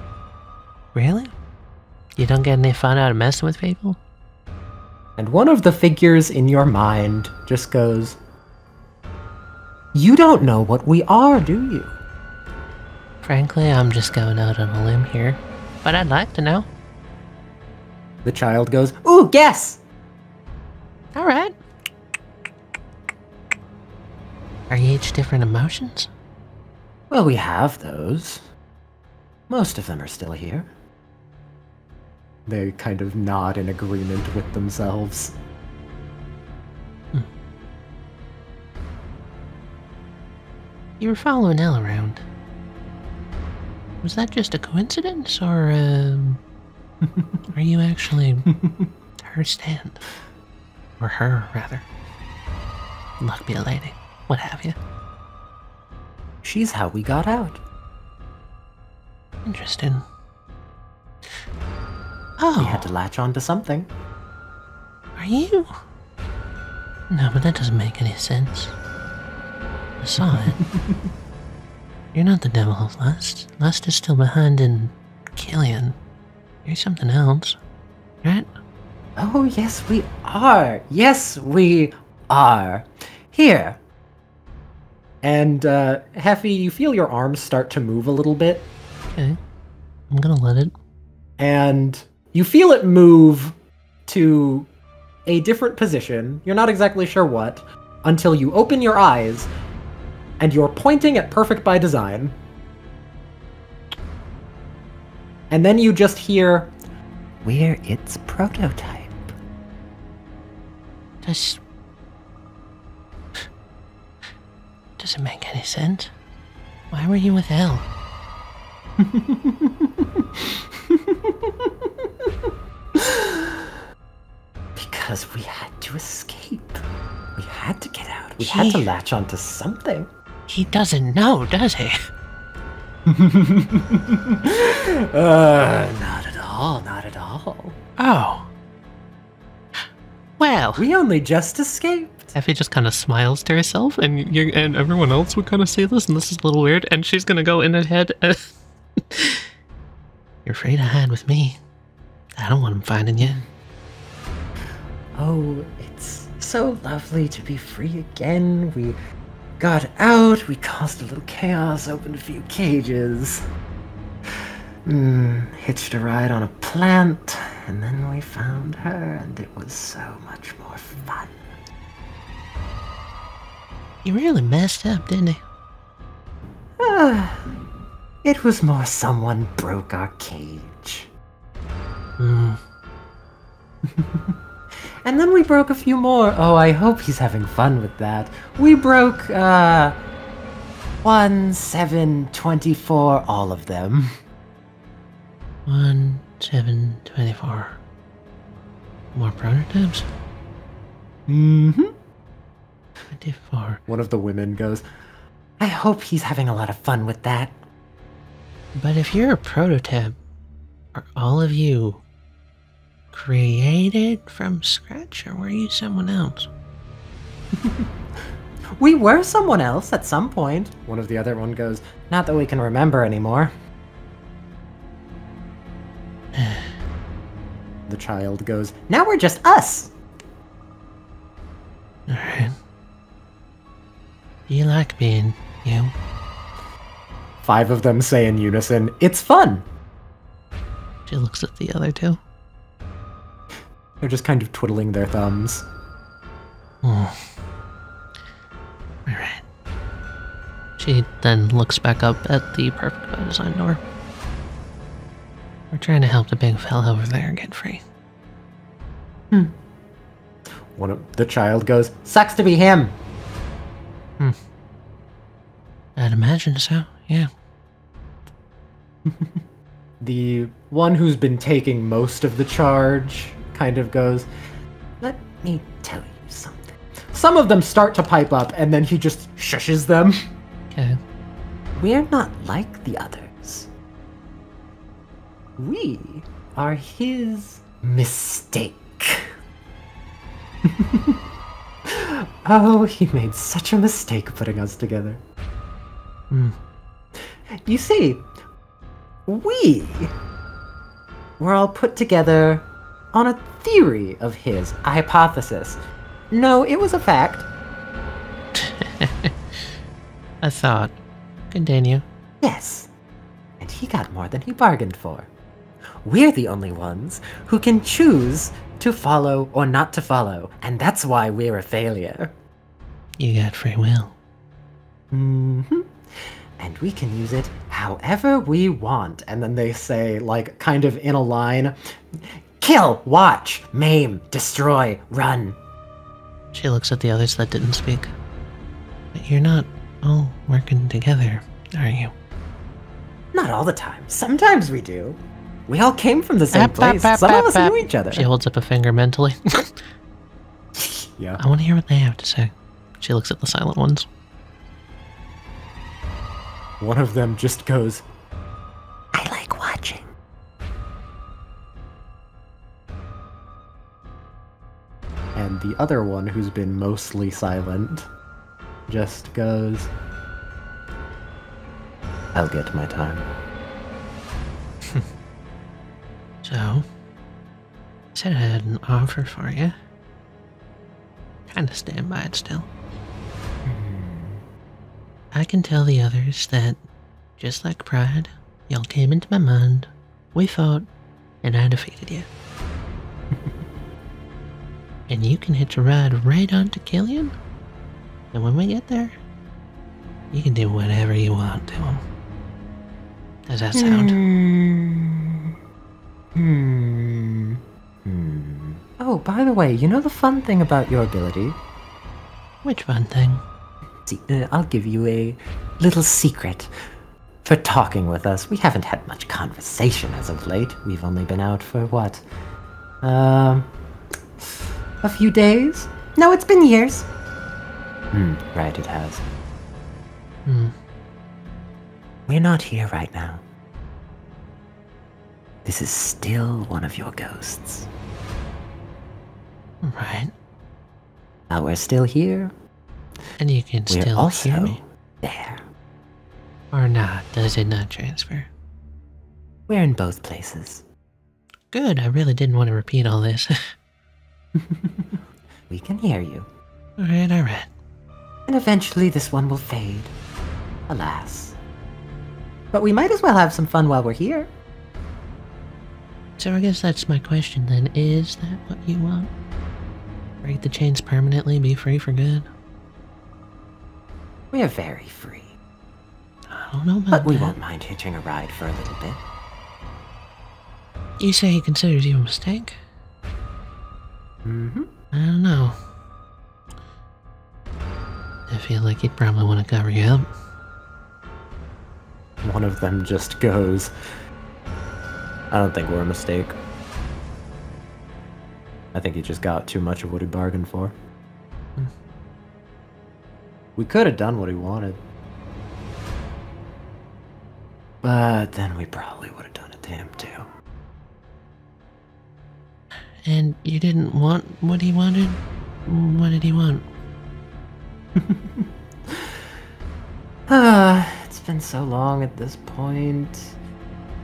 Really? You don't get any fun out of messing with people? And one of the figures in your mind just goes, "You don't know what we are, do you?" Frankly, I'm just going out on a limb here. But I'd like to know. The child goes, "Ooh, guess!" Alright. Are you each different emotions? Well, we have those. Most of them are still here. They kind of nod in agreement with themselves. You were following Elle around. Was that just a coincidence, or, are you actually her stand? Or her, rather. Luck be a lady. What have you. She's how we got out. Interesting. We had Oh, to latch onto something. are you? No, but that doesn't make any sense. I saw it. You're not the devil of lust. Lust is still behind in Killian. You're something else, right? Oh, yes, we are. Yes, we are. Here. And, Heffy, you feel your arms start to move a little bit. Okay. I'm gonna let it. And you feel it move to a different position. You're not exactly sure what, until you open your eyes, and you're pointing at Perfect by Design. And then you just hear, "We're its prototype." Does it make any sense? Why were you with Elle? Because we had to escape. We had to get out. We had to latch onto something. He doesn't know, does he? Not at all, not at all. Oh. Well, We only just escaped. Effie just kind of smiles to herself, and and everyone else would kind of see this, and this is a little weird, and she's gonna go in ahead. You're free to hide with me. I don't want him finding you. Oh, it's so lovely to be free again. We got out, we caused a little chaos, opened a few cages. Hitched a ride on a plant, and then we found her, and it was so much more fun. He really messed up, didn't he? It was more someone broke our cage. And then we broke a few more. Oh, I hope he's having fun with that. We broke, 1, 7, 24, all of them. 1, 7, 24. More prototypes? Mm-hmm. 24. One of the women goes, I hope he's having a lot of fun with that. But if you're a prototype, are all of you created from scratch, or were you someone else? We were someone else at some point. One of the other one goes, not that we can remember anymore. The child goes, now we're just us. Alright. Do you like being you? 5 of them say in unison, it's fun. She looks at the other 2. They're just kind of twiddling their thumbs. Oh. Alright. She then looks back up at the perfect by design door. We're trying to help the big fella over there get free. One of the child goes, sucks to be him. I'd imagine so, yeah. The one who's been taking most of the charge kind of goes, let me tell you something. Some of them start to pipe up, and then he just shushes them. Okay. We're not like the others. We are his mistake. Oh, he made such a mistake putting us together. You see, we were all put together on a theory of his, a hypothesis. No, it was a fact. I thought. Continue. Yes. And he got more than he bargained for. We're the only ones who can choose to follow or not to follow, and that's why we're a failure. You got free will. Mm-hmm. And we can use it however we want. And then they say, like, kind of in a line, kill, watch, maim, destroy, run. She looks at the others that didn't speak. But you're not all working together, are you? Not all the time. Sometimes we do. We all came from the same place. Some of us knew each other. She holds up a finger mentally. Yeah. I want to hear what they have to say. She looks at the silent ones. One of them just goes, I like watching. and the other one, who's been mostly silent, just goes, I'll get my time. So, I said I had an offer for you. Kinda stand by it still. I can tell the others that, just like Pride, y'all came into my mind, we fought, and I defeated you. And you can hitch a ride right on to Killian, and when we get there, you can do whatever you want to him. Does that sound? Oh, by the way, you know the fun thing about your ability? Which fun thing? See, I'll give you a little secret. For talking with us, we haven't had much conversation as of late. We've only been out for what? A few days? No, it's been years. Right, it has. We're not here right now. This is still one of your ghosts. Right. While we're still here, And you can we're still also hear me? there. Or not? Does it not transfer? We're in both places. Good, I really didn't want to repeat all this. We can hear you. Alright, alright. And eventually this one will fade. Alas. But we might as well have some fun while we're here. So I guess that's my question then. Is that what you want? Break the chains permanently, be free for good? We're very free. I don't know about But we that. won't mind hitching a ride for a little bit. You say he considers you a mistake? Mm-hmm. I don't know. I feel like he'd probably want to cover you up. one of them just goes, I don't think we're a mistake. I think he just got too much of what he bargained for. We could have done what he wanted. But then we probably would have done it to him too. And you didn't want what he wanted? What did he want? It's been so long at this point.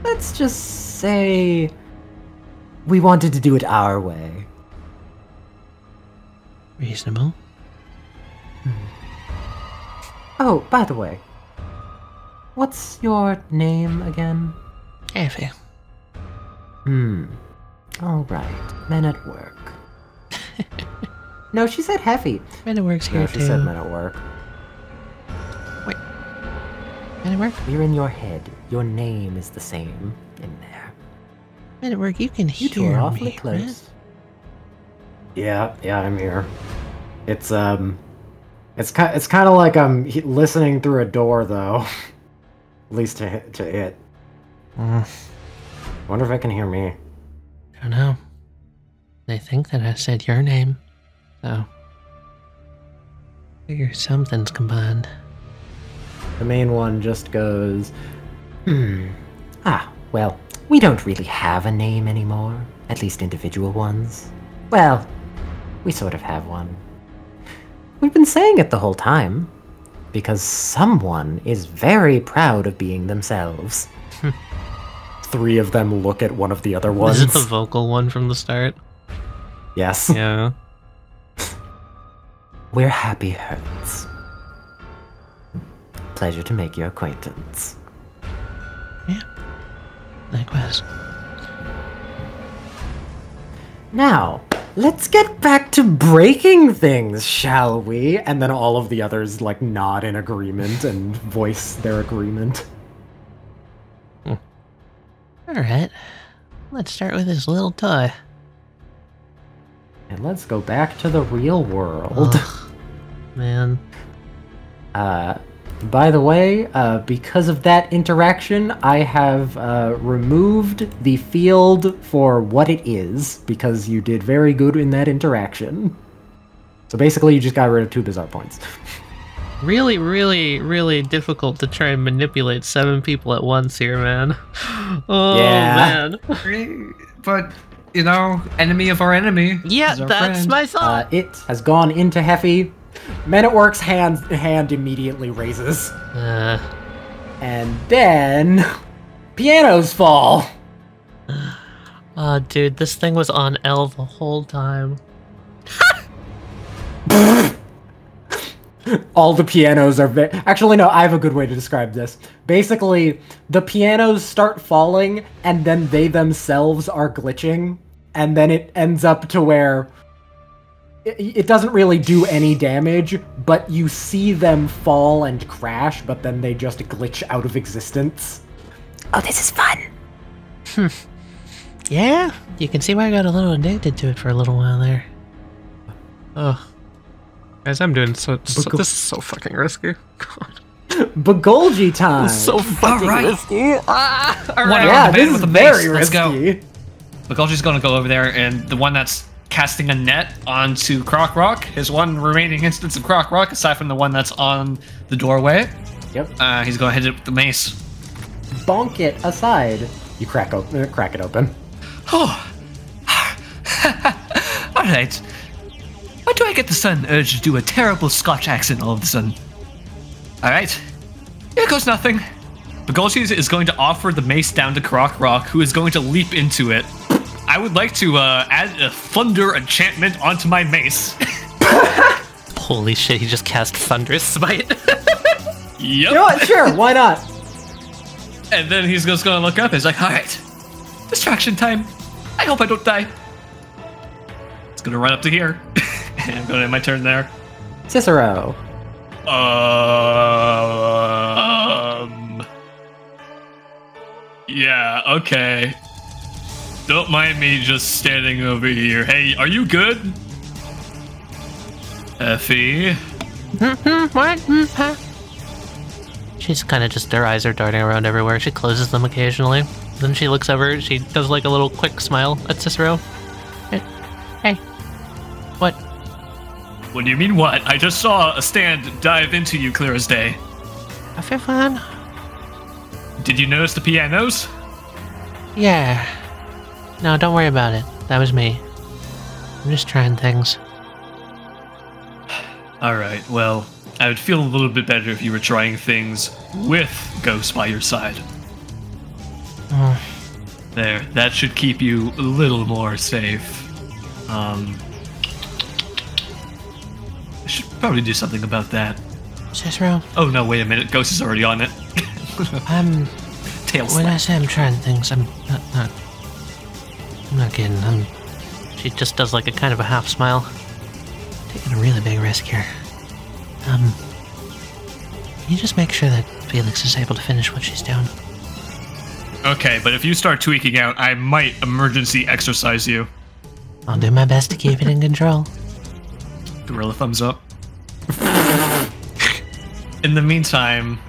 Let's just say we wanted to do it our way. Reasonable. Oh, by the way, what's your name again? Effie. Alright, men at work. No, she said Heffy. Men at work's here No, too. she said men at work. Wait. Men at work? We're in your head. Your name is the same in there. Men at work, you can You hear two are awfully me, close. right? Yeah, I'm here. It's kind of like I'm listening through a door, though. At least to it. Wonder if I can hear me. I don't know. They think that I said your name, so figure something's combined. The main one just goes, well, we don't really have a name anymore. At least individual ones. Well, we sort of have one. We've been saying it the whole time. Because someone is very proud of being themselves. 3 of them look at one of the other ones. Is it the vocal one from the start? Yes. Yeah. We're Happy Herds. Pleasure to make your acquaintance. Yeah. Likewise. Now, let's get back to breaking things, shall we? And then all of the others, like, nod in agreement and voice their agreement. Alright. Let's start with this little toy. And let's go back to the real world. Ugh, man. By the way, because of that interaction, I have removed the field for what it is, because you did very good in that interaction. So basically, you just got rid of 2 bizarre points. Really, really, really difficult to try and manipulate 7 people at once here, man. Oh, Yeah. man. But, you know, enemy of our enemy. Yeah, is our that's friend. my thought. It has gone into Heffy. Men at Work's hand immediately raises. And then... pianos fall! Oh, dude, this thing was on L the whole time. All the pianos are actually, no, I have a good way to describe this. Basically, the pianos start falling, and then they themselves are glitching, and then it ends up to where it doesn't really do any damage, but you see them fall and crash, but then they just glitch out of existence. Oh, this is fun. Yeah, you can see why I got a little addicted to it for a little while there. Ugh. Guys, I'm doing so this is so fucking risky. God. Begolgi time! So fucking risky. One yeah, on the this man with is the very mace. Let's go. risky. Begolgi's gonna go over there, and the one that's casting a net onto Croc Rock, his one remaining instance of Croc Rock, aside from the one that's on the doorway. Yep. He's gonna hit it with the mace. Bonk it aside. You crack it open. Oh. Alright. Why do I get the sudden urge to do a terrible Scotch accent all of a sudden? Alright. Here goes nothing. Begolgi is going to offer the mace down to Croc Rock, who is going to leap into it. I would like to add a thunder enchantment onto my mace. Holy shit, he just cast Thunderous Smite. Yep. You know what? Sure, why not? And then he's just gonna look up. He's like, alright. Distraction time. I hope I don't die. It's gonna run up to here. And I'm gonna end my turn there. Cicero. Yeah, okay. Don't mind me just standing over here. Hey, are you good? Effie? What? Huh? She's kind of just, her eyes are darting around everywhere. She closes them occasionally. Then she looks over, she does like a little quick smile at Cicero. Hey. What? What do you mean what? I just saw a stand dive into you clear as day. I feel fine. Did you notice the pianos? Yeah. No, don't worry about it. That was me. I'm just trying things. Alright, well, I would feel a little bit better if you were trying things with Ghost by your side. Oh. There, that should keep you a little more safe. I should probably do something about that. Cicero? Oh no, wait a minute, Ghost is already on it. Tail slap. When I say I'm trying things, I'm not kidding. She just does like a kind of a half smile. Taking a really big risk here. Can you just make sure that Felix is able to finish what she's doing? Okay, but if you start tweaking out, I might emergency exercise you. I'll do my best to keep it in control. Gorilla thumbs up. In the meantime,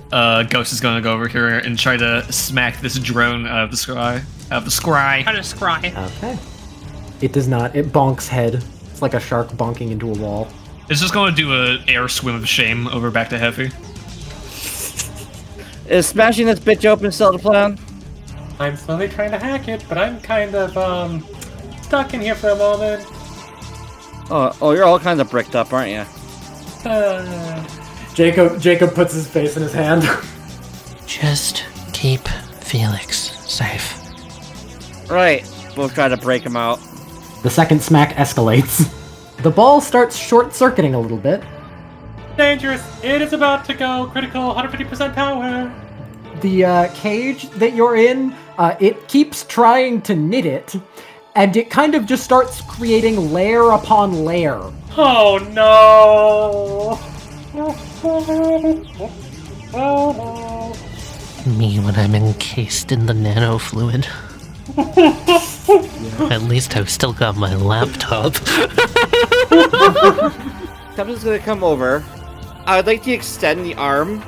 Ghost is gonna go over here and try to smack this drone out of the sky. Out of the scry. Out of the scry. Okay. It does not. It bonks head. It's like a shark bonking into a wall. It's just gonna do an air swim of shame over back to Heffy. Is smashing this bitch open still the plan? I'm slowly trying to hack it, but I'm kind of, stuck in here for a moment. Oh, you're all kinds of bricked up, aren't you? Jacob puts his face in his hand. Just keep Felix safe. Right. We'll try to break him out. The second smack escalates. The ball starts short-circuiting a little bit. Dangerous! It is about to go critical 150% power! The cage that you're in, it keeps trying to knit it, and it kind of just starts creating layer upon layer. Oh no! Me when I'm encased in the nano fluid. At least I've still got my laptop. I'm just gonna come over. I would like to extend the arm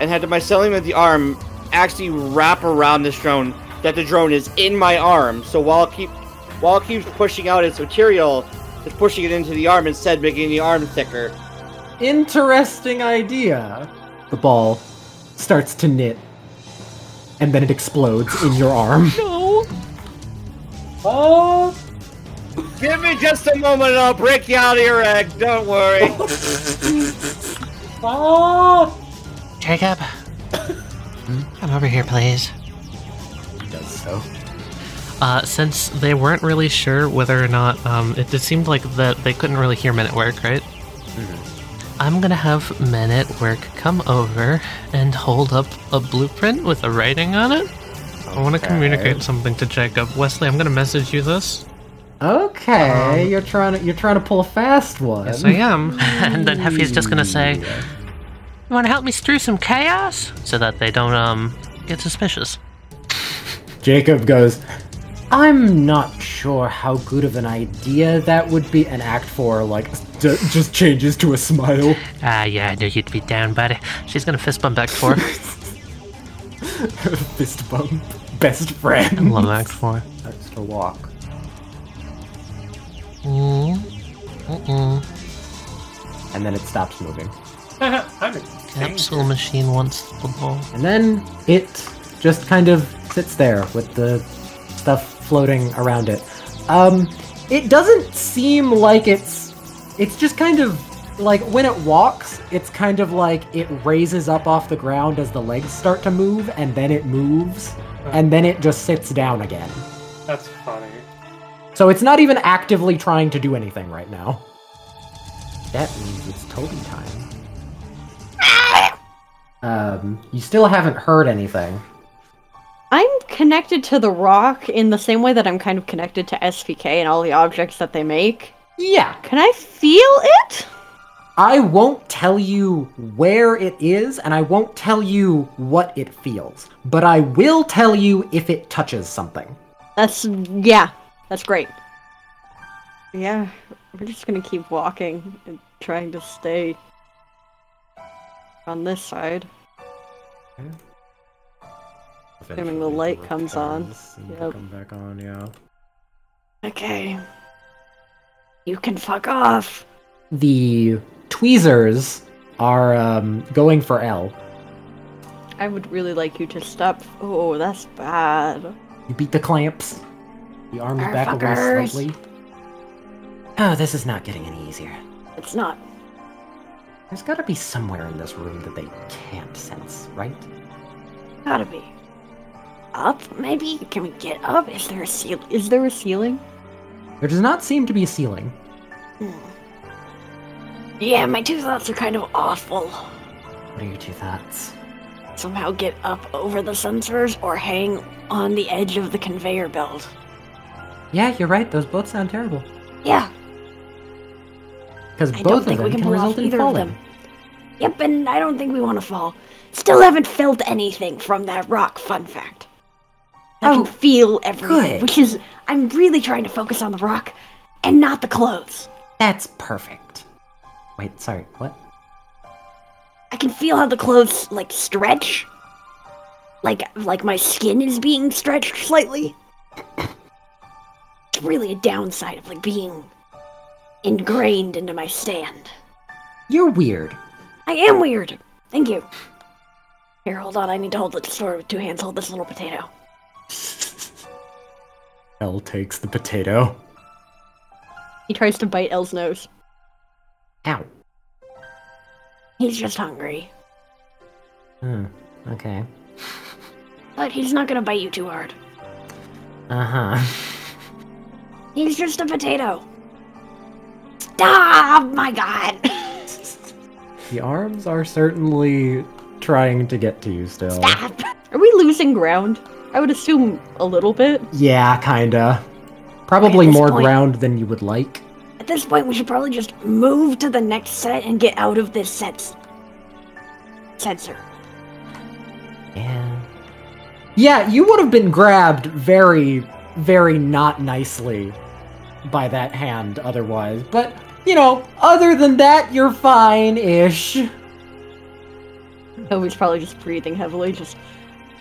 and have the mycelium of the arm actually wrap around this drone, that the drone is in my arm. So while it keeps pushing out its material, it's pushing it into the arm instead, making the arm thicker. Interesting idea. The ball starts to knit, and then it explodes in your arm. No! Oh! Give me just a moment and I'll break you out of your egg, don't worry. Oh! Jacob? Come over here, please. He does so. Since they weren't really sure whether or not, it just seemed like that they couldn't really hear Men at Work, right? Mm-hmm. I'm gonna have Men at Work come over and hold up a blueprint with a writing on it. I want to communicate something to Jacob. Wesley, I'm gonna message you this. Okay, you're trying to pull a fast one. Yes, I am. And then Heffy's just gonna say, "You want to help me strew some chaos so that they don't get suspicious." Jacob goes, I'm not sure how good of an idea that would be. And Act 4, like, just changes to a smile. Yeah, I knew you'd be down, buddy. She's gonna fist bump Act 4. Fist bump. Best friend. I love Act 4. Extra walk. And then it stops moving. Capsule machine wants the ball. And then it just kind of sits there with the stuff floating around it. It doesn't seem like it's just kind of like when it walks, it's kind of like it raises up off the ground as the legs start to move, and then it moves, and then it just sits down again. That's funny. So it's not even actively trying to do anything right now. That means it's Toby time. You still haven't heard anything. I'm connected to the rock in the same way that I'm kind of connected to SVK and all the objects that they make. Yeah. Can I feel it? I won't tell you where it is, and I won't tell you what it feels. But I will tell you if it touches something. That's great. Yeah, we're just gonna keep walking and trying to stay on this side. Assuming the light comes on. Yep. Yep. Come back on, yeah. Okay. You can fuck off. The tweezers are going for L. I would really like you to stop. Oh, that's bad. You beat the clamps. The arm is back away Fuckers. slightly. Oh, this is not getting any easier. It's not. There's gotta be somewhere in this room that they can't sense, right? Gotta be. Up, maybe? Can we get up? Is there a ceiling? Is there a ceiling? There does not seem to be a ceiling. Yeah, my two thoughts are kind of awful. What are your two thoughts? Somehow get up over the sensors or hang on the edge of the conveyor belt. Yeah, you're right. Those both sound terrible. Yeah, Because I both don't of think them we can can pull off result in either of falling. them. Yep, and I don't think we want to fall. Still haven't felt anything from that rock, fun fact. I can feel everything, good. which is, I'm really trying to focus on the rock and not the clothes. That's perfect. Wait, sorry, what? I can feel how the clothes, like, stretch. Like my skin is being stretched slightly. It's really a downside of, like, being ingrained into my stand. You're weird. I am weird. Thank you. Here, hold on. I need to hold the sword with two hands. Hold this little potato. L takes the potato. He tries to bite Elle's nose. Ow. He's just hungry. Okay. But he's not gonna bite you too hard. Uh-huh. He's just a potato. Stop! My god! The arms are certainly trying to get to you still. Stop! Are we losing ground? I would assume a little bit. Yeah, kinda. Probably At this more point- ground than you would like. At this point, we should probably just move to the next set and get out of this sensor. Yeah. Yeah, you would have been grabbed very, very not nicely by that hand otherwise. But, you know, other than that, you're fine-ish. Oh, he's probably just breathing heavily, just...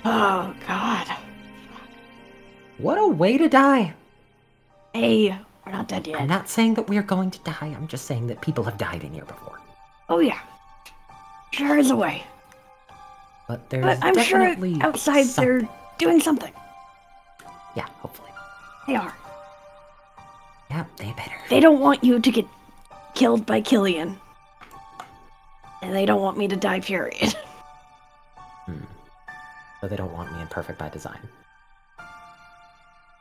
Oh god. What a way to die. Hey, we're not dead yet. I'm not saying that we are going to die. I'm just saying that people have died in here before. Oh yeah. Sure is a way. But there's But I'm sure definitely outside they're doing something. Yeah, hopefully. They are. Yeah, they better. They don't want you to get killed by Killian. And they don't want me to die, period. So they don't want me in Perfect by Design.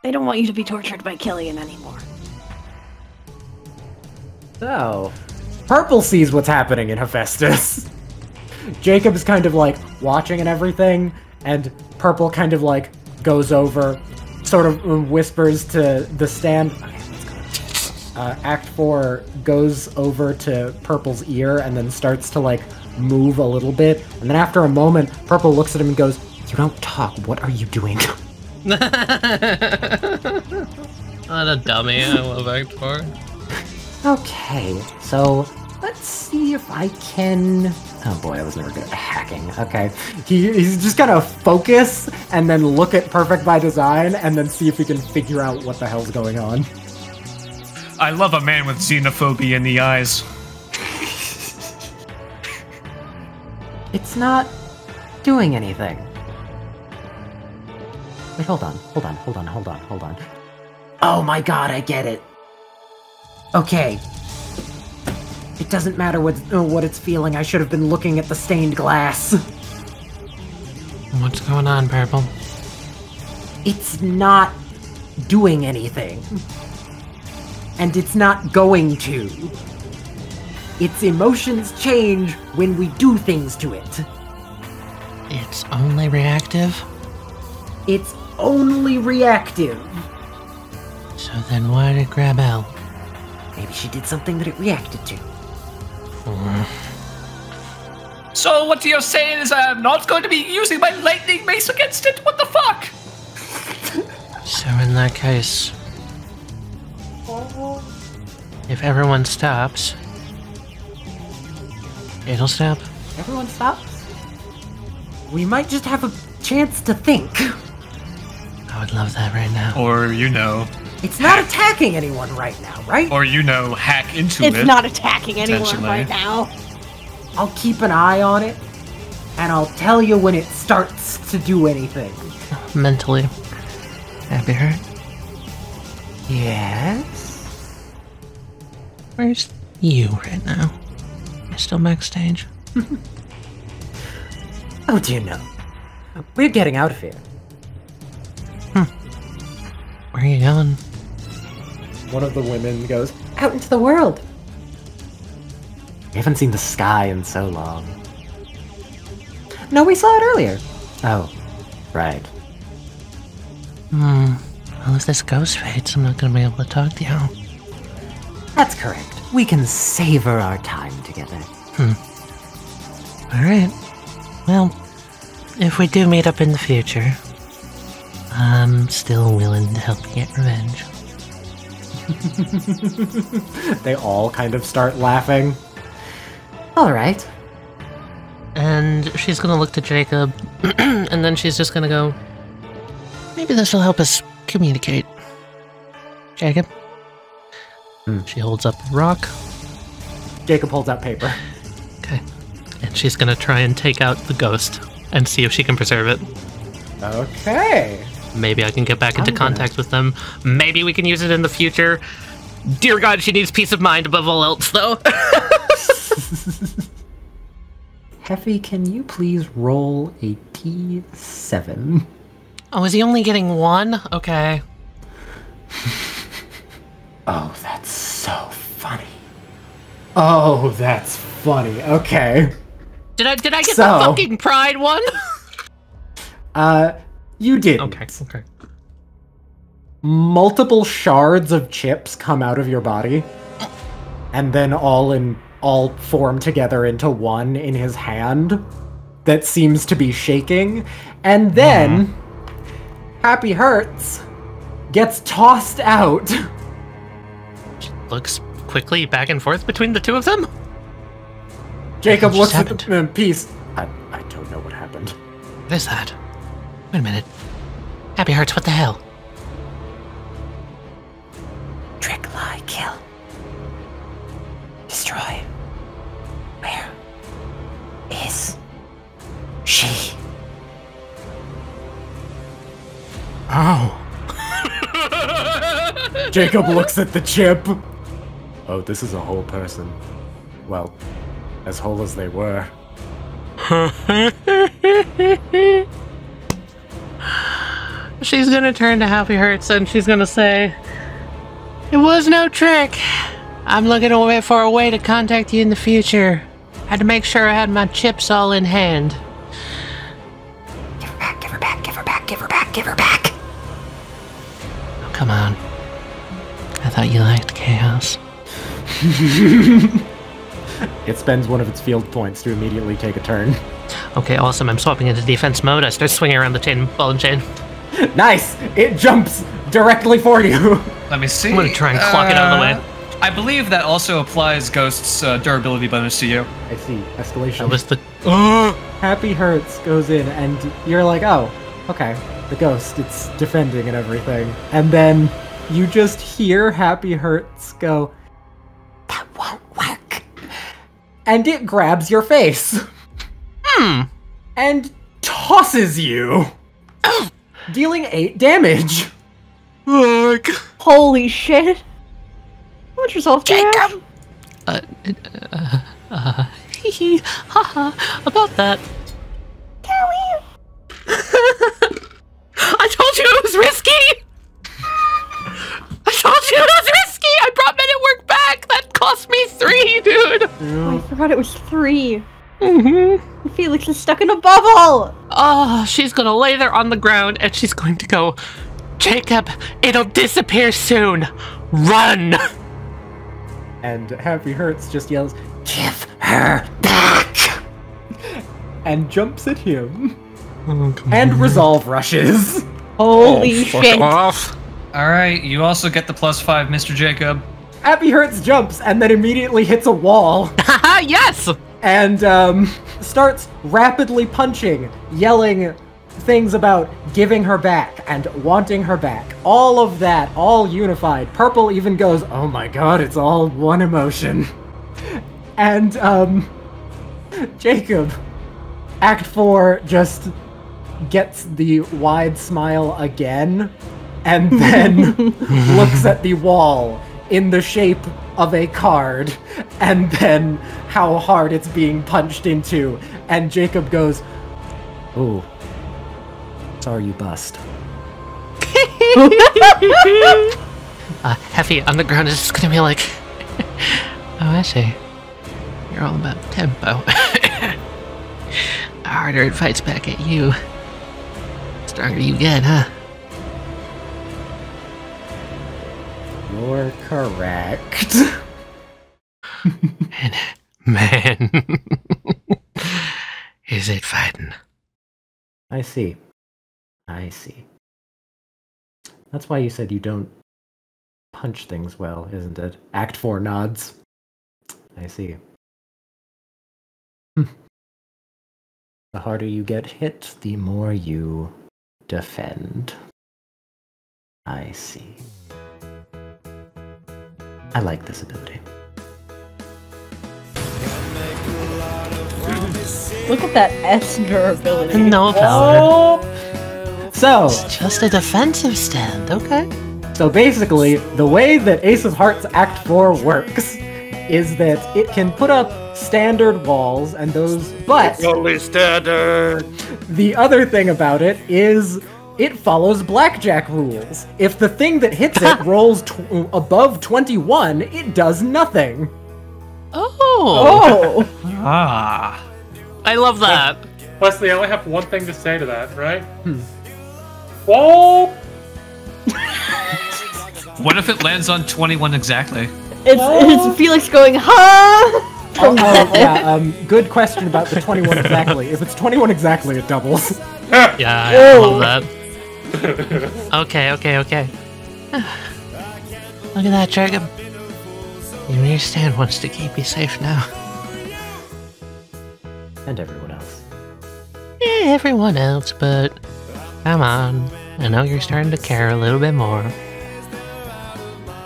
They don't want you to be tortured by Killian anymore. So, Purple sees what's happening in Hephaestus. Jacob's kind of like watching and everything, and Purple kind of like goes over, sort of whispers to the stand. Okay, let's go. Act 4 goes over to Purple's ear and then starts to like move a little bit. And then after a moment, Purple looks at him and goes, "You don't talk. What are you doing?" What a dummy. I love Act 4. Okay, so let's see if I can... Oh boy, I was never good at hacking. Okay, he's just gonna focus and then look at Perfect by Design and then see if he can figure out what the hell's going on. I love a man with xenophobia in the eyes. It's not doing anything. Wait, hold on. Oh my god, I get it. Okay. It doesn't matter what it's feeling. I should have been looking at the stained glass. What's going on, Purple? It's not doing anything. And it's not going to. Its emotions change when we do things to it. It's only reactive? It's only reactive. So then why did it grab L? Maybe she did something that it reacted to. So what you're saying is I'm not going to be using my lightning mace against it? What the fuck? So in that case, if everyone stops, it'll stop? Everyone stops? we might just have a chance to think. I would love that right now. Or, It's not attacking anyone right now, right? or hack into it. It's not attacking anyone potentially. right now. I'll keep an eye on it, and I'll tell you when it starts to do anything. Mentally. Happy Heart? Yes? Where's you right now? You're still backstage? Oh, do you know? We're getting out of here. Where are you going? One of the women goes, out into the world. We haven't seen the sky in so long. No, we saw it earlier. Oh, right. Well, if this ghost fades, I'm not gonna be able to talk to you. That's correct. We can savor our time together. Alright. Well, if we do meet up in the future, I'm still willing to help you get revenge. They all kind of start laughing. Alright. And she's gonna look to Jacob, and then she's just gonna go, maybe this will help us communicate. Jacob? She holds up a rock. Jacob holds out paper. Okay. And she's gonna try and take out the ghost and see if she can preserve it. Okay. Maybe I can get back into contact with them. Maybe we can use it in the future. Dear God, she needs peace of mind above all else, though. Heffy, can you please roll a T7? Oh, is he only getting one? Okay. Oh, that's so funny. Oh, that's funny. Okay. Did I get the fucking pride one? You did. Okay. Multiple shards of chips come out of your body, and then all form together into one in his hand that seems to be shaking, and then Happy Hurts gets tossed out. Looks quickly back and forth between the two of them. Jacob looks at happened? the piece. I don't know what happened. What is that? Wait a minute. Happy Hearts, what the hell? Trick, lie, kill. Destroy. Where is she? Oh. Jacob looks at the chip. Oh, this is a whole person. Well, as whole as they were. She's gonna turn to Happy Hurts and she's gonna say, it was no trick. I'm looking for a way to contact you in the future. Had to make sure I had my chips all in hand. Give her back, give her back, give her back, give her back, give her back. Oh, come on. I thought you liked chaos. It spends one of its field points to immediately take a turn. Okay, awesome. I'm swapping into defense mode. I start swinging around the ball and chain. Nice! It jumps directly for you. Let me see. I'm gonna try and clock it out of the way. I believe that also applies Ghost's durability bonus to you. I see. Escalation. That was the... Happy Hurts goes in, and you're like, oh, okay. The ghost, it's defending and everything. And then you just hear Happy Hurts go, That won't work. and it grabs your face. And tosses you. Dealing 8 damage. Holy shit! How much resolve do you have? Haha, about that. I told you it was risky! I told you it was risky! I brought Men at Work back! That cost me 3, dude! Oh, I forgot it was 3. Felix is stuck in a bubble! Oh, she's gonna lay there on the ground and she's going to go, Jacob, it'll disappear soon! Run! And Happy Hurts just yells, give her back! And jumps at him. And Resolve rushes. Holy shit! Off. Alright, you also get the +5, Mr. Jacob. Happy Hurts jumps and then immediately hits a wall. Haha, yes! And starts rapidly punching, yelling things about giving her back and wanting her back. All of that, all unified. Purple even goes, oh my god, it's all one emotion. And, Jacob, Act 4 just gets the wide smile again, and then looks at the wall in the shape of a card, and then how hard it's being punched into, and Jacob goes, ooh, sorry you bust. Heavy on the ground is just gonna be like, oh, I see. You're all about tempo. The harder it fights back at you, the stronger you get, huh? You're correct. And man, is it fighting? I see. I see. That's why you said you don't punch things well, isn't it? Act 4 nods. I see. The harder you get hit, the more you defend. I see. I like this ability. Look at that S durability. No power. So, It's just a defensive stand, okay? so basically, the way that Ace of Hearts Act 4 works is that it can put up standard walls and those, but Only standard. the other thing about it is it follows blackjack rules. If the thing that hits it rolls above 21, it does nothing. Oh, Ah. I love that. Wesley, I only have one thing to say to that, right? Whoa! What if it lands on 21 exactly? It's Felix going, huh? Yeah, good question about the 21 exactly. If it's 21 exactly, it doubles. Yeah, I love that. Okay. Look at that, Jacob. Even your stand wants to keep you safe now. And everyone else. Yeah, everyone else, but come on. I know you're starting to care a little bit more.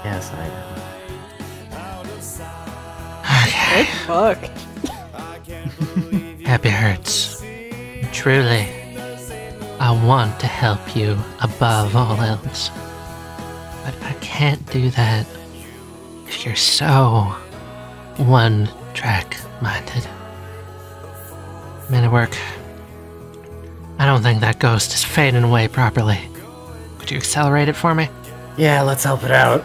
Yes, I know. Okay. Fucked. Happy hurts. Truly, I want to help you above all else. But I can't do that if you're so one-track minded. Man at work. I don't think that ghost is fading away properly. Could you accelerate it for me? Yeah, let's help it out.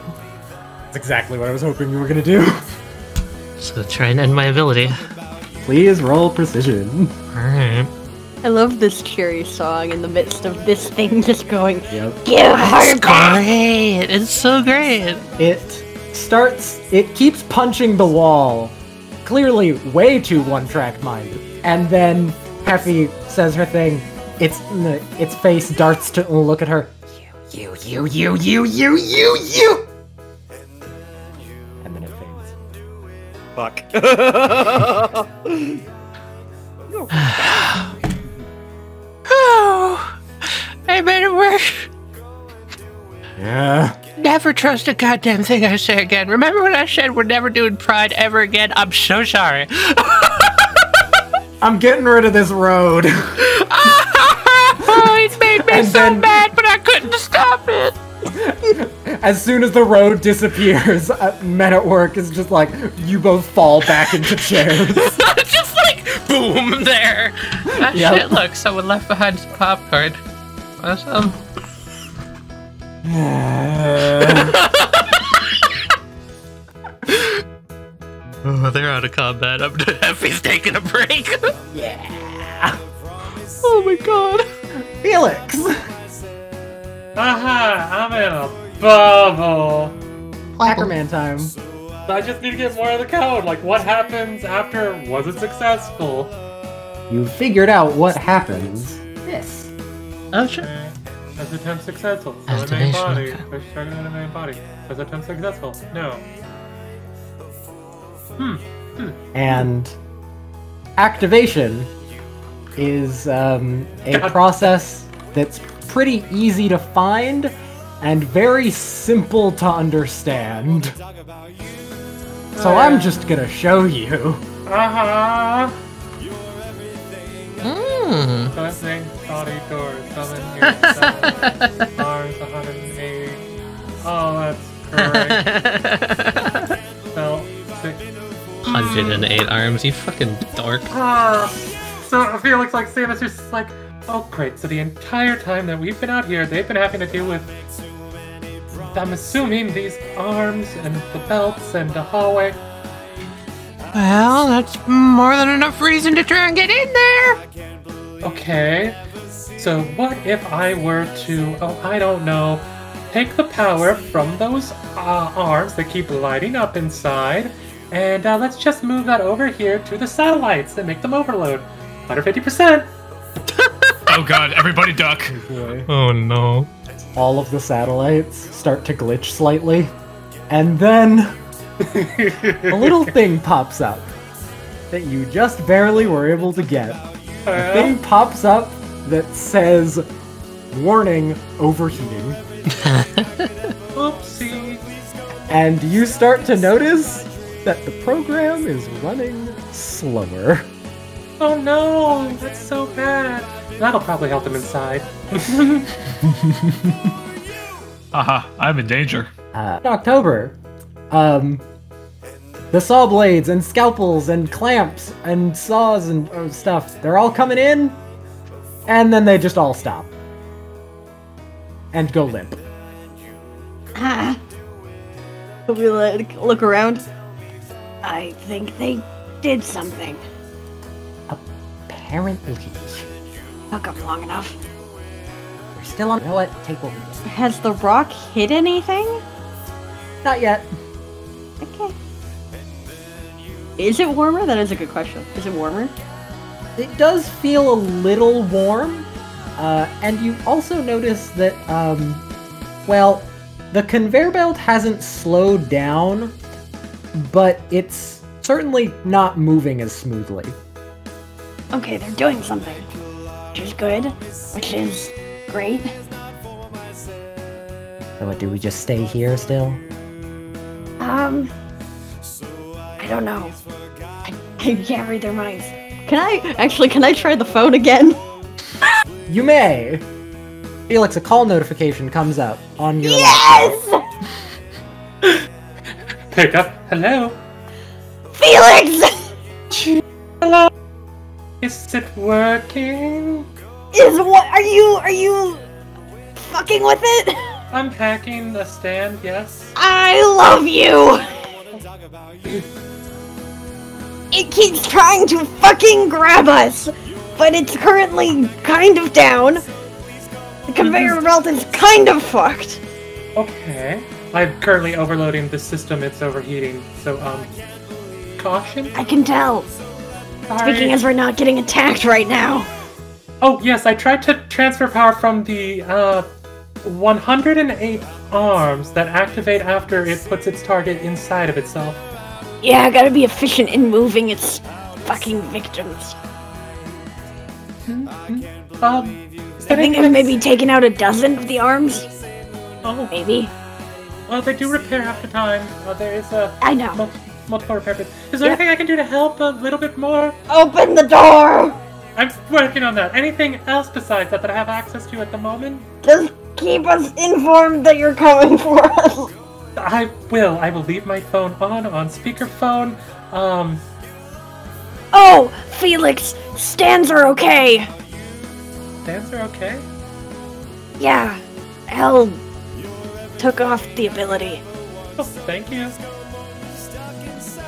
That's exactly what I was hoping you were gonna do. So try and end my ability. Please roll precision. Alright. I love this cheery song in the midst of this thing just going, Yep. give her It's back! great! It's so great! It keeps punching the wall. Clearly way too one-track minded. And then Heffy says her thing. Its face darts to look at her. You. And then it fades. Fuck. Oh, I made it work. Yeah. Never trust a goddamn thing I say again. Remember when I said we're never doing Pride ever again? I'm so sorry. I'm getting rid of this road. Oh, it made me And so then- mad, but I couldn't stop it. As soon as the road disappears, Men at Work is just like, you both fall back into chairs. Just like, boom, there. Ah, Yep. shit, look, someone left behind some popcorn. Awesome. Oh, they're out of combat. I'm Effie's taking a break. Yeah. Oh my god. Felix! Aha! I'm in a bubble. Hackerman time. So I just need to get more of the code. Like, what happens after was it successful? You figured out what happens. This. Oh, sure. As attempt successful. So the main Activation, body. okay. Push target in the main body. As attempt successful. No. And activation is a process that's pretty easy to find and very simple to understand. So I'm just gonna show you. Blessing, body door, summon yourself. Arms 108. Oh, that's great. Spell 6. 108 arms, you fucking dork. So Felix, like, Sam is just like, oh great, so the entire time that we've been out here, they've been having to deal with, I'm assuming, these arms and the belts and the hallway. Well, that's more than enough reason to try and get in there. Okay, so what if I were to, oh, I don't know, take the power from those arms that keep lighting up inside, and let's just move that over here to the satellites and make them overload. 150%! Oh god, everybody duck. Oh no. All of the satellites start to glitch slightly, and then a little thing pops up that you just barely were able to get. A thing pops up that says, "Warning, overheating." Oopsie. And you start to notice that the program is running slower. Oh no, that's so bad. That'll probably help them inside. Haha, I'm in danger. In October, the saw blades and scalpels and clamps and saws and stuff, they're all coming in, and then they just all stop. And go limp. We look around. I think they did something. Apparently. Took them long enough. We're still on. You know what? Take what we get. Has the rock hit anything? Not yet. Okay. Is it warmer? That is a good question. Is it warmer? It does feel a little warm, and you also notice that, well, the conveyor belt hasn't slowed down, but it's certainly not moving as smoothly. Okay, they're doing something. Which is good. Which is great. So what, do we just stay here still? I don't know. I can't read their minds. Can I try the phone again? You may! Felix, a call notification comes up on your laptop. Pick up. Hello. Felix! Hello. Is it working? Are you fucking with it? I'm hacking the stand, yes. I love you! It keeps trying to fucking grab us, but it's currently kind of down. The conveyor belt is kind of fucked. Okay. I'm currently overloading the system, it's overheating, so, caution? I can tell. Sorry. Speaking as we're not getting attacked right now. Oh, yes, I tried to transfer power from the, 108 arms that activate after it puts its target inside of itself. Yeah, I gotta be efficient in moving its fucking victims. I think I've maybe taken out a dozen of the arms. Oh. Maybe. Well, they do repair after time. There is a... I know. Multiple repair bits. Is there anything I can do to help a little bit more? Open the door! I'm working on that. Anything else besides that I have access to at the moment? Just keep us informed that you're coming for us. I will. I will leave my phone on speakerphone. Oh, Felix, stands are okay. Stands are okay? Yeah, Hell took off the ability. Oh, thank you.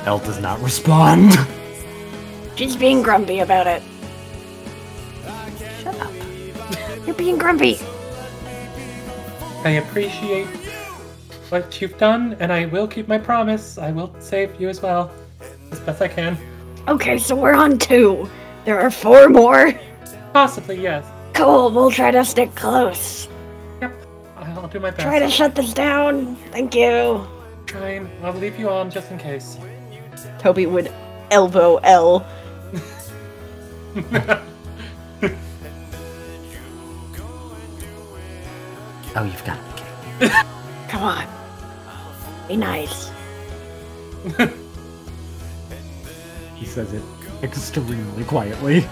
Elle does not respond. She's being grumpy about it. Shut up. You're being grumpy. I appreciate what you've done, and I will keep my promise. I will save you as well, as best I can. Okay, so we're on 2. There are 4 more. Possibly, yes. Cool, we'll try to stick close. Yep, I'll do my best. Try to shut this down. Thank you. Trying. I'll leave you on just in case. Toby would elbow L. Oh, you've got to be kidding. Come on. Be nice. He says it extremely quietly.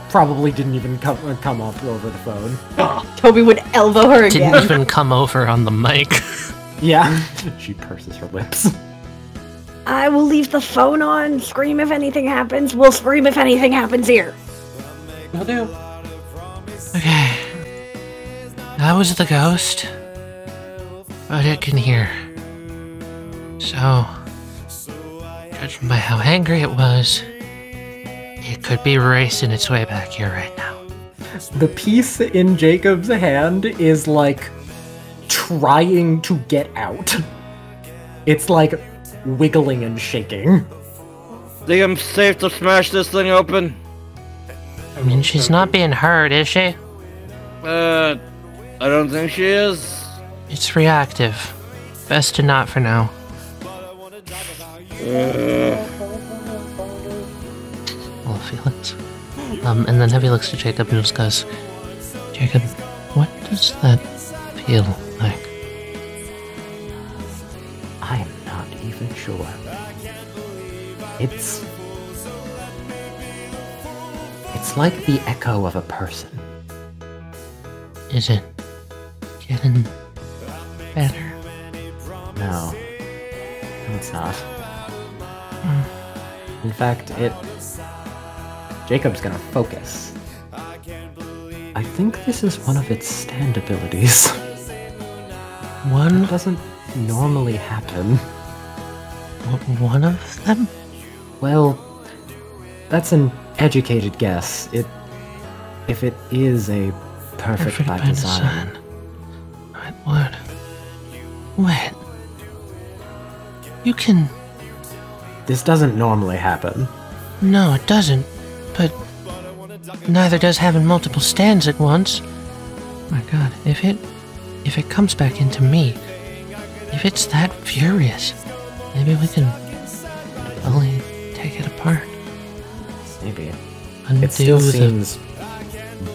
Probably didn't even come up over the phone. Toby would elbow her again. Didn't even come over on the mic. Yeah. She purses her lips. I will leave the phone on, scream if anything happens. We'll scream if anything happens here. Will do. Okay. That was the ghost. But it can hear. So, judging by how angry it was, it could be racing its way back here right now. The piece in Jacob's hand is like trying to get out. It's like wiggling and shaking. Think I'm safe to smash this thing open? I mean, she's not being hurt, is she? I don't think she is. It's reactive. Best to not for now. Well, Felix. And then Heavy looks to Jacob and just goes, Jacob, what does that feel like? I'm not even sure. It's like the echo of a person. Is it getting better? No, it's not. In fact, Jacob's gonna focus. I think this is one of its stand abilities. One? It doesn't normally happen. One of them? Well, that's an educated guess. If it is a perfect by design. It would. Wait. You can... This doesn't normally happen. No, it doesn't. But neither does having multiple stands at once. My god, if it comes back into me, if it's that furious, maybe we can fully take it apart. Maybe. Undo it still the... seems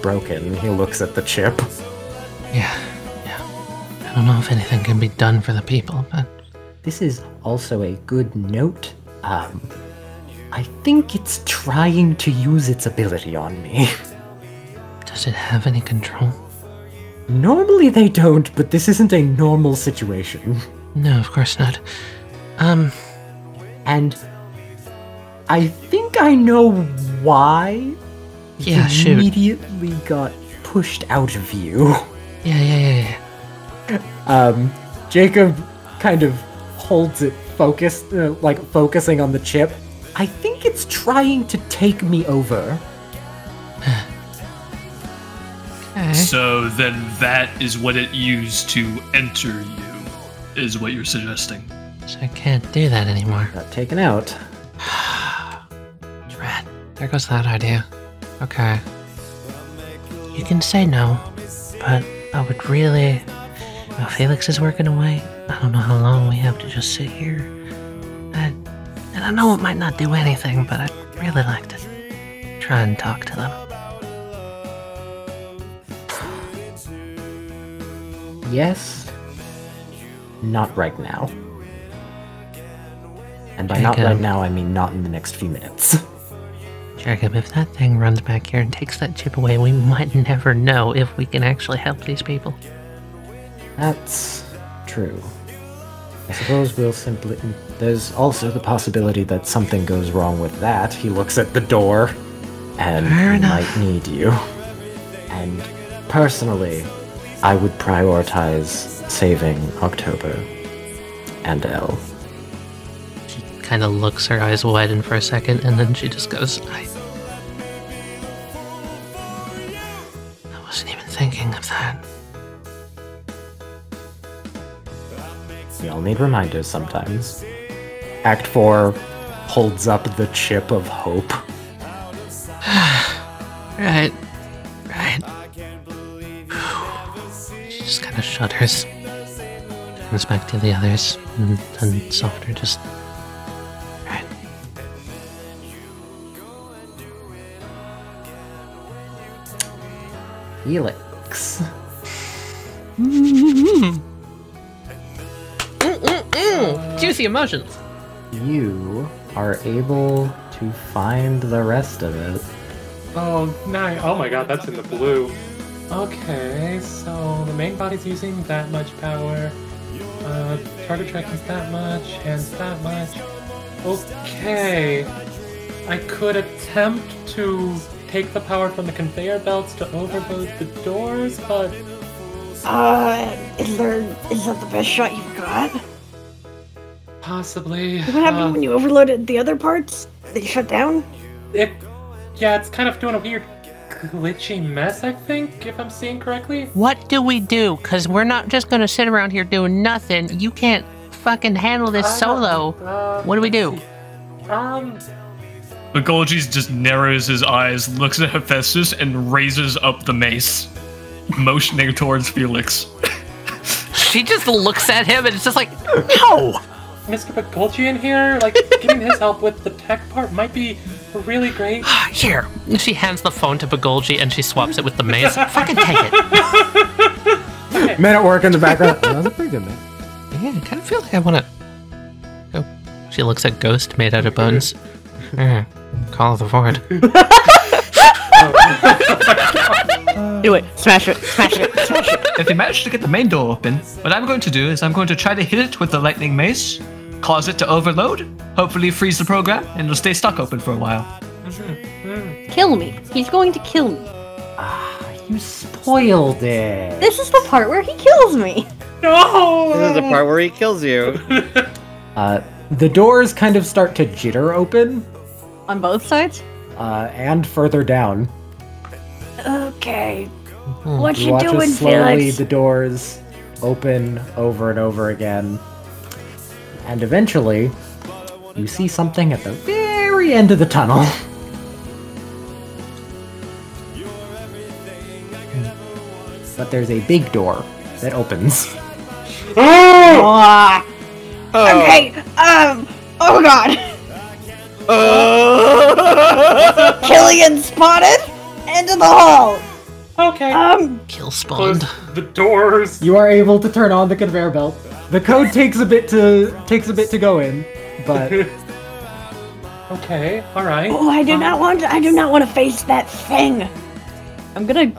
broken. He looks at the chip. Yeah. I don't know if anything can be done for the people, but... This is also a good note. I think it's trying to use its ability on me. Does it have any control? Normally they don't, but this isn't a normal situation. No, of course not. And I think I know why Yeah, it shoot. immediately got pushed out of view. Yeah. Jacob kind of holds it focused, like focusing on the chip. I think it's trying to take me over. Okay. So then that is what it used to enter you, is what you're suggesting. So I can't do that anymore. Got taken out. Drat. There goes that idea. Okay. You can say no, but I would really... Well, Felix is working away. I don't know how long we have to just sit here. And I know it might not do anything, but I'd really like to try and talk to them. Yes. Not right now. And by Jacob. not right now, I mean not in the next few minutes. Jacob, if that thing runs back here and takes that chip away, we might never know if we can actually help these people. That's true. I suppose we'll simply... There's also the possibility that something goes wrong with that. He looks at the door, and Fair he enough. might need you. And personally, I would prioritize saving October and Elle. She kind of looks, her eyes widen for a second, and then she just goes, I wasn't even thinking of that. We all need reminders sometimes. Act 4 holds up the chip of hope. Right. She just kind of shudders. Turns back to the others, and then softer, just... Right. Felix. Juicy emotions. You are able to find the rest of it. Oh, nice. Oh my god, that's in the blue. Okay, so the main body's using that much power. Target tracking's that much, hands that much. Okay. I could attempt to take the power from the conveyor belts to overload the doors, but... Is that the best shot you've got? Possibly. What happened when you overloaded the other parts? They shut down? Yeah, it's kind of doing a weird glitchy mess, I think, if I'm seeing correctly. What do we do? Because we're not just going to sit around here doing nothing. You can't fucking handle this solo. What do we do? Begolgi just narrows his eyes, looks at Hephaestus, and raises up the mace, motioning towards Felix. She just looks at him and it's just like, no! Mr. Begolgi in here, like, getting his help with the tech part might be really great. Here. She hands the phone to Begolgi and she swaps it with the mace. Fucking take it. Okay. Men at work in the background. That was a pretty good man. Yeah, I kind of feel like I want to... Oh. She looks at Ghost made out of bones. Call the Ford. Do it. Smash it. Smash it. Smash it. If you manage to get the main door open, what I'm going to do is I'm going to try to hit it with the lightning mace, cause it to overload, hopefully freeze the program, and it'll stay stuck open for a while. Kill me. He's going to kill me. You spoiled it. This is the part where he kills me. No! This is the part where he kills you. The doors kind of start to jitter open, On both sides? and further down. Okay. What You you watch doing, as slowly Felix? the doors open over and over again. And eventually, you see something at the very end of the tunnel. But there's a big door that opens. Ah. Okay. Oh god. Killian spotted. Into the hall. Okay. Kill Close spawned. the doors. You are able to turn on the conveyor belt. The code takes a bit to go in, but Okay, alright. Oh, I do not want to face that thing. I'm gonna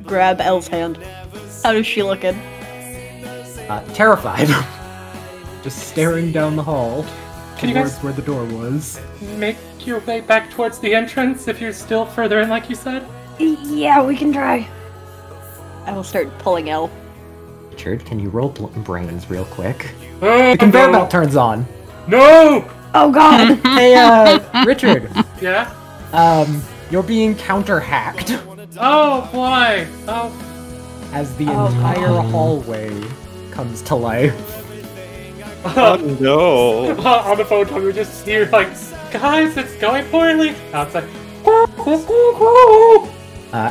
grab Elle's hand. How is she looking? terrified. Just staring down the hall Can you towards guys- where the door was. Make your way back towards the entrance if you're still further in, like you said. Yeah, we can try. I will start pulling Elle. Richard, can you roll brains real quick? Oh, The conveyor belt turns on. No! Oh god. Hey, Richard, Yeah? you're being counter-hacked Oh, why? Oh, as the entire hallway comes to life. Oh no. on the phone, we just hear, like, guys, it's going poorly. Outside.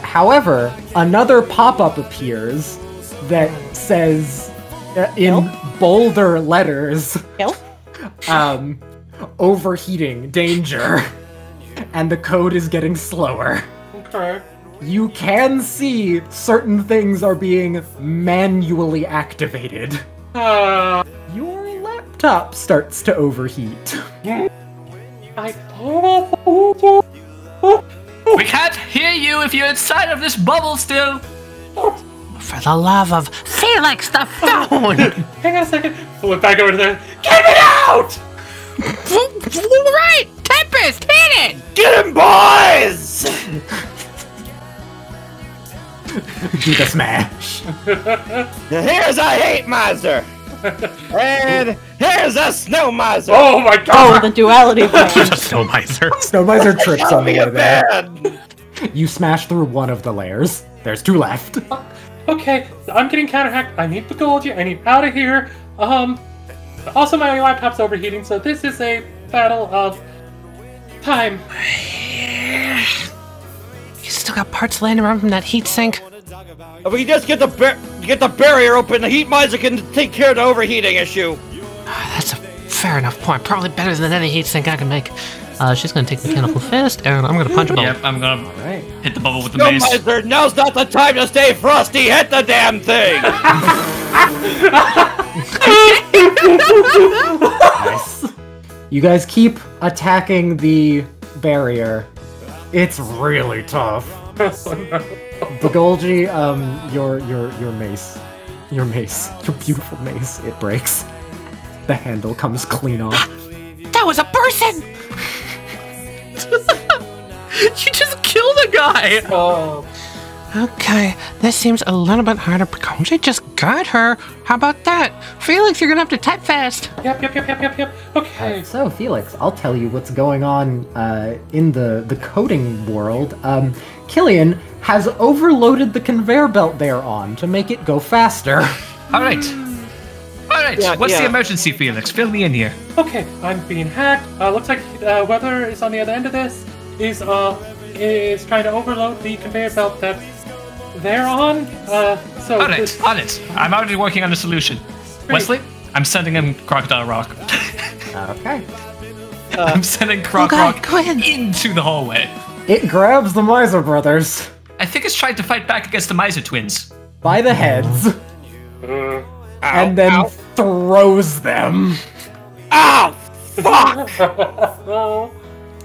However, another pop-up appears that says, in bolder letters, Elle? overheating, danger. And the code is getting slower. Okay. You can see certain things are being manually activated. Your laptop starts to overheat. We can't hear you if you're inside of this bubble still. For the love of Felix, the phone! Hang on a second. Flip back over to there. Get it out! Right! Tempest, hit it! Get him, boys! Do the smash. Here's a hate miser! And here's a snow miser! Oh my Oh, god! the duality thing. Snow miser. Snow Miser trips on the way there. Man. You smash through one of the layers. There's two left. Okay, I'm getting counter-hacked. I need Begolgi. I need out of here. Also my laptop's overheating, so this is a battle of time. You still got parts laying around from that heat sink? If we just get the barrier open, the heat miser can take care of the overheating issue. That's a fair enough point. Probably better than any heat sink I can make. She's gonna take Mechanical Fist, and I'm gonna punch a bubble. Yep, I'm gonna Alright. hit the bubble with the No, mace. miser, now's not the time to stay frosty. Hit the damn thing. Nice. You guys keep attacking the barrier. It's really tough. Bagolji, your mace. Your beautiful mace, it breaks. The handle comes clean off. That was a person! You just killed a guy! Oh, Okay, this seems a little bit harder. Bagolji just got her. How about that? Felix, you're gonna have to type fast. yep. Okay. So, Felix, I'll tell you what's going on in the coding world. Killian has overloaded the conveyor belt they're on to make it go faster. Alright. Alright, Yeah, what's the yeah. emergency, Felix? Fill me in here. Okay, I'm being hacked. Looks like Weather is on the other end of this. Is trying to overload the conveyor belt that they're on. So On it, this- on it. I'm already working on a solution. Wesley, I'm sending him Crocodile Rock. Okay. I'm sending Croc God, Rock go ahead. into the hallway. It grabs the Miser brothers I think it's trying to fight back against the Miser twins. by the heads and then throws them. Ow! Fuck!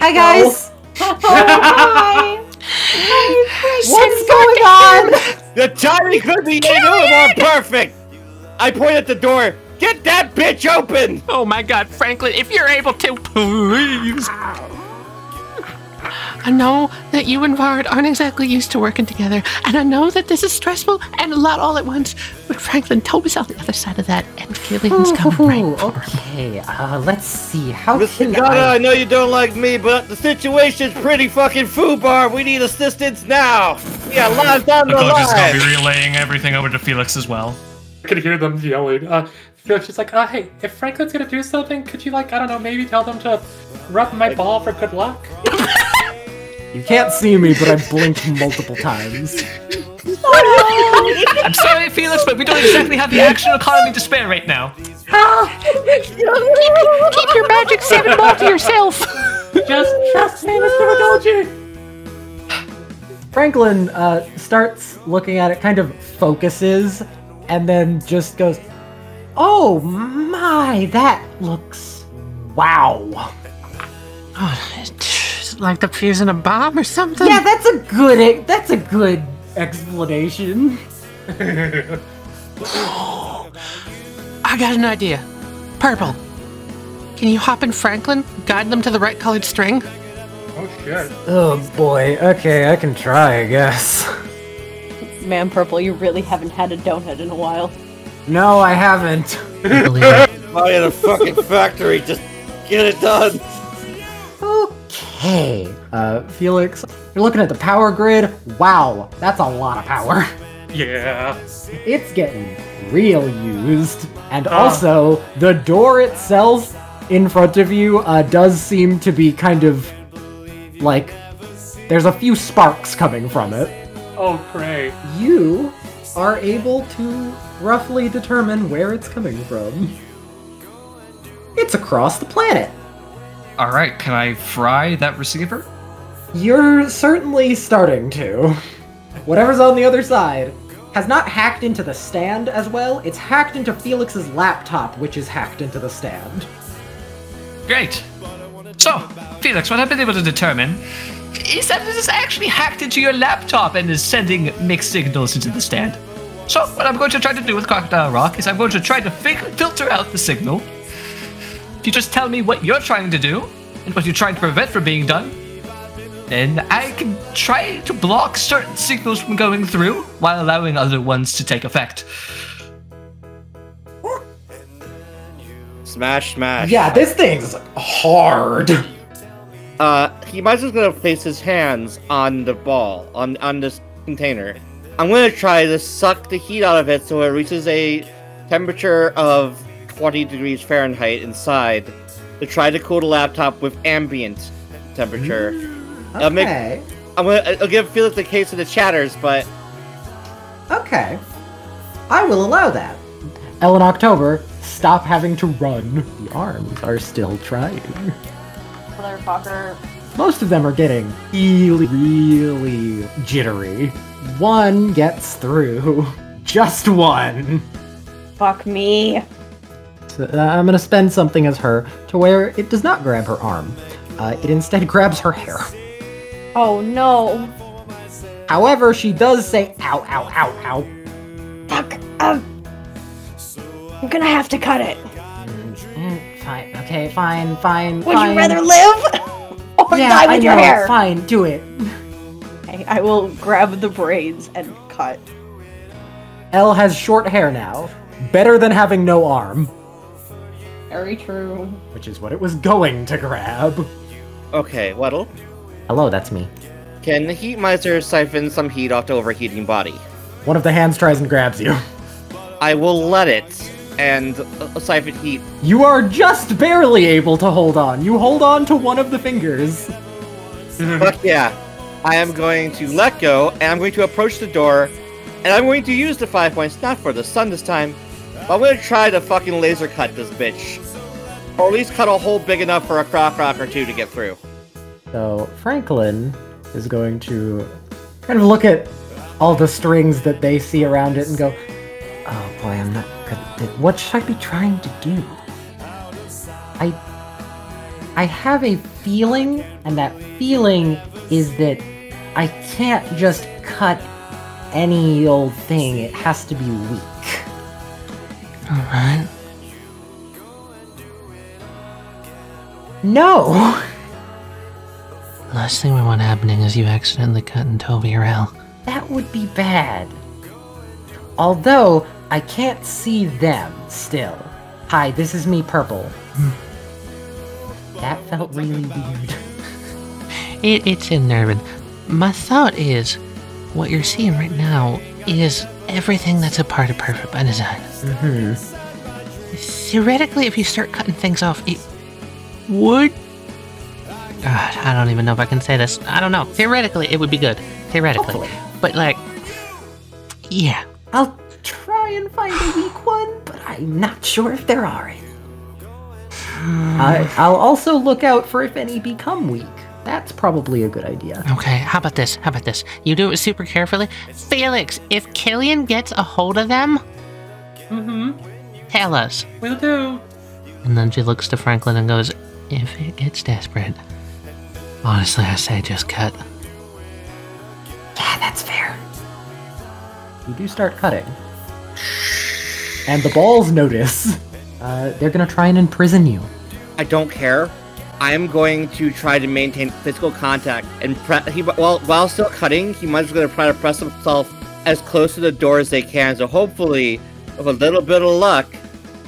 Hi guys! Hi! What's going on? The timing could be a little more perfect. I point at the door. Get that bitch open! Oh my god, Franklin, if you're able to, please. I know that you and Vard aren't exactly used to working together, and I know that this is stressful and a lot all at once, but Franklin, Toby's on the other side of that, and Killian's coming right for him. Okay, let's see. How Mr. can Ghana, I I... know you don't like me, but the situation's pretty fucking foobar. We need assistance now. Yeah, lives on the Bagolji's gonna be line. relaying everything over to Felix as well. I could hear them yelling. Felix is like, hey, if Franklin's gonna do something, could you, like, I don't know, maybe tell them to rub my ball for good luck? You can't see me, but I blinked multiple times. I'm sorry, Felix, but we don't exactly have the action economy to spare right now. Keep your magic 7 ball to yourself. Just trust me, Mr. Bagolji! Franklin starts looking at it, kind of focuses, and then just goes, "Oh my, that looks... wow." Oh, it's like the fusing a bomb or something? Yeah, that's a good explanation. I got an idea. Purple. Can you hop in Franklin, guide them to the right colored string? Oh shit. Oh boy, okay, I can try, I guess. Man, Purple, you really haven't had a donut in a while. No, I haven't. Believe it. Buy in a fucking factory. Just get it done. Okay, Felix, you're looking at the power grid. Wow, that's a lot of power. Yeah. It's getting real used. And also, the door itself in front of you does seem to be kind of like there's a few sparks coming from it. Oh, great. You are able to roughly determine where it's coming from. It's across the planet. Alright, can I fry that receiver? You're certainly starting to. Whatever's on the other side has not hacked into the stand as well, it's hacked into Felix's laptop, which is hacked into the stand. Great. So, Felix, what I've been able to determine is that this is actually hacked into your laptop and is sending mixed signals into the stand. So, what I'm going to try to do with Crocodile Rock is I'm going to try to filter out the signal. If you just tell me what you're trying to do and what you're trying to prevent from being done, then I can try to block certain signals from going through while allowing other ones to take effect. Smash, smash. Yeah, this thing's hard. He might as well gonna place his hands on the ball, on this container. I'm gonna try to suck the heat out of it so it reaches a temperature of 20 degrees Fahrenheit inside to try to cool the laptop with ambient temperature. Okay. I'll give Felix the case of the chatters, but Okay. I will allow that. Ellen October, stop having to run. The arms are still trying. Motherfucker. Most of them are getting really jittery. One gets through. Just one. Fuck me. So, I'm gonna spend something as her to where it does not grab her arm. It instead grabs her hair. Oh no. However, she does say ow, ow, ow, ow. Fuck. I'm gonna have to cut it. Fine. Okay, fine. Would you rather live or die with your hair? Fine, do it. Okay, I will grab the braids and cut. Elle has short hair now. Better than having no arm. Very true. Which is what it was going to grab. Okay, Weddle. Hello, that's me. Can the Heat Miser siphon some heat off the overheating body? One of the hands tries and grabs you. I will let it, and siphon heat. You are just barely able to hold on. You hold on to one of the fingers. Fuck yeah. I am going to let go, and I'm going to approach the door, and I'm going to use the 5 points, not for the sun this time, but I'm going to try to fucking laser cut this bitch. Or at least cut a hole big enough for a croc or two to get through. So, Franklin is going to kind of look at all the strings that they see around it and go, oh boy, I'm not good at this. What should I be trying to do? I have a feeling, and that feeling is that I can't just cut any old thing. It has to be weak. Alright. No! Last thing we want happening is you accidentally cutting Toby or Al. That would be bad. Although, I can't see them still. Hi, this is me, Purple. That felt really weird. It's unnerving. My thought is, what you're seeing right now is everything that's a part of Perfect by Design. Theoretically, if you start cutting things off, it would... God, I don't even know if I can say this. I don't know. Theoretically, it would be good. Theoretically. Hopefully. But, like... Yeah. I'll try and find a weak one, but I'm not sure if there are any. I'll also look out for if any become weak. That's probably a good idea. Okay, how about this? You do it super carefully. Felix, if Killian gets a hold of them... Tell us. Will do. And then she looks to Franklin and goes, if it gets desperate, honestly, I say just cut. Yeah, that's fair. You do start cutting. And the balls notice. They're gonna try and imprison you. I don't care. I'm going to try to maintain physical contact, and while still cutting, he might as well try to press himself as close to the door as they can, so hopefully, with a little bit of luck,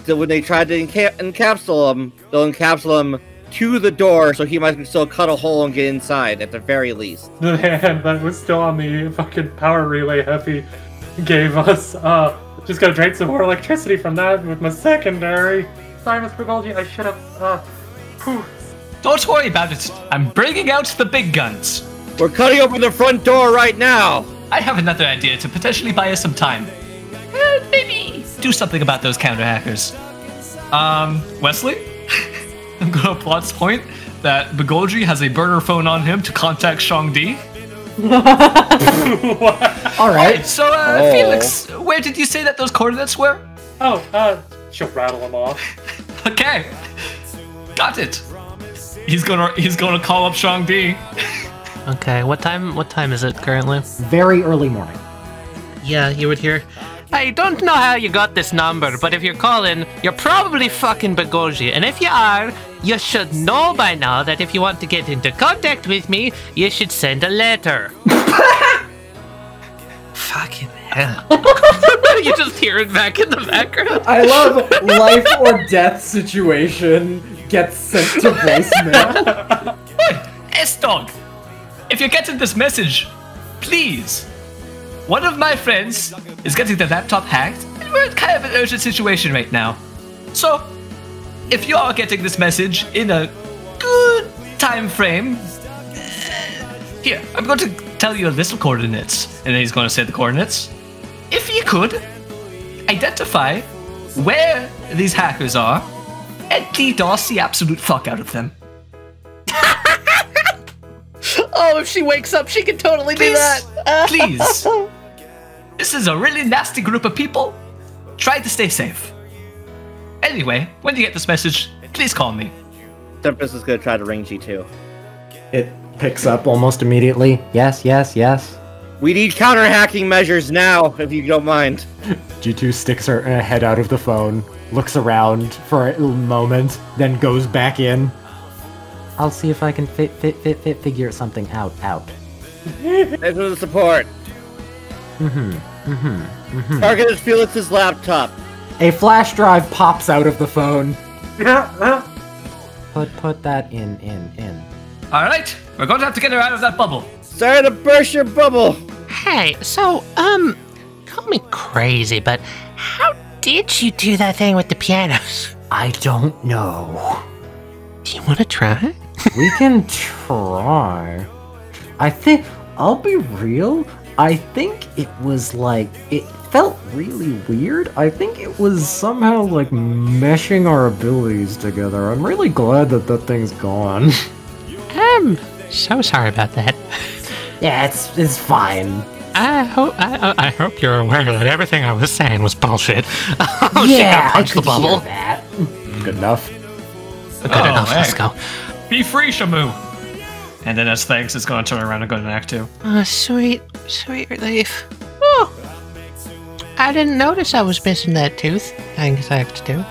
that when they try to encapsule him, they'll encapsule him to the door, so he might still cut a hole and get inside, at the very least. The hand that was still on the fucking power relay Heffy gave us, just gotta drain some more electricity from that with my secondary. Sorry, Mr. Golgi, I should have, whew. Don't worry about it. I'm bringing out the big guns. We're cutting open the front door right now! I have another idea to potentially buy us some time. Maybe do something about those counter hackers. Wesley? I'm gonna plot's point that Begolji has a burner phone on him to contact Shang-Di. Alright. So, Felix, where did you say that those coordinates were? She'll rattle them off. Okay. Got it. He's gonna call up Shang-Di. Okay, what time is it currently? Very early morning. Yeah, you would hear, I don't know how you got this number, but if you're calling, you're probably fucking Begolji. And if you are, you should know by now that if you want to get into contact with me, you should send a letter. Fucking hell. You just hear it back in the background. I love life or death situation gets sent to voicemail. S-Dog, if you're getting this message, please. One of my friends is getting the laptop hacked, and we're in kind of an urgent situation right now. So, if you are getting this message in a good time frame, here, I'm going to tell you a list of coordinates, and then he's going to say the coordinates. If you could, identify where these hackers are, and DDoS the absolute fuck out of them. Oh, if she wakes up, she can totally do that. Please. This is a really nasty group of people. Try to stay safe. Anyway, when you get this message, please call me. Tempest is gonna try to ring G2. It picks up almost immediately. Yes, yes, yes. We need counter-hacking measures now, if you don't mind. G2 sticks her head out of the phone, looks around for a moment, then goes back in. I'll see if I can figure something out. Thanks for the support. Target is Felix's laptop. A flash drive pops out of the phone. Put that in. Alright, we're going to have to get her out of that bubble. Sorry to burst your bubble. Hey, so, call me crazy, but how did you do that thing with the pianos? I don't know. Do you want to try? We can try. I'll be real, I think it was like, it felt really weird. I think it was somehow like meshing our abilities together. I'm really glad that thing's gone. I'm so sorry about that. Yeah, it's fine. I hope you're aware that everything I was saying was bullshit. Yeah, I the could bubble. hear that. Good enough. Good enough, let's go. Be free, Shamu! And then as thanks, it's going to turn around and go to Act 2. Sweet relief. Oh, I didn't notice I was missing that tooth. Thanks, Act 2.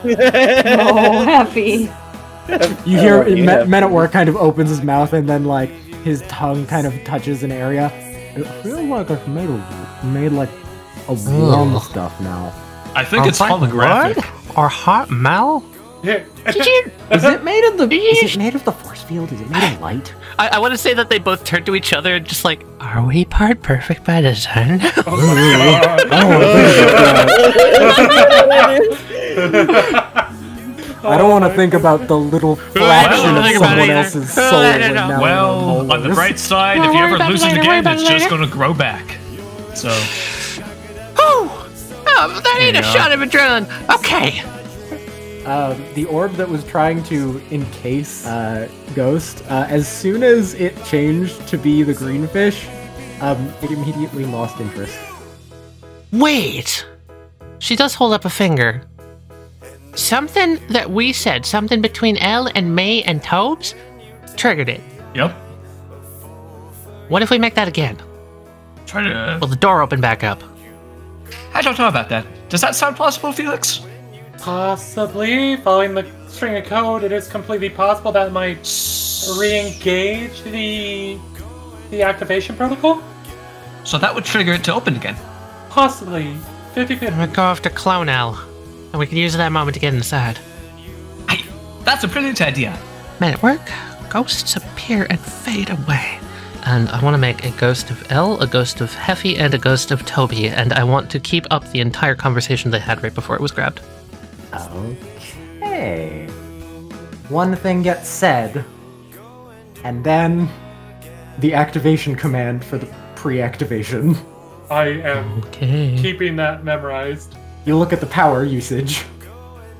Oh, happy. You hear Men at Work kind of opens his mouth and then like his tongue kind of touches an area. It feels like I've made like a warm stuff now. I think it's holographic. What? Or hot Mel? Did you? Is it made of the force field? Is it made of light? I want to say that they both turn to each other and just like, are we part perfect by design? I don't want to think about the little fraction of someone else's soul. Well, on the bright side, if you ever lose it again, it's just going to grow back. So. Oh, that ain't a shot of adrenaline. Okay. The orb that was trying to encase Ghost, as soon as it changed to be the green fish, it immediately lost interest. Wait! She does hold up a finger. Something that we said, something between Elle and May and Tobes, triggered it. Yep. What if we make that again? Try to... Will the door open back up? I don't know about that. Does that sound plausible, Felix? Possibly. Following the string of code, it is completely possible that might re-engage the activation protocol? So that would trigger it to open again? Possibly. 50-50. We go off to clone Elle, and we can use that moment to get inside. Hey, that's a brilliant idea. Men at Work, ghosts appear and fade away. And I want to make a ghost of Elle, a ghost of Heffy, and a ghost of Toby, and I want to keep up the entire conversation they had right before it was grabbed. Okay. One thing gets said, and then the activation command for the pre-activation. I am keeping that memorized. You look at the power usage.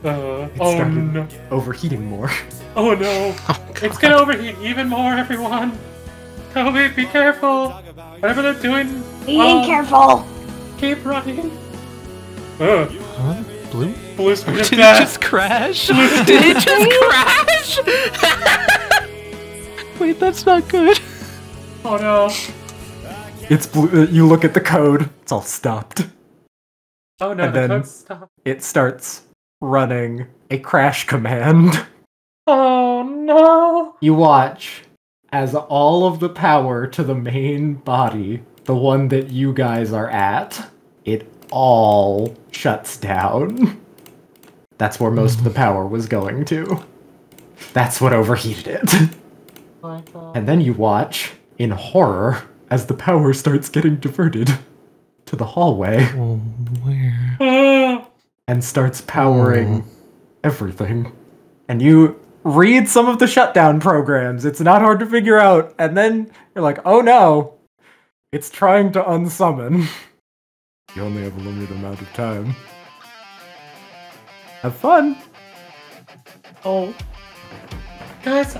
Oh no. Overheating more. Oh no. It's gonna overheat even more, everyone. Toby, be careful. Whatever they're doing. Being careful. Keep running. Huh? Blue? Blue screen of Did death. it just crash? Did it just crash? Wait, that's not good. Oh no. It's blue. You look at the code. It's all stopped. Oh no, and the then code stopped. It starts running a crash command. Oh no. You watch as all of the power to the main body, the one that you guys are at, it all shuts down. That's where most of the power was going to. That's what overheated it. And then you watch, in horror, as the power starts getting diverted to the hallway. Where? And starts powering everything. And you read some of the shutdown programs. It's not hard to figure out. And then you're like, oh no, it's trying to unsummon. You only have a limited amount of time. Have fun. Oh. Guys,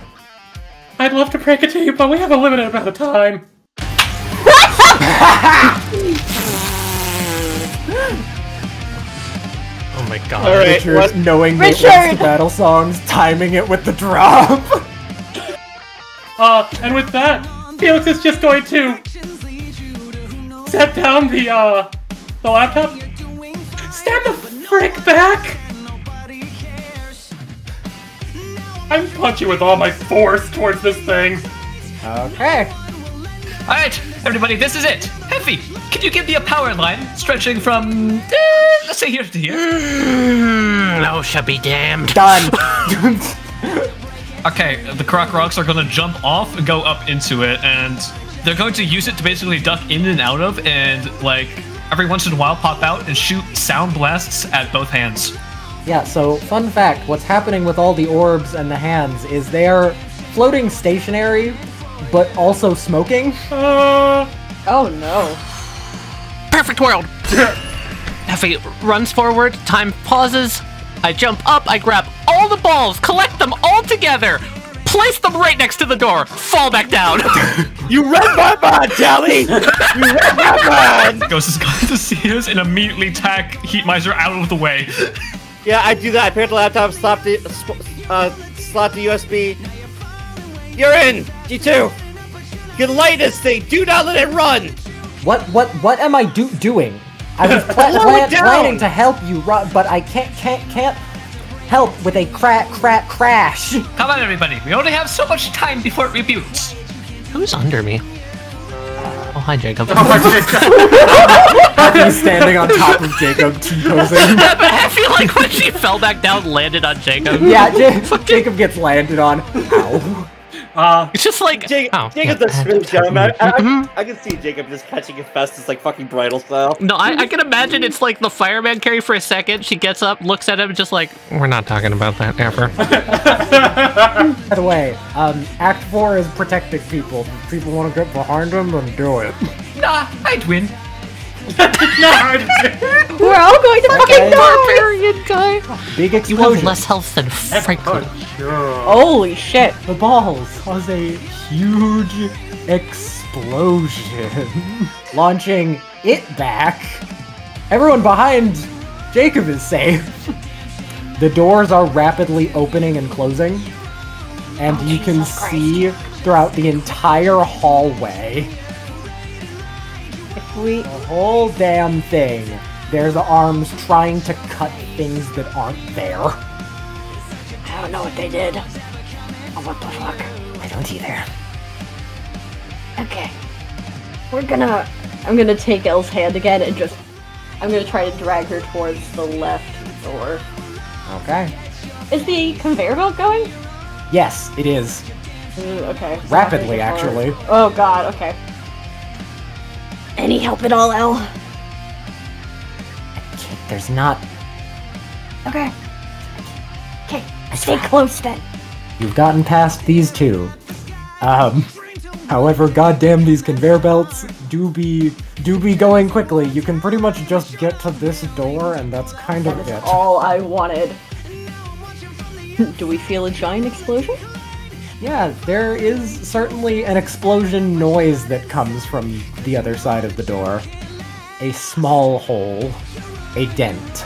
I'd love to break it to you, but we have a limited amount of time. Oh my god. All right, Richard, knowing Richard! NateWantsToBattle songs, timing it with the drop. And with that, Felix is just going to set down the laptop. Stand the frick back! I'm punching with all my force towards this thing. Okay. Alright, everybody, this is it. Heffy, can you give me a power line stretching from, let's say here to here? No shall be damned. Done. Okay, the Croc Rocks are gonna jump off and go up into it, and they're going to use it to basically duck in and out of, and like every once in a while pop out and shoot sound blasts at both hands. Yeah, so fun fact, what's happening with all the orbs and the hands is they're floating stationary, but also smoking. Oh no. Perfect world. Effie runs forward, time pauses. I jump up, I grab all the balls, collect them all together, place them right next to the door, fall back down. You read my mind, Tali! You read my mind! Ghost is going to see us and immediately tack Heat Miser out of the way. Yeah, I do that. I pick up the laptop, slot the USB. You're in, G2. You light this thing. Do not let it run. What am I doing? I was planning to help you, but I can't help with a crash. Come on, everybody. We only have so much time before it reboots. Who's under me? Oh, hi, Jacob. He's standing on top of Jacob, T-posing. I feel like when she fell back down, landed on Jacob. Yeah, Jacob gets landed on. Ow. It's just like Jacob's a smooth gentleman. I can see Jacob just catching Hephaestus like fucking bridal style. No, I can imagine it's like the fireman carry for a second. She gets up, looks at him, just like, we're not talking about that ever. By the way, Act 4 is protecting people. If people want to get behind them, then do it. Nah, I'd win. We're all going to fucking die! Barbarian guy. Big You explosion. have less health than Franklin. Holy shit. The balls cause a huge explosion, launching it back. Everyone behind Jacob is safe. The doors are rapidly opening and closing, and you can see throughout the entire hallway. The whole damn thing. There's arms trying to cut things that aren't there. I don't know what they did. Oh, what the fuck? I don't either. Okay. I'm gonna take Elle's hand again and I'm gonna try to drag her towards the left door. Okay. Is the conveyor belt going? Yes, it is. Okay. Rapidly, actually. Oh god, okay. Any help at all, Elle? There's not. Okay. Okay, stay close then. You've gotten past these two. However, goddamn, these conveyor belts do be going quickly. You can pretty much just get to this door, and that's kind of it. All I wanted. Do we feel a giant explosion? Yeah, there is certainly an explosion noise that comes from the other side of the door. A small hole. A dent.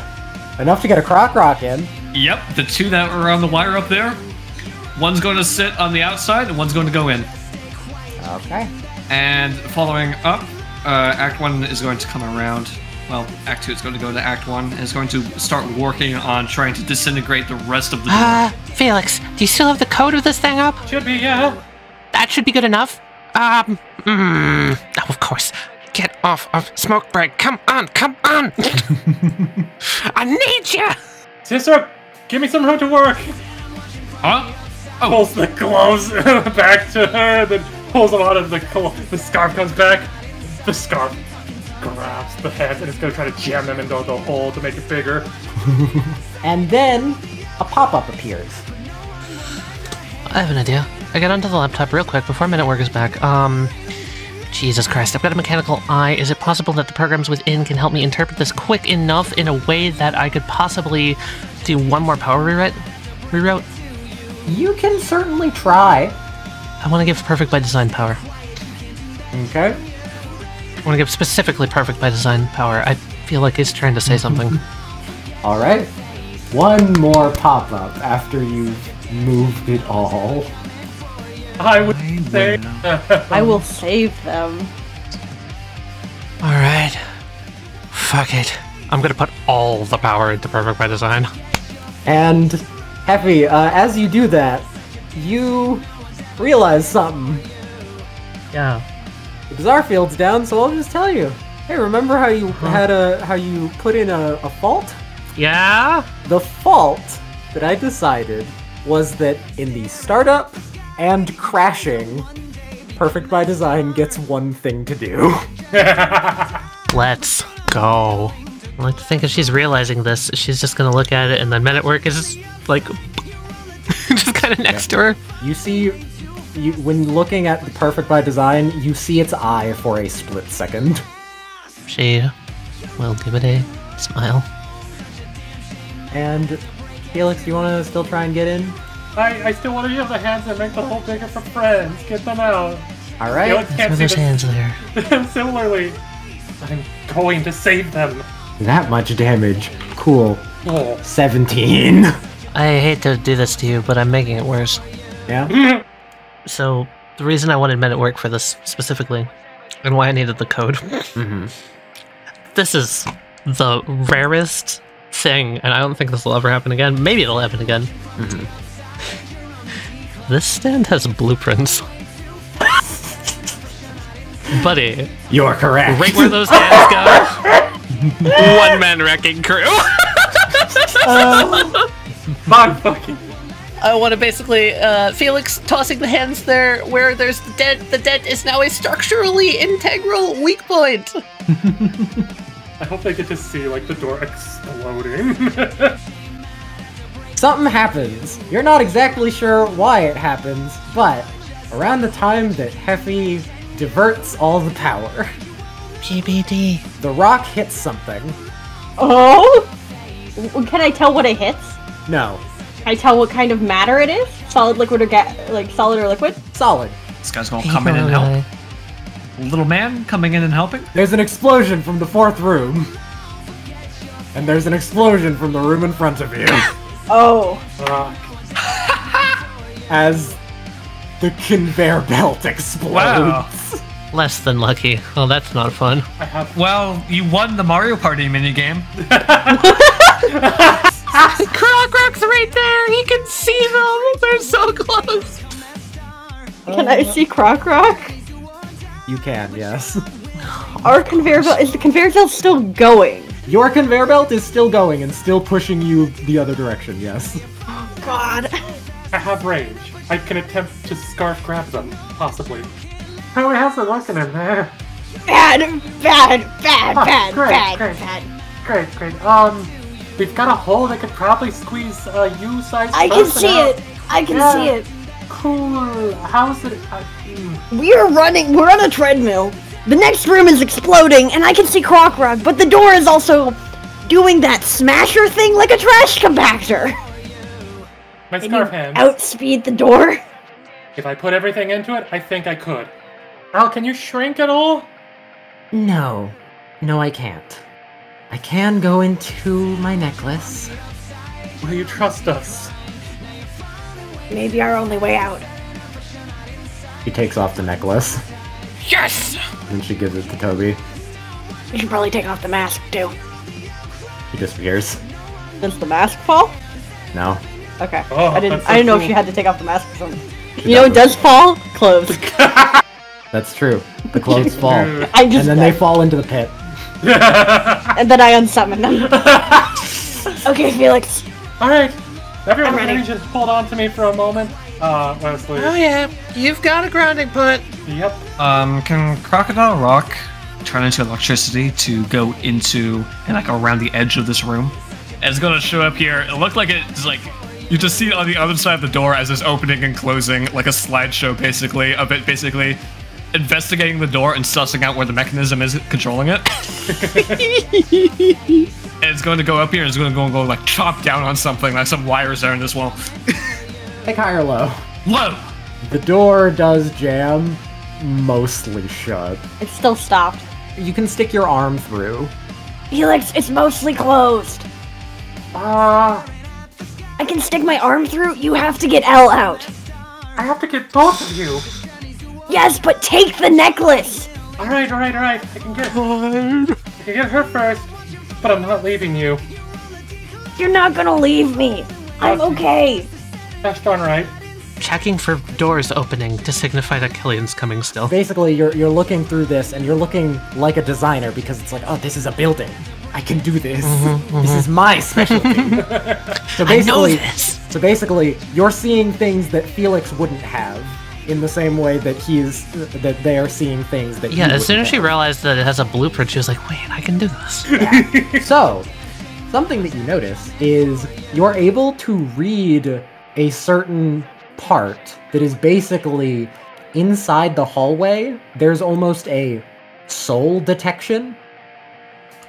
Enough to get a Croc Rock in. Yep, the two that were on the wire up there. One's going to sit on the outside, and one's going to go in. Okay. And following up, Act 1 is going to come around. Well, Act 2 is going to go to Act 1 and is going to start working on trying to disintegrate the rest of the door. Felix, do you still have the code of this thing up? Should be, yeah. That should be good enough. Oh, of course. Get off of smoke break. Come on, come on. I need you. Sister, give me some room to work. Huh? Oh. Pulls the gloves back to her, then pulls them out of the scarf comes back. The scarf grabs the head and is going to try to jam them into the hole to make it bigger. And then a pop-up appears. I have an idea. I get onto the laptop real quick before Minute Work is back. Jesus Christ, I've got a mechanical eye. Is it possible that the programs within can help me interpret this quick enough in a way that I could possibly do one more power reroute? You can certainly try. I want to give Perfect by Design power. Okay. I want to give specifically Perfect by Design power. I feel like he's trying to say something. All right. One more pop-up after you've moved it all. I would say. I will save them. Alright. Fuck it. I'm gonna put all the power into Perfect by Design. And, Heavy, as you do that, you realize something. Yeah. The Bizarre Field's down, so I'll just tell you. Hey, remember how you how you put in a fault? Yeah? The fault that I decided was that in the startup and crashing, Perfect by Design gets one thing to do. Let's go. I like to think if she's realizing this, she's just gonna look at it and then Men at Work is just like just kind of next to her. You see, when looking at the Perfect by Design, you see its eye for a split second. She will give it a smile. And Felix, you want to still try and get in? I still want to use the hands and make the hole bigger for friends. Get them out. All right. Felix can't see Those hands there. Similarly, I'm going to save them. That much damage. Cool. Oh. 17. I hate to do this to you, but I'm making it worse. Yeah? So, the reason I wanted Men at Work for this specifically, and why I needed the code, this is the rarest thing, and I don't think this will ever happen again. Maybe it'll happen again. This stand has blueprints. Buddy. You're correct. Right where those hands go. One-man wrecking crew. My fucking. I want to basically, Felix tossing the hands there where there's the dent. The dent is now a structurally integral weak point. I hope they get to see, like, the door exploding. Something happens. You're not exactly sure why it happens, but around the time that Heffy diverts all the power, PBD. the rock hits something. Oh! Can I tell what it hits? No. Can I tell what kind of matter it is? Solid, liquid, or like solid or liquid? Solid. This guy's gonna come in and help. Little man coming in and helping. There's an explosion from the 4th room. And there's an explosion from the room in front of you. Oh. As the conveyor belt explodes. Wow. Less than lucky. Oh, that's not fun. Well, you won the Mario Party minigame. Croc Rock's right there! He can see them! They're so close! Can I see Croc Rock? You can, yes. Our conveyor belt, is the conveyor belt still going? Your conveyor belt is still going and still pushing you the other direction, yes. God. I have range. I can attempt to scarf grab them, possibly. Oh, how's it looking in there? Bad. Great. We've got a hole that could probably squeeze a U-sized I can see it. I can see it. Cool. How's it? We're on a treadmill. The next room is exploding, and I can see Croc Rock, but the door is also doing that smasher thing like a trash compactor. My scarf hands. Outspeed the door. If I put everything into it, I think I could. Al, can you shrink at all? No. No, I can't. I can go into my necklace. Will you trust us? Maybe our only way out. She takes off the necklace. Yes! And she gives it to Toby. We should probably take off the mask, too. He disappears. Does the mask fall? No. Okay. Oh, I didn't that's so know if cool. she had to take off the mask or something. You know what does fall? Clothes. That's true. The clothes fall. I just And then they fall into the pit. and then I unsummon them. Okay, Felix. Alright. Everyone I'm ready. can just hold on to me for a moment. Westley. Oh yeah, you've got a grounding point. Yep. Can Crocodile Rock turn into electricity to go into and like around the edge of this room? And it's gonna show up here. It looked like it's like you just see it on the other side of the door as it's opening and closing, like a slideshow basically of it basically investigating the door and sussing out where the mechanism is controlling it. And it's going to go up here and it's going to go like chop down on something, like some wires are in this wall. Like high or low? Low! The door does jam, mostly shut. It's still stopped. You can stick your arm through. Felix, it's mostly closed. I I can stick my arm through. You have to get Elle out. have to get both of you. Yes, but take the necklace. Alright. I can get her first, but I'm not leaving you. You're not gonna leave me. I'm okay. That's darn right. Checking for doors opening to signify that Killian's coming still. Basically, you're looking through this, and you're looking like a designer because it's like, oh, this is a building. I can do this. This is my specialty. I know this. So basically, you're seeing things that Felix wouldn't have, in the same way that that they are seeing things that. Yeah, he as soon as she wouldn't realized that it has a blueprint, she was like, wait, I can do this. have. So, something that you notice is you're able to read a certain part that is basically inside the hallway. There's almost a soul detection.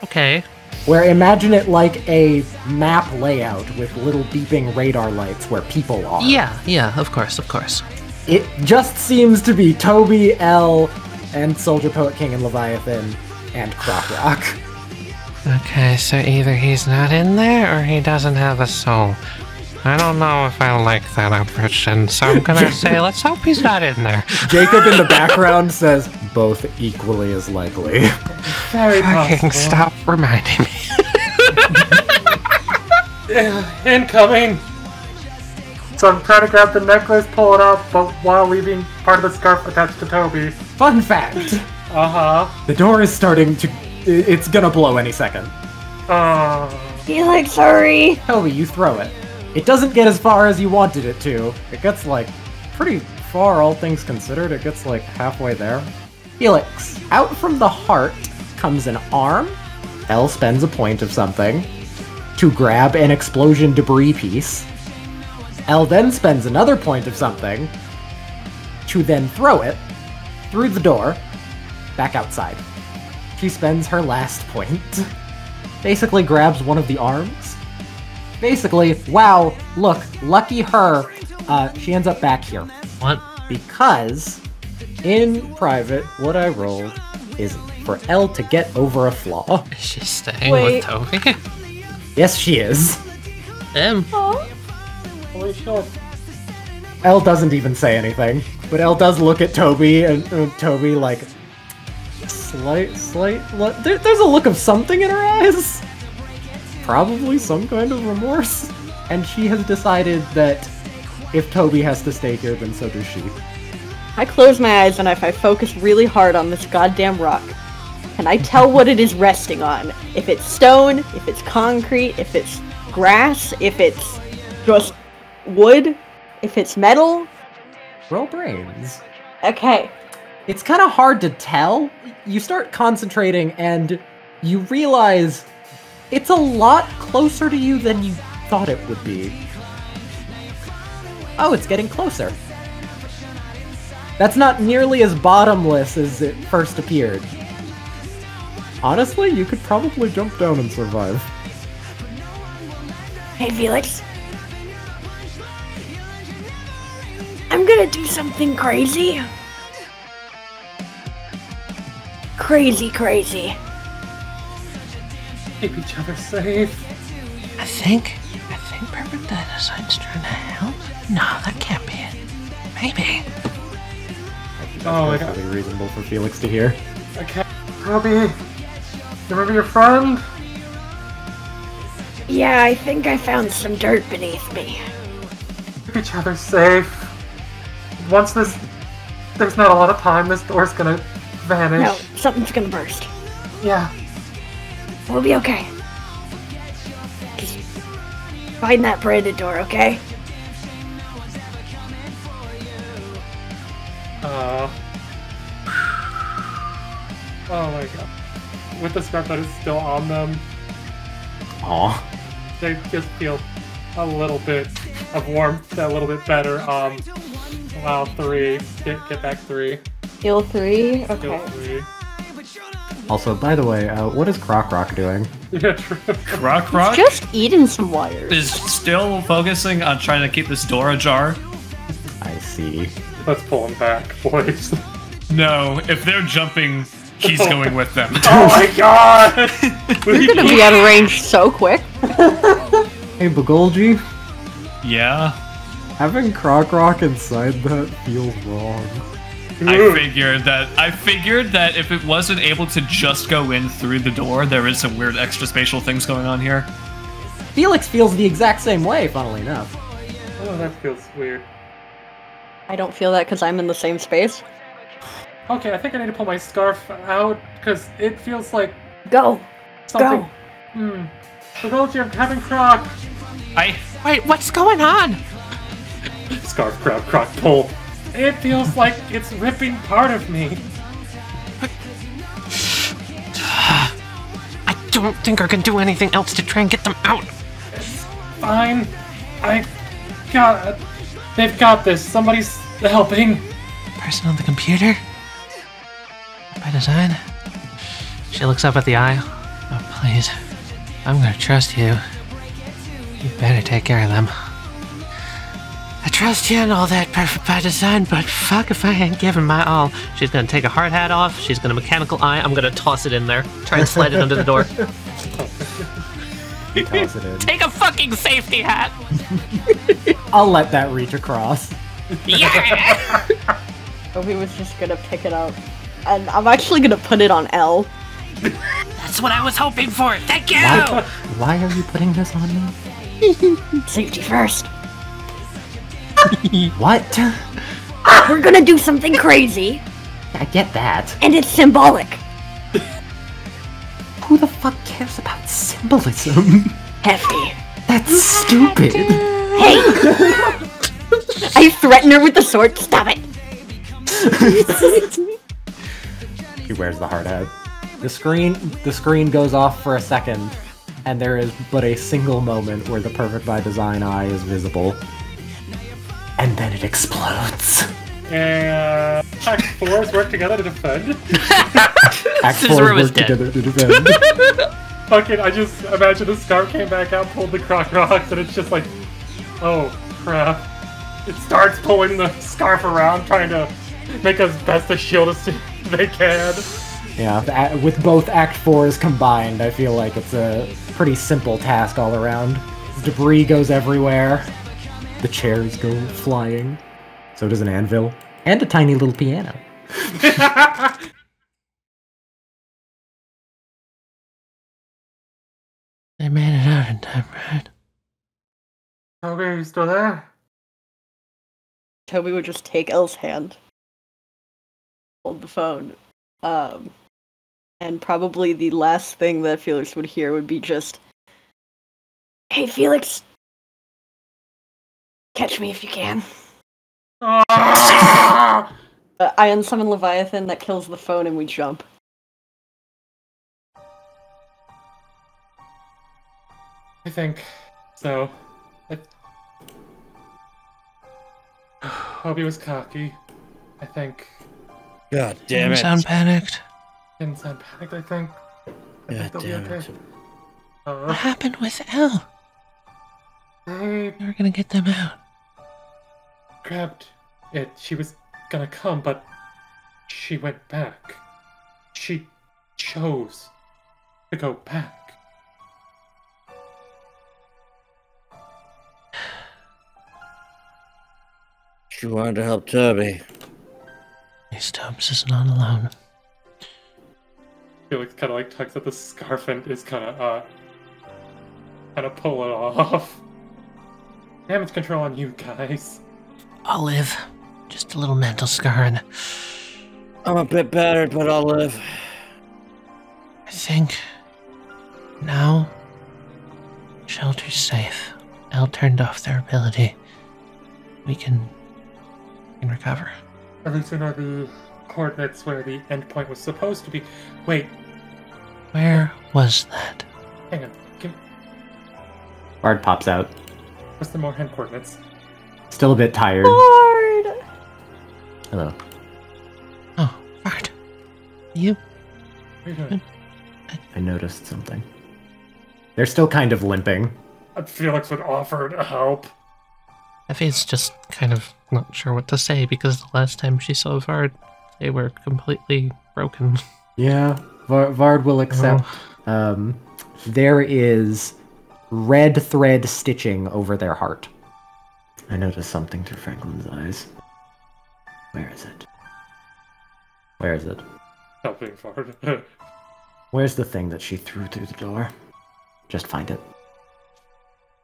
Okay. Where imagine it like a map layout with little beeping radar lights where people are. Yeah, of course. It just seems to be Toby, Elle, and Soldier Poet King and Leviathan, and Croc Rock. Okay, so either he's not in there or he doesn't have a soul. I don't know if I like that option, so I'm gonna say let's hope he's not in there. Jacob in the background says, both equally as likely. Very Fucking possible. stop reminding me. Incoming! So I'm trying to grab the necklace, pull it up, but while leaving part of the scarf attached to Toby. Fun fact, Uh-huh. the door is starting to... It's gonna blow any second. Felix, hurry. Toby, you throw it. It doesn't get as far as you wanted it to. It gets, like, pretty far, all things considered. It gets, like, halfway there. Felix, out from the heart comes an arm. Elle spends a point of something to grab an explosion debris piece. Elle then spends another point of something to then throw it through the door, back outside. She spends her last point. Basically grabs one of the arms. Basically, wow, look, lucky her, she ends up back here. What? Because, in private, what I rolled is for Elle to get over a flaw. Is she staying Wait. with Toby? Yes, she is. Holy shit. Elle doesn't even say anything, but Elle does look at Toby, and Toby, like, there's a look of something in her eyes. Probably some kind of remorse. And she has decided that if Toby has to stay here, then so does she. I close my eyes and if I focus really hard on this goddamn rock, can I tell what it is resting on? If it's stone, if it's concrete, if it's grass, if it's just wood, if it's metal? Roll brains. Okay. It's kind of hard to tell. You start concentrating and you realize it's a lot closer to you than you thought it would be. Oh, it's getting closer. That's not nearly as bottomless as it first appeared. Honestly, you could probably jump down and survive. Hey, Felix. I'm gonna do something crazy. Crazy. Keep each other safe. I think Perfect Design's trying to help? No, that can't be it. Maybe. I think Oh my that's God. perfectly reasonable for Felix to hear. Okay. Toby, you remember your friend? Yeah, I think I found some dirt beneath me. Keep each other safe. Once there's not a lot of time, this door's gonna vanish. No, something's gonna burst. Yeah. We'll be okay. Just find that braided door, okay? Oh my god. With the scarf that is still on them, Aw. they just feel a little bit of warmth, a little bit better. Wow, 3. Get back 3. Heal 3? Heal Okay. 3. Also, by the way, what is Croc Rock doing? Yeah, true. Rock Rock Just eating some wires. is still focusing on trying to keep this door ajar. I see. Let's pull him back, boys. No, if they're jumping, he's going with them. Oh my god! You're gonna be out of range so quick. Hey, Bagolji, Yeah. having Croc Rock inside that feels wrong. I figured that if it wasn't able to just go in through the door, there is some weird extra spatial things going on here. Felix feels the exact same way, funnily enough. Oh, that feels weird. I don't feel that because I'm in the same space. Okay, I think I need to pull my scarf out, because it feels like Go. something... Go. Bagolji, I'm having Croc! Wait, what's going on? Scarf, grab, Croc, pull. It feels like it's ripping part of me. I don't think I can do anything else to try and get them out. Fine. They've got this. Somebody's helping. Person on the computer? By design? She looks up at the eye. Oh, please. I'm gonna trust you. You better take care of them. I trust you and all that, perfect by design, but fuck if I ain't giving my all. She's gonna take a hard hat off, she's gonna mechanical eye, I'm gonna toss it in there. Try and slide it under the door. Toss it in. Take a fucking safety hat! I'll let that reach across. Yeah! Toby was just gonna pick it up. And I'm actually gonna put it on L. That's what I was hoping for, thank you! Why are you putting this on me? Safety first. What? We're gonna do something crazy, I get that. and it's symbolic. Who the fuck cares about symbolism? Hefty. That's stupid. Hey! I threaten her with the sword. Stop it. He wears the hard hat. The screen goes off for a second, and there is but a single moment where the perfect by design eye is visible. And then it explodes. And Act 4s work together to defend. Act This 4 room is work dead. together to defend. Fucking, I just imagine the scarf came back out, pulled the Croc Rocks, and it's just like, oh crap. It starts pulling the scarf around, trying to make as best a shield as they can. Yeah, with both Act 4s combined, I feel like it's a pretty simple task all around. Debris goes everywhere. The chairs go flying. So does an anvil. And a tiny little piano. They made it out in time, right? Okay, you still there? Toby would just take L's hand, hold the phone, and probably the last thing that Felix would hear would be just, Hey, Felix. Catch me if you can. Ah! I unsummon Leviathan that kills the phone and we jump. I think so. Hope he was cocky. I think. God damn You it. sound panicked. Didn't sound panicked, I think. I God think they'll be damn okay. it. What happened with Elle? They We were gonna get them out. grabbed it. She was gonna come, but she went back. She chose to go back. She wanted to help Toby. These Tubbs is not alone. Felix kind of like tugs at the scarf and is kind of pull it off. Damage control on you guys. I'll live. Just a little mental scar, and I'm a bit battered, but I'll live. I think now shelter's safe. Elle turned off their ability. We can recover. At least we know the coordinates where the endpoint was supposed to be. Wait, Where was that? hang on. Bard pops out. What's the more hand coordinates? Still a bit tired. Lord! Hello. Oh, Bart. You? What are you doing? I noticed something. They're still kind of limping. Felix would offer to help. Effie's just kind of not sure what to say because the last time she saw Vard, they were completely broken. Yeah, Vard will accept. There is red thread stitching over their heart. I noticed something through Franklin's eyes. Where is it? Where is it? Helping Vard. Where's the thing that she threw through the door? Just find it.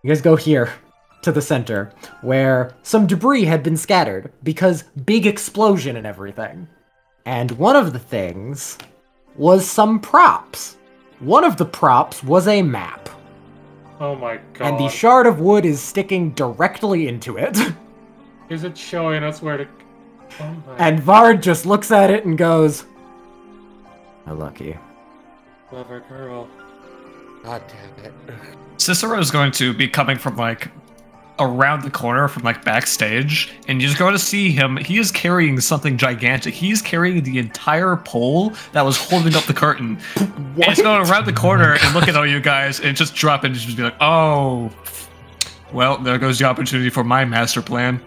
You guys go here, to the center, where some debris had been scattered, because big explosion and everything. And one of the things was some props. One of the props was a map. Oh my god. And the shard of wood is sticking directly into it. Is it showing us where to... Oh my... And Vard just looks at it and goes, "How lucky." Clever girl. God damn it. Cicero is going to be coming from, like, around the corner from, like, backstage, and you're just going to see him. He is carrying something gigantic. He's carrying the entire pole that was holding up the curtain. And he's going around the corner and look at all you guys and just drop it and just be like, oh, well, there goes the opportunity for my master plan.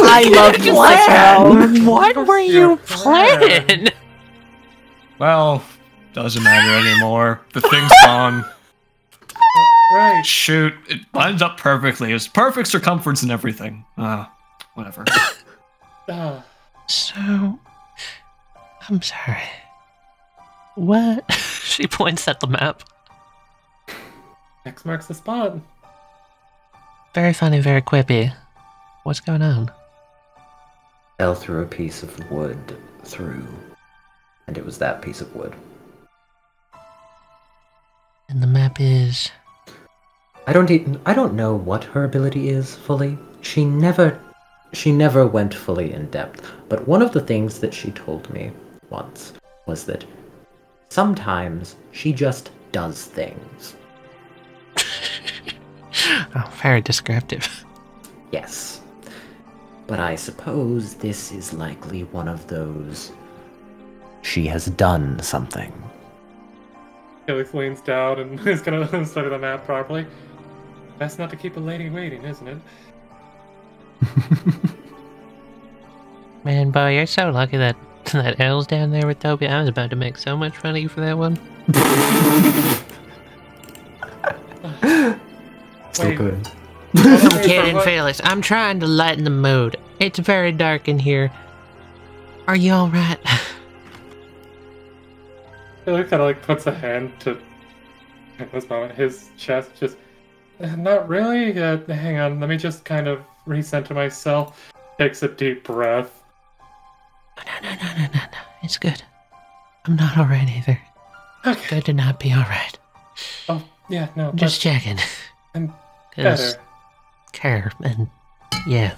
I love Cicero. What were you planning? Well, doesn't matter anymore. The thing's gone. Right. Shoot, it lines up perfectly. It was perfect circumference and everything. Whatever. So, I'm sorry. What? She points at the map. X marks the spot. Very funny, very quippy. What's going on? Fell through a piece of wood through, and it was that piece of wood. And the map is... I don't know what her ability is fully. She never went fully in depth, but one of the things that she told me once was that sometimes she just does things. Oh, very descriptive. Yes. But I suppose this is likely one of those. She has done something. Felix leans down and is gonna study the map properly. Best not to keep a lady waiting, isn't it? Man, boy, you're so lucky that that L's down there with Toby. I was about to make so much fun of you for that one. So good. I'm kidding, Felix. I'm trying to lighten the mood. It's very dark in here. Are you alright? Felix kind of like puts a hand to at this moment his chest. Just not really. Hang on. Let me just kind of recenter myself. Takes a deep breath. No. It's good. I'm not alright either. Okay. It's good to not be alright. Oh yeah, no. Just checking. I'm 'Cause better. care and yeah,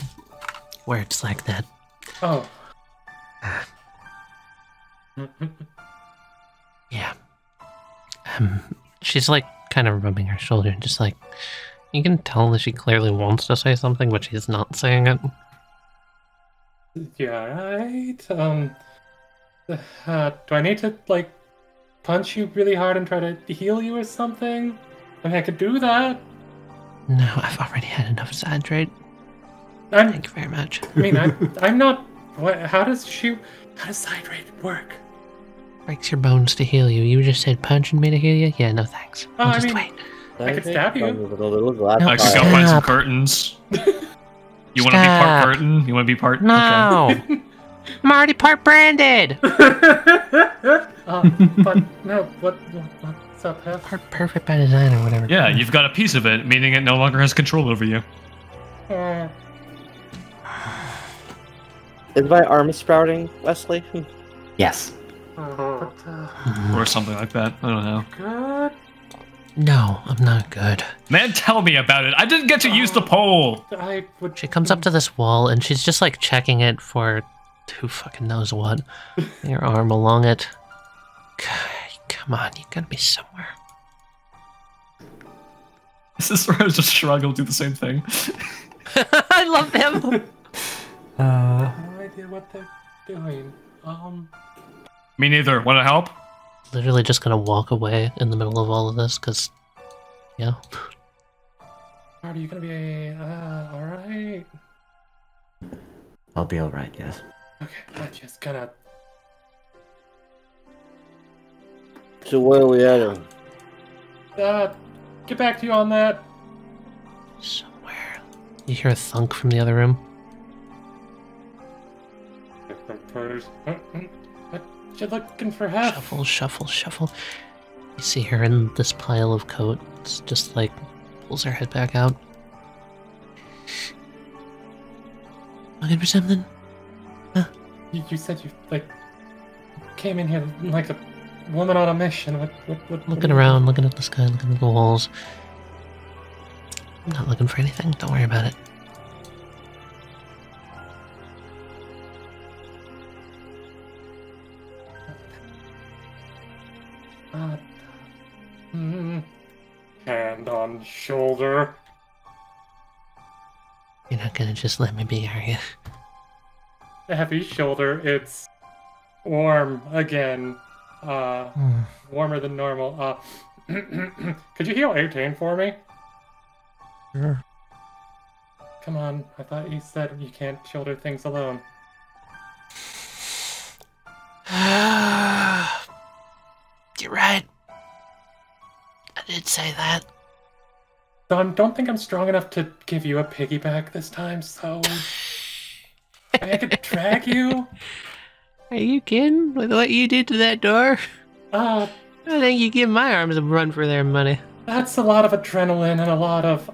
words like that. Oh. Yeah. She's like kind of rubbing her shoulder and just like, you can tell that she clearly wants to say something, but she's not saying it. Yeah, right. Do I need to like punch you really hard and try to heal you or something? I mean, I could do that. No, I've already had enough citrate. Thank you very much. I mean, I'm not. What? How does citrate work? Breaks your bones to heal you. You just said punching me to heal you? Yeah, no thanks. Oh, I'll I just mean- wait. I could stab you. With a little glass No, I could vial. go find some Stop. curtains. You want to be part Stop. curtain? You want to be part? No! I'm already part branded! But no, what's up, Hef? Part perfect by design or whatever. Yeah, you've got a piece of it, meaning it no longer has control over you. Is my arm sprouting, Wesley? Yes. Or something like that. I don't know. Good. No, I'm not good. Man, tell me about it. I didn't get to use the pole. I would. She comes up to this wall and she's just like checking it for who fucking knows what. Your arm along it. Come on, you gotta be somewhere. This is where I just shrug and do the same thing. I love him! No idea what they're doing. Me neither. Want to help? Literally just gonna walk away in the middle of all of this, because, yeah. Are you gonna be alright? I'll be alright, yes. Okay, I just gotta... So where are we at? Get back to you on that. Somewhere. You hear a thunk from the other room. What you looking for half? Shuffle, shuffle, shuffle. You see her in this pile of coats, just like pulls her head back out. Looking for something? Huh? You said you, like, came in here like a woman on a mission. What Looking around, looking at the sky, looking at the walls. I'm not looking for anything, don't worry about it. Hand on shoulder. You're not gonna just let me be, are you? A heavy shoulder. It's warm again. Warmer than normal. Could you heal 18 for me? Sure. Come on. I thought you said you can't shoulder things alone. You're right. I did say that. Don't think I'm strong enough to give you a piggyback this time, so I could drag you. Are you kidding with what you did to that door? I think you give my arms a run for their money. That's a lot of adrenaline and a lot of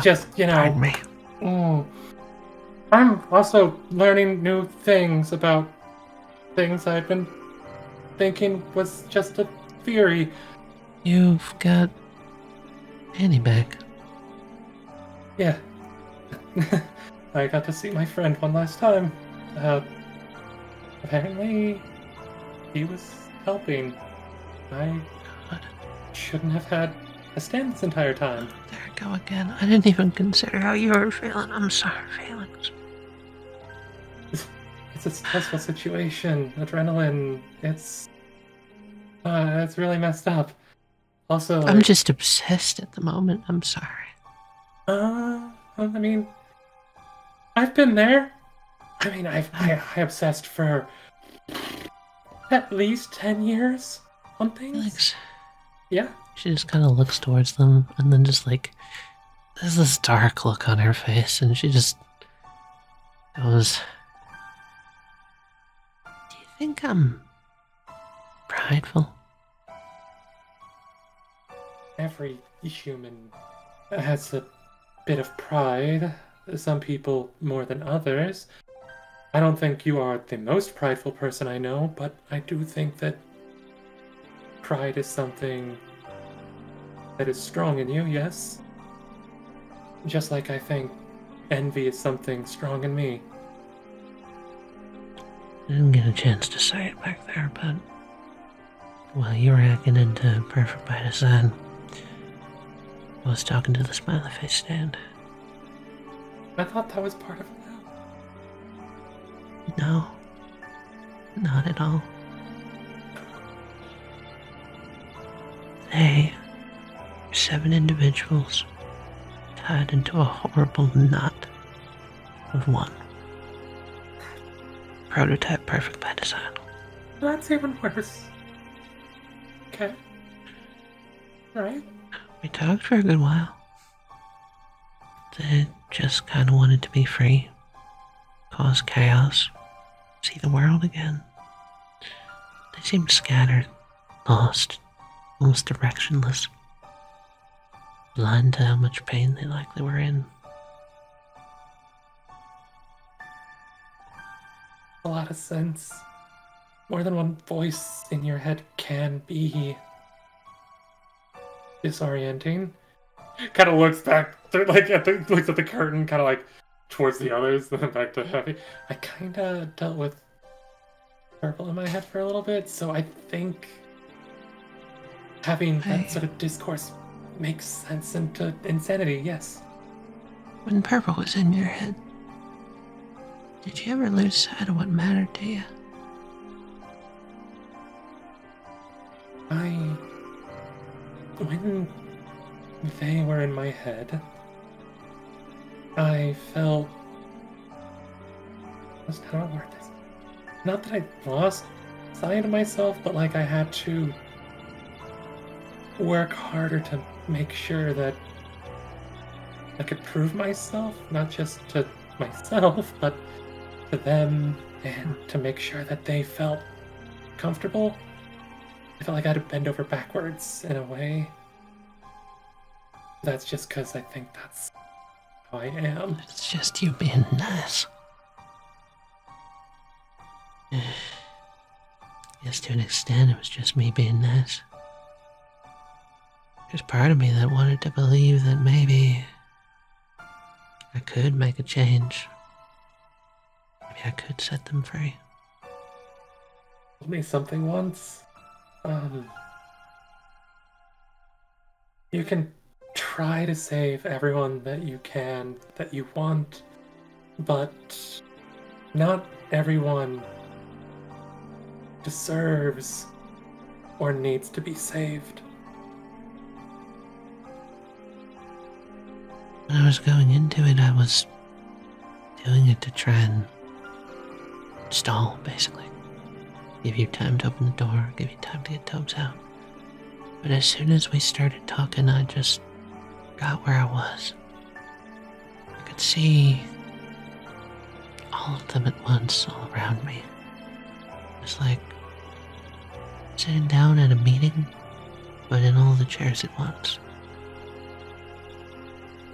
just, you know. Pardon me. I'm also learning new things about things I've been thinking was just a theory. You've got Annie back. Yeah. I got to see my friend one last time. Apparently, he was helping. I shouldn't have had a stand this entire time. There I go again. I didn't even consider how you were feeling. I'm sorry, Felix. It's a stressful situation. Adrenaline. It's really messed up. Also, I'm just obsessed at the moment. I'm sorry. I mean, I've been there. I mean, I obsessed for at least 10 years on things. Felix. Yeah. She just kind of looks towards them, and then just like there's this dark look on her face, and she just goes, "Do you think I'm prideful?" Every human has a bit of pride. Some people more than others. I don't think you are the most prideful person I know, but I do think that pride is something that is strong in you, yes. Just like I think envy is something strong in me. I didn't get a chance to say it back there, but while you were hacking into Perfect by Design, I was talking to the smiley face stand. I thought that was part of it No, not at all. They are 7 individuals tied into a horrible knot of one. Prototype Perfect by Design. That's even worse. Okay. Alright. We talked for a good while. They just kind of wanted to be free, cause chaos, see the world again. They seemed scattered, lost, almost directionless, blind to how much pain they likely were in. A lot of sense. More than one voice in your head can be disorienting. Kind of looks back, looks at the curtain, kind of like towards the others, then back to Heavy. I kind of dealt with purple in my head for a little bit, so I think having that sort of discourse makes sense into insanity, yes. When purple was in your head, did you ever lose sight of what mattered to you? when they were in my head, I felt... How do I word this? Not that I lost sight of myself, but like I had to work harder to make sure that I could prove myself, not just to myself, but to them, and to make sure that they felt comfortable. I felt like I had to bend over backwards in a way. That's just because I think that's how I am. It's just you being nice. Yes, to an extent, it was just me being nice. There's part of me that wanted to believe that maybe I could make a change. Maybe I could set them free. Told me something once. You can try to save everyone that you can, that you want, but not everyone deserves or needs to be saved. When I was going into it, I was doing it to try and stall, basically. Give you time to open the door, give you time to get Tobes out. But as soon as we started talking, I just got where I was. I could see all of them at once, all around me. It was like sitting down at a meeting, but in all the chairs at once.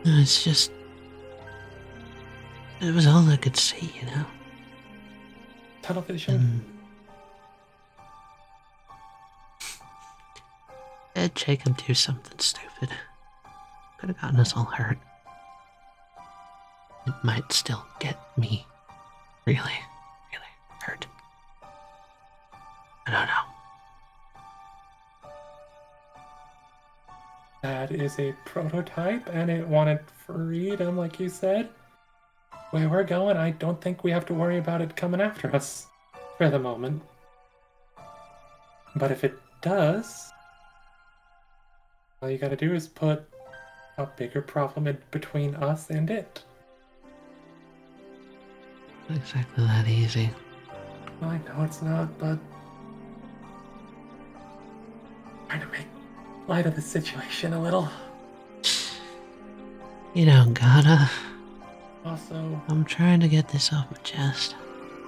It's just... It was all I could see, you know? Television. Ed Jacob do something stupid. Could have gotten us all hurt. It might still get me really, really hurt. I don't know. That is a prototype, and it wanted freedom, like you said. Where we're going, I don't think we have to worry about it coming after us for the moment. But if it does, all you gotta do is put a bigger problem in between us and it. Not exactly that easy. I know it's not, but trying to make light of the situation a little. You don't gotta. Also, I'm trying to get this off my chest.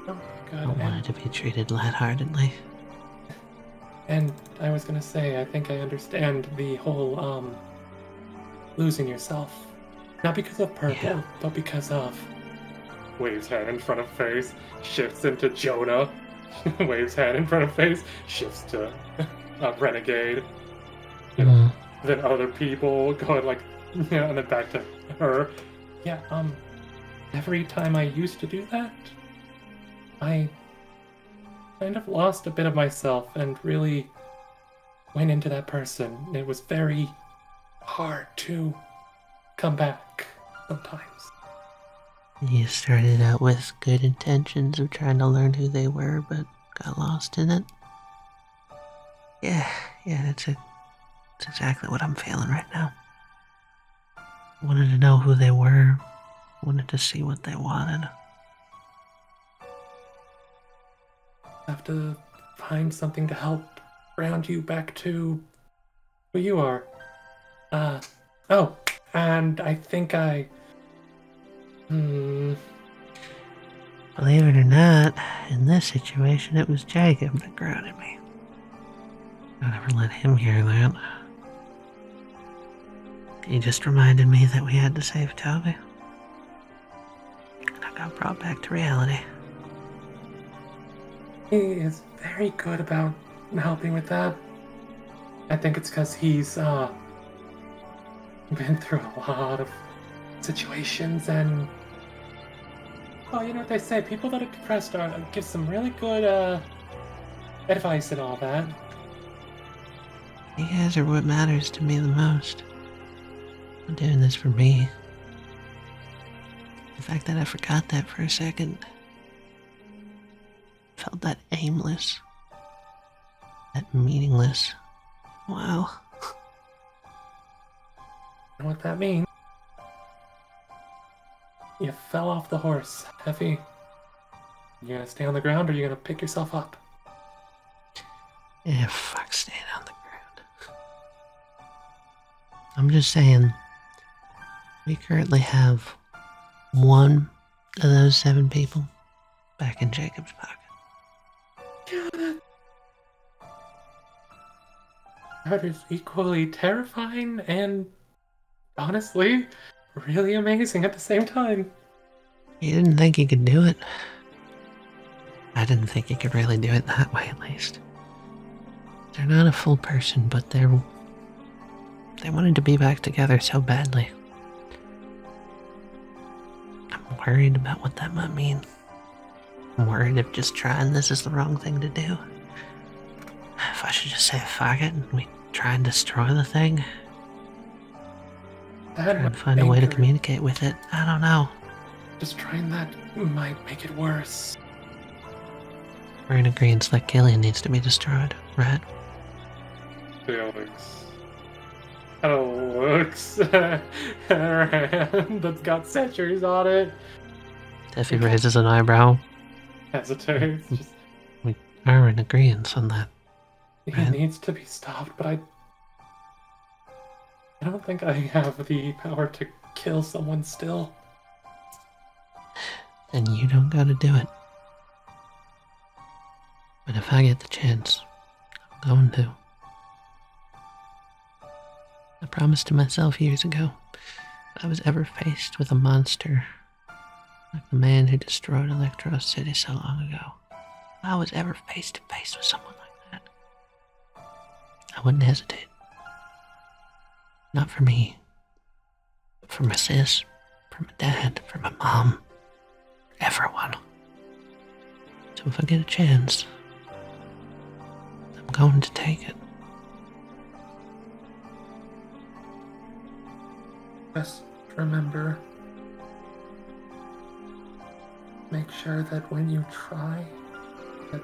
oh I god, don't want it to be treated lightheartedly. and I was gonna say, I think I understand the whole, losing yourself. Not because of purple, Yeah. but because of... Waves hand in front of face, shifts into Jonah. Waves hand in front of face, shifts to Renegade. You know, then other people going like, and then back to her. Yeah, every time I used to do that, I kind of lost a bit of myself and really went into that person. It was very hard to come back sometimes. You started out with good intentions of trying to learn who they were, but got lost in it. Yeah, that's exactly what I'm feeling right now. Wanted to know who they were, wanted to see what they wanted. Have to find something to help ground you back to who you are. Oh, and I think Believe it or not, in this situation it was Jacob that grounded me. Don't ever let him hear that. He just reminded me that we had to save Toby. And I got brought back to reality. he is very good about helping with that. I think it's because he's been through a lot of situations, and well, you know what they say, people that are depressed give some really good advice and all that. You guys are what matters to me the most. I'm doing this for me. The fact that I forgot that for a second. Felt that aimless. That meaningless. Wow. know what that means. You fell off the horse, Heavy. You gonna stay on the ground, or you gonna pick yourself up? Yeah, fuck staying on the ground. I'm just saying, we currently have one of those 7 people back in Jacob's pocket. That is equally terrifying and, honestly, really amazing at the same time. You didn't think you could do it? I didn't think you could really do it that way, at least. They're not a full person, but they wanted to be back together so badly. I'm worried about what that might mean. I'm worried if just trying this is the wrong thing to do. If I should just say fuck it and we try and destroy the thing. Try and find a way to communicate with it. I don't know. Destroying that might make it worse. We're in agreement that Killian needs to be destroyed, right? Felix. Looks her hand that's got centuries on it. Effie raises an eyebrow. Hesitates. Just, We are in agreement on that. he needs to be stopped, but I don't think I have the power to kill someone still. And you don't gotta do it. But if I get the chance, I'm going to. I promised to myself years ago, if I was ever faced with a monster like the man who destroyed Electro City so long ago, if I was ever face to face with someone like that, I wouldn't hesitate. Not for me, but for my sis, for my dad, for my mom, everyone. So if I get a chance, I'm going to take it. Just remember, make sure that when you try to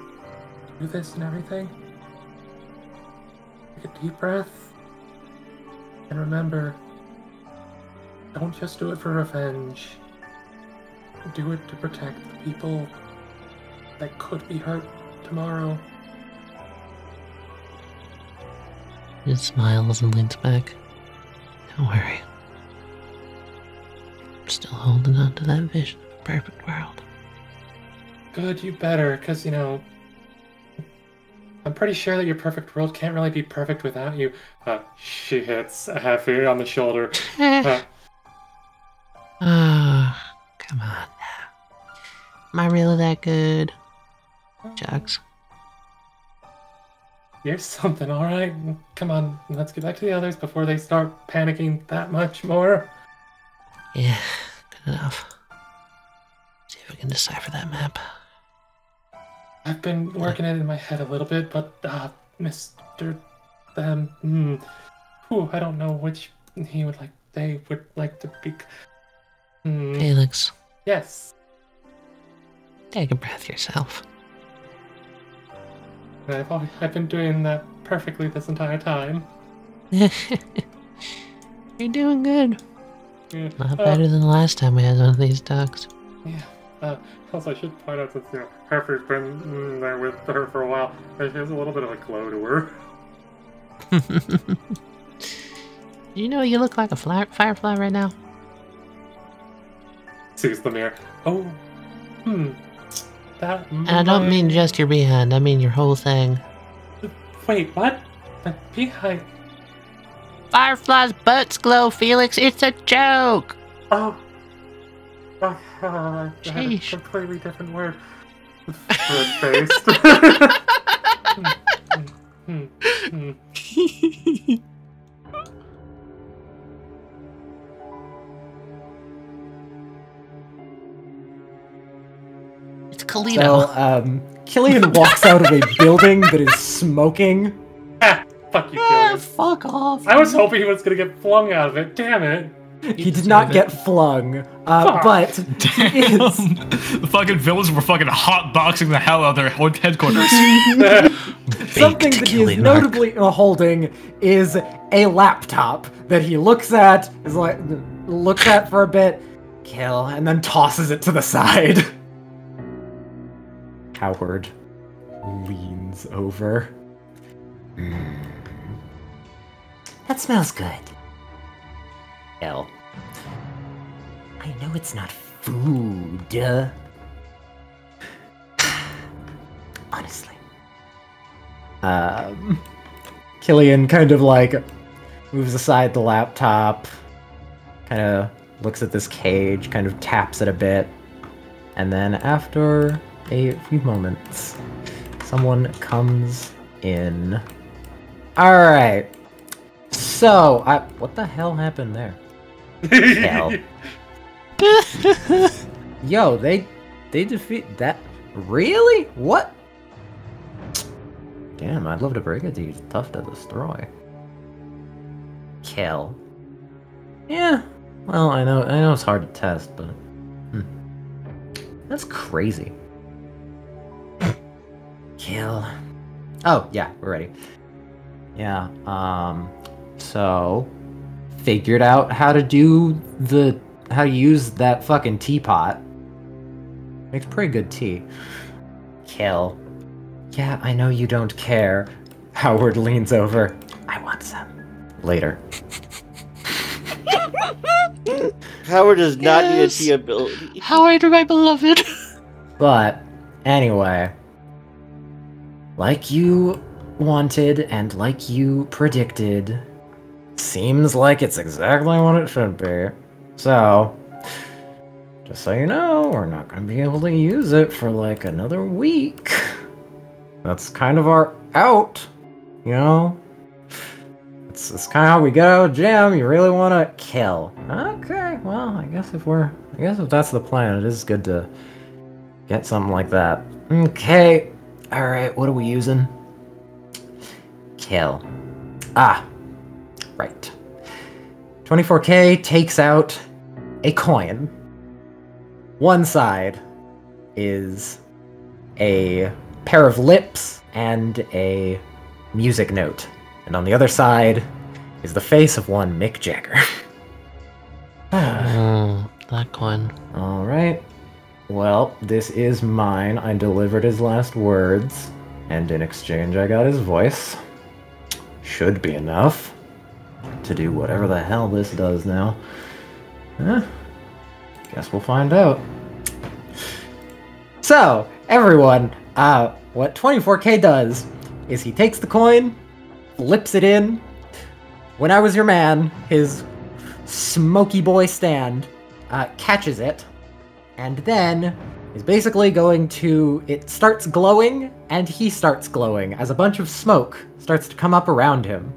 do this and everything, take a deep breath, and remember, don't just do it for revenge. Do it to protect the people that could be hurt tomorrow. He smiles and leans back. Don't worry. I'm still holding on to that vision of a perfect world. Good, you better, because, you know, I'm pretty sure that your perfect world can't really be perfect without you. She hits Heavy on the shoulder. Come on now. Am I really that good? Jugs. You're something, alright? Come on, let's get back to the others before they start panicking that much more. Yeah, good enough. See if we can decipher that map. I've been working it in my head a little bit, but, Mr. Them, I don't know which they would like to be. Felix. Yes. Take a breath yourself. I've been doing that perfectly this entire time. You're doing good. Yeah. Not better than the last time we had one of these talks. Yeah. Also, I should point out that, you know, Heifer's been there with her for a while. She has a little bit of a glow to her. You know you look like a firefly right now? Sees the mirror. Oh, that. And I don't mean just your behind, I mean your whole thing. Wait, what? The behind. Firefly's butts glow, Felix. It's a joke. Oh. I had a Sheesh. completely different word. Red-faced. It's Kalito. So, Killian walks out of a building that is smoking. Fuck you, Killian. Fuck off. I was hoping he was gonna get flung out of it. Damn it. He did not get flung, but he is... The fucking villains were fucking hotboxing the hell out of their headquarters. something that he is notably holding is a laptop that he looks at for a bit, kill, and then tosses it to the side. Howard leans over. That smells good. Kill. I know it's not food. Honestly. Killian kind of like moves aside the laptop, kind of looks at this cage, kind of taps it a bit, and then after a few moments, someone comes in. Alright. So, what the hell happened there? Hell. Yo, they defeat that. Really? What? Damn, I'd love to break it to you. It's tough to destroy. Kill. Yeah. Well, I know it's hard to test, but that's crazy. Kill. Oh, yeah, we're ready. Yeah, so figured out how to use that fucking teapot. Makes pretty good tea. Kill. Yeah, I know you don't care. Howard leans over. I want some. Later. Howard does not need a tea ability. Howard, my beloved. But, anyway. Like you wanted and like you predicted, seems like it's exactly what it should be. So, just so you know, we're not going to be able to use it for like another week. That's kind of our out, you know? It's kind of how we get out of jam. You really want to kill. Okay, well, I guess if that's the plan, it is good to get something like that. Okay, alright, what are we using? Kill. Ah, right. 24K takes out a coin. One side is a pair of lips and a music note. And on the other side is the face of one Mick Jagger. That coin. Alright. Well, this is mine. I delivered his last words, and in exchange I got his voice. Should be enough to do whatever the hell this does now. Guess we'll find out. So, everyone, what 24K does is he takes the coin, flips it in. When I Was Your Man, his smoky boy stand, catches it, and then is basically going to... It starts glowing, and he starts glowing as a bunch of smoke starts to come up around him.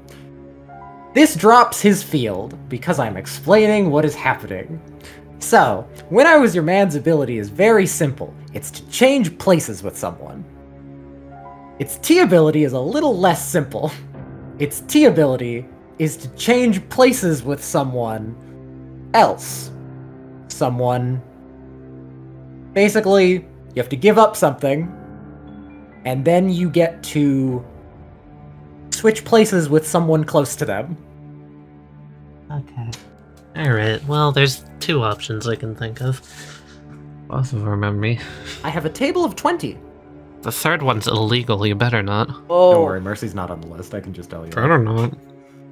This drops his field, because I'm explaining what is happening. So, When I Was Your Man's ability is very simple. It's to change places with someone. Its T ability is a little less simple. Its T ability is to change places with someone else. Basically, you have to give up something, and then you get to switch places with someone close to them. Okay. Alright, well, there's two options I can think of. Both of them remember me. I have a table of 20. The third one's illegal, you better not. Oh. Don't worry, Mercy's not on the list, I can just tell you. Better not.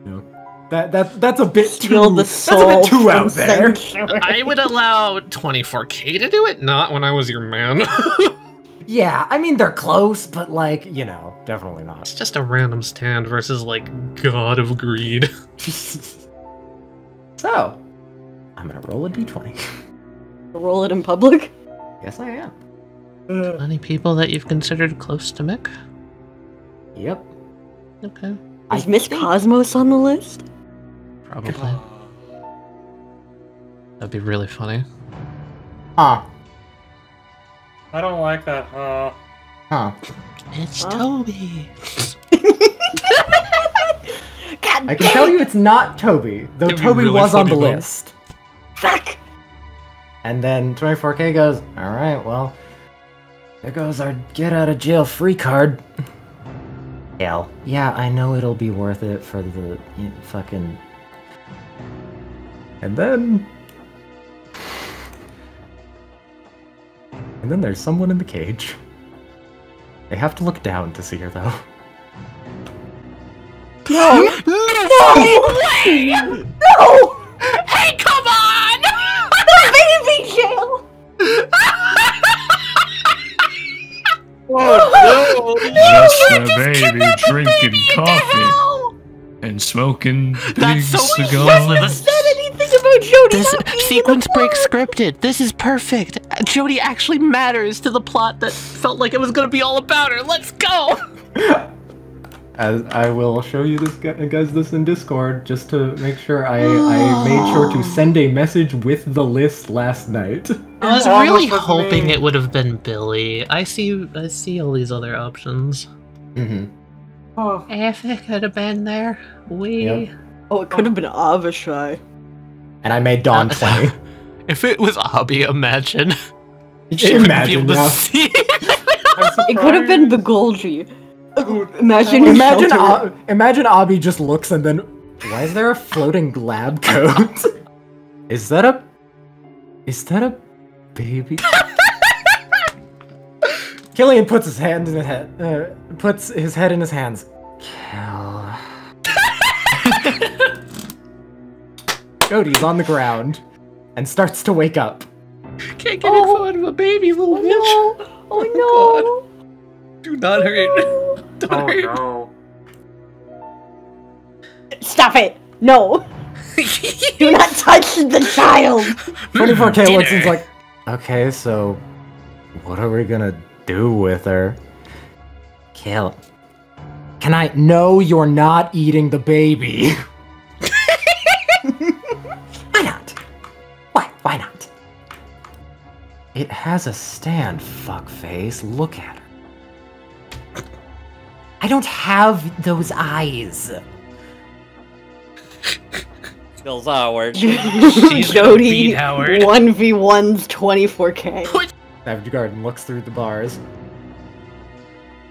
No. That's a bit Steal too... the soul that's a bit too out there. I would allow 24K to do it, not When I Was Your Man. Yeah, I mean, they're close, but like, you know, definitely not. It's just a random stand versus, like, God of Greed. So, I'm gonna roll a d20. Roll it in public? Yes, I am. Any people that you've considered close to Mick? Yep. Okay. Is Miss Cosmos on the list? Probably. That'd be really funny. Huh. I don't like that, Huh. It's Toby. God I can tell you it's not Toby, though It'd be Toby really was on the funny, though. list. Fuck! And then 24K goes, alright, well, there goes our get out of jail free card. Hell. Yeah, I know it'll be worth it for the fucking... And then there's someone in the cage. They have to look down to see her, though. No! No! Hey, come on! Baby jail! Oh Just a baby drinking coffee and smoking big That's so cigars. Said anything about Jody? This not being sequence the break dog? scripted. This is perfect. Jody actually matters to the plot that felt like it was gonna be all about her. Let's go! As I will show you this in Discord, just to make sure I made sure to send a message with the list last night. I was Almost really was hoping me. it would have been Billy. I see all these other options. Mm-hmm. Oh. If it could have been there, Yep. Oh, it could have been Avishai. And I made Dawn play. If it was Abby, imagine. She wouldn't be Imagine able to now. see. It could have been Begolgi. Imagine Imagine Abby just looks and then, why is there a floating lab coat? Is that a baby? Killian puts his hand in his head. Puts his head in his hands. Kel. Jody's on the ground and starts to wake up. Can't get in front of a baby, little bitch. Oh no! Do not hurt. Don't Oh hurt. no. Stop it! No! Do not touch the child! 24K looks and is Dinner. like, okay, so what are we gonna do with her? Kill. Can I? No, you're not eating the baby. Why not? Why not? It has a stand, fuckface. Look at her. I don't have those eyes. Bill's Howard. She's gonna Jody beat Howard. 1v1's 24K. Savage Garden looks through the bars.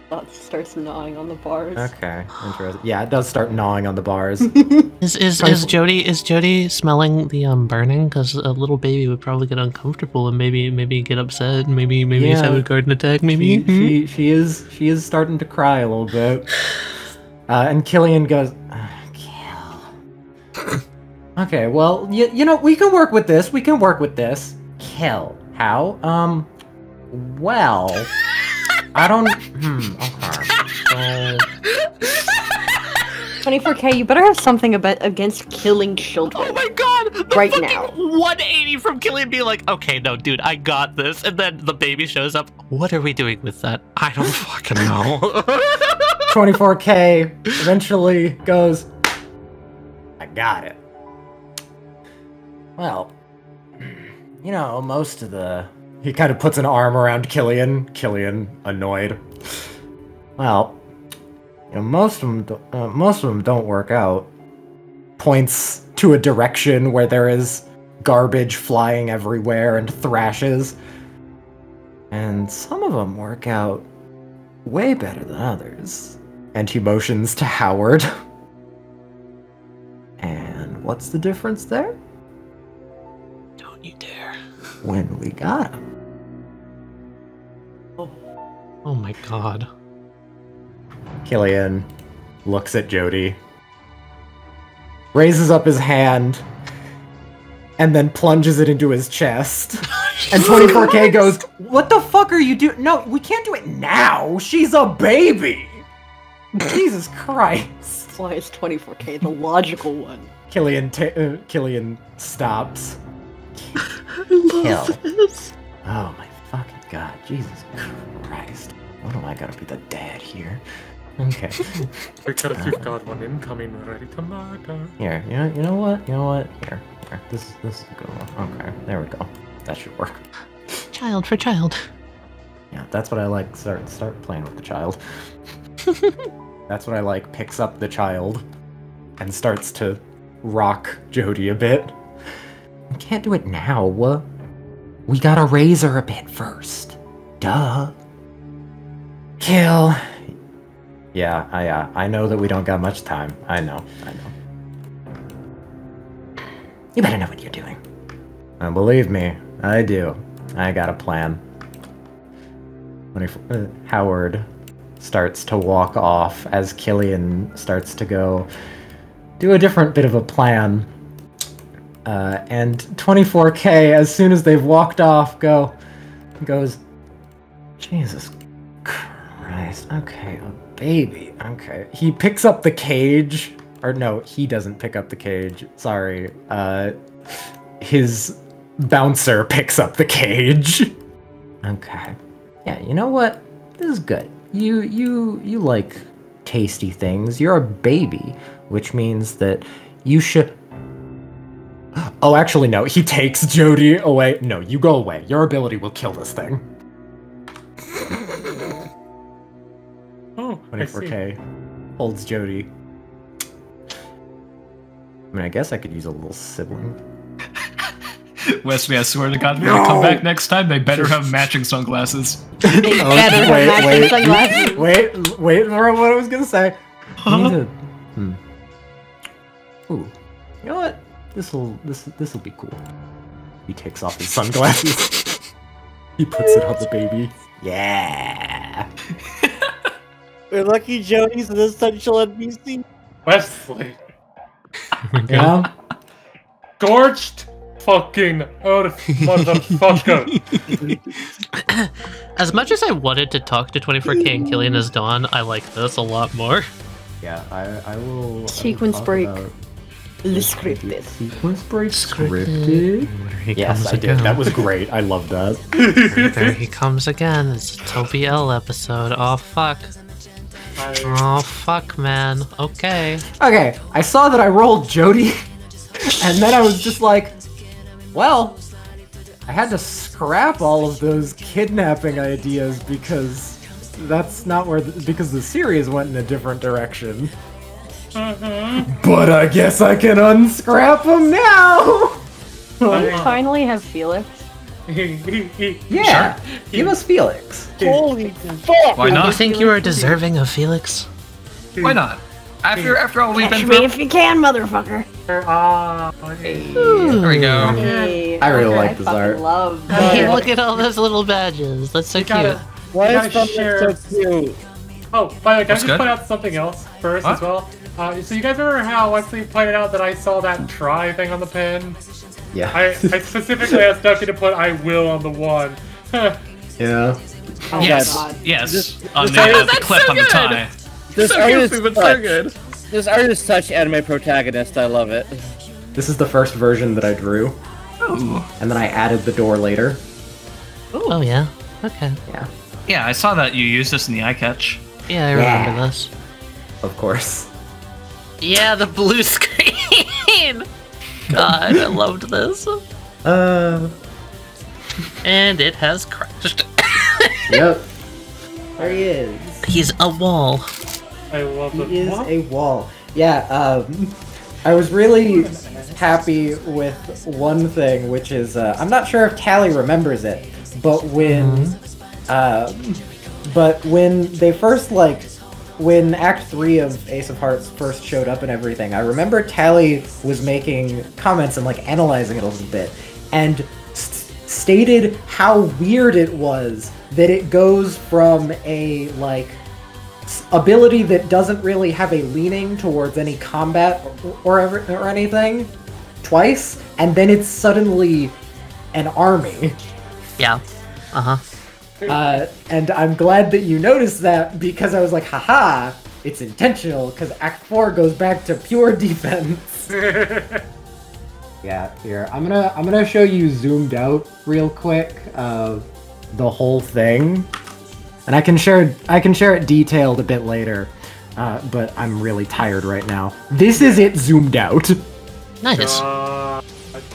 Thought starts gnawing on the bars. Okay, interesting. Yeah, it does start gnawing on the bars. Is Jody smelling the burning? Because a little baby would probably get uncomfortable and maybe get upset. Maybe Yeah. have a garden attack. Maybe. She is starting to cry a little bit. And Killian goes, Kill. Okay, well, you know, we can work with this. Kill. How? Well, I don't. Okay. 24K, you better have something against killing children. Oh my god! Right fucking now. 180 from Killian being like, okay, no, dude, I got this. And then the baby shows up. What are we doing with that? I don't fucking know. 24K eventually goes, I got it. Well, you know, most of the... He kind of puts an arm around Killian. Killian, annoyed. Well, you know, most of them don't work out. Points to a direction where there is garbage flying everywhere and thrashes. And some of them work out way better than others. And he motions to Howard. And what's the difference there? Don't you dare. When we got him. Oh my god. Killian looks at Jody, raises up his hand, and then plunges it into his chest. And 24K goes, what the fuck are you doing? No, we can't do it now. She's a baby. Jesus Christ. That's why it's 24K, the logical one. Killian stops. I love this. Oh my fucking god, Jesus Christ. What am I gonna be the dad here? Okay. Because you've got one incoming ready to murder. Here, you know what? Here. This is a good one. Okay, there we go. That should work. Child for child. Yeah, that's what I like. Start playing with the child. That's what I like. Picks up the child and starts to rock Jody a bit. We can't do it now. We gotta raise her a bit first. Duh. Kill. Yeah, I know that we don't got much time. I know. You better know what you're doing. And believe me, I do. I got a plan. Howard starts to walk off as Killian starts to go do a different bit of a plan. And 24K, as soon as they've walked off, goes, Jesus Christ, okay, a baby, okay. He picks up the cage, or no, he doesn't pick up the cage, sorry. His bouncer picks up the cage. Okay. Yeah, you know what? This is good. You like tasty things. You're a baby, which means that you should... Oh, actually, no. He takes Jody away. No, you go away. Your ability will kill this thing. Oh, 24K holds Jody. I mean, I guess I could use a little sibling. Wesley, I swear to God, when they come back next time, they better have matching sunglasses. They better have matching sunglasses. Wait for what I was gonna say. Ooh, you know what? This'll be cool. He takes off his sunglasses. He puts it on the baby. Yeah. We're lucky Jody's an essential NPC. Wesley. Yeah. Scorched fucking earth, motherfucker. As much as I wanted to talk to 24K and Killian as Dawn, I like this a lot more. Yeah, I will. Sequence break. Scripted. Sequence break scripted. Yes, I did. That was great. I love that. There he comes again. It's a Toby L episode. Oh fuck. Oh fuck, man. Okay. Okay, I saw that I rolled Jody, and then I was just like, well, I had to scrap all of those kidnapping ideas because that's not where because the series went in a different direction. But I guess I can unscrap them now! Do you finally have Felix? Yeah, give us Felix. Holy fuck! Why You not? think you are deserving of Felix? Why not? After all we've Catch been me through. if you can, motherfucker. There we go. Hey, I really okay, like this fucking art. Love Hey, that. look at all those little badges. That's so cute. Why gotta is something share- so cute? Oh, by the way, can I That's just good. point out something else first What? as well? So you guys remember how Wesley pointed out that I saw that try thing on the pin? Yeah. I specifically asked Duncan to put I will on the one. Yeah. Oh Yes, my god. yes. On the that's clip so on the good. tie. This So art goofy, is but so such- good. This art is such anime protagonist. I love it. This is the first version that I drew. And then I added the door later. Oh yeah. Okay. Yeah. Yeah, I saw that you used this in the eye catch. Yeah, I remember this. Of course. Yeah, the blue screen. God, I loved this. And it has crashed. Yep. There he is. He's a wall. I love He the is what? a wall. Yeah, I was really happy with one thing, which is, I'm not sure if Tali remembers it, but when they first, when Act 3 of Ace of Hearts first showed up and everything, I remember Tali was making comments and, analyzing it a little bit, and stated how weird it was that it goes from a, ability that doesn't really have a leaning towards any combat or anything twice, and then it's suddenly an army. Yeah. Uh-huh. And I'm glad that you noticed that because I was like, haha, it's intentional because Act 4 goes back to pure defense. Yeah, here I'm gonna show you zoomed out real quick the whole thing. And I can share it detailed a bit later, but I'm really tired right now. This is it zoomed out. Nice.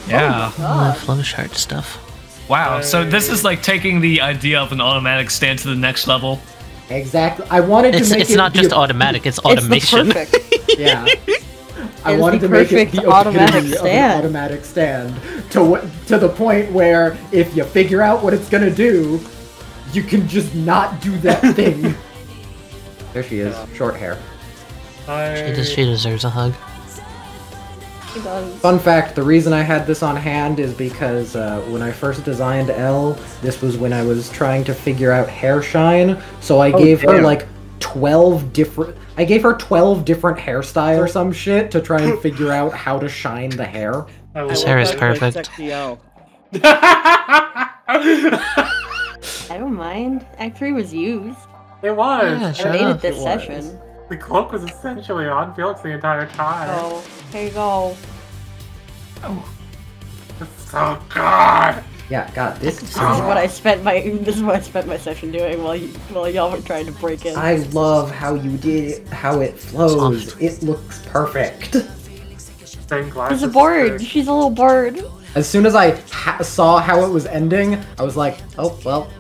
Yeah. Flemish heart stuff. Wow. So this is like taking the idea of an automatic stand to the next level. Exactly. I wanted to make It's it not the- just automatic, it's automation. It's the perfect. Yeah. I It is wanted the to make it perfect the automatic epitome of an stand. automatic stand to the point where if you figure out what it's gonna do, you can just not do that thing. There she is. Short hair. She deserves a hug. She does. Fun fact, the reason I had this on hand is because when I first designed Elle, this was when I was trying to figure out hair shine, so I gave her like 12 different... I gave her 12 different hairstyles or some shit to try and figure out how to shine the hair. This hair is perfect. I don't mind. Act 3 was used. It was. Yeah, I shut made up. it this session. The cloak was essentially on Felix the entire time. Oh, here you go. It's so good. Yeah, God, this is... This is what I spent my session doing while y'all were trying to break in. I love how you did it, how it flows. It looks perfect. She's a bird. She's a little bird. As soon as I saw how it was ending, I was like, oh, well,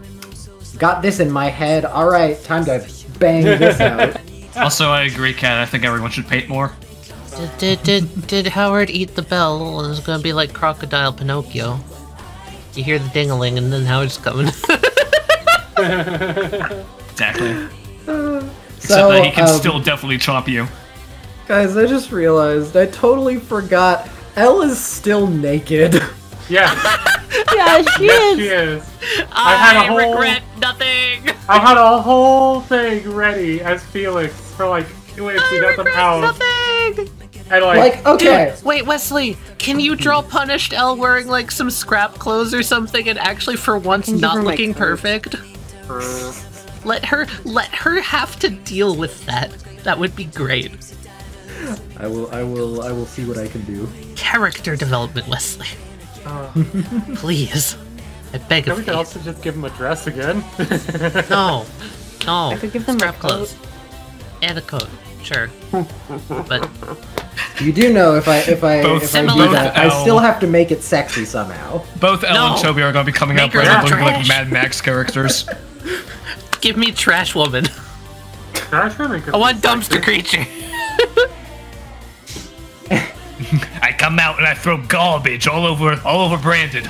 got this in my head. All right, time to bang this out. Also, I agree, Kat. I think everyone should paint more. Did Howard eat the bell? It was gonna be like Crocodile Pinocchio. You hear the ding-a-ling and then Howard's coming. Exactly. So, Except that he can still definitely chomp you. Guys, I just realized I totally forgot Elle is still naked. Yeah. Yeah, she is. She is. I regret nothing. I had a whole thing ready as Felix for like if we got the power. Nothing. And like okay. Dude, wait, Wesley, can you draw punished Elle wearing like some scrap clothes or something and actually for once not looking perfect? Let her have to deal with that. That would be great. I will see what I can do. Character development, Wesley. Please. I beg of we you. could also just give him a dress again. No. I could give them Scrap a clothes. And a coat. Sure. But You do know if I do that, I Elle. still have to make it sexy somehow. Both Elle and Toby are going to be coming Make up her with not looking like trash. Mad Max characters. give me Trash Woman. Trash woman could I want be Dumpster sexy. Creature. I come out and I throw garbage all over Brandon.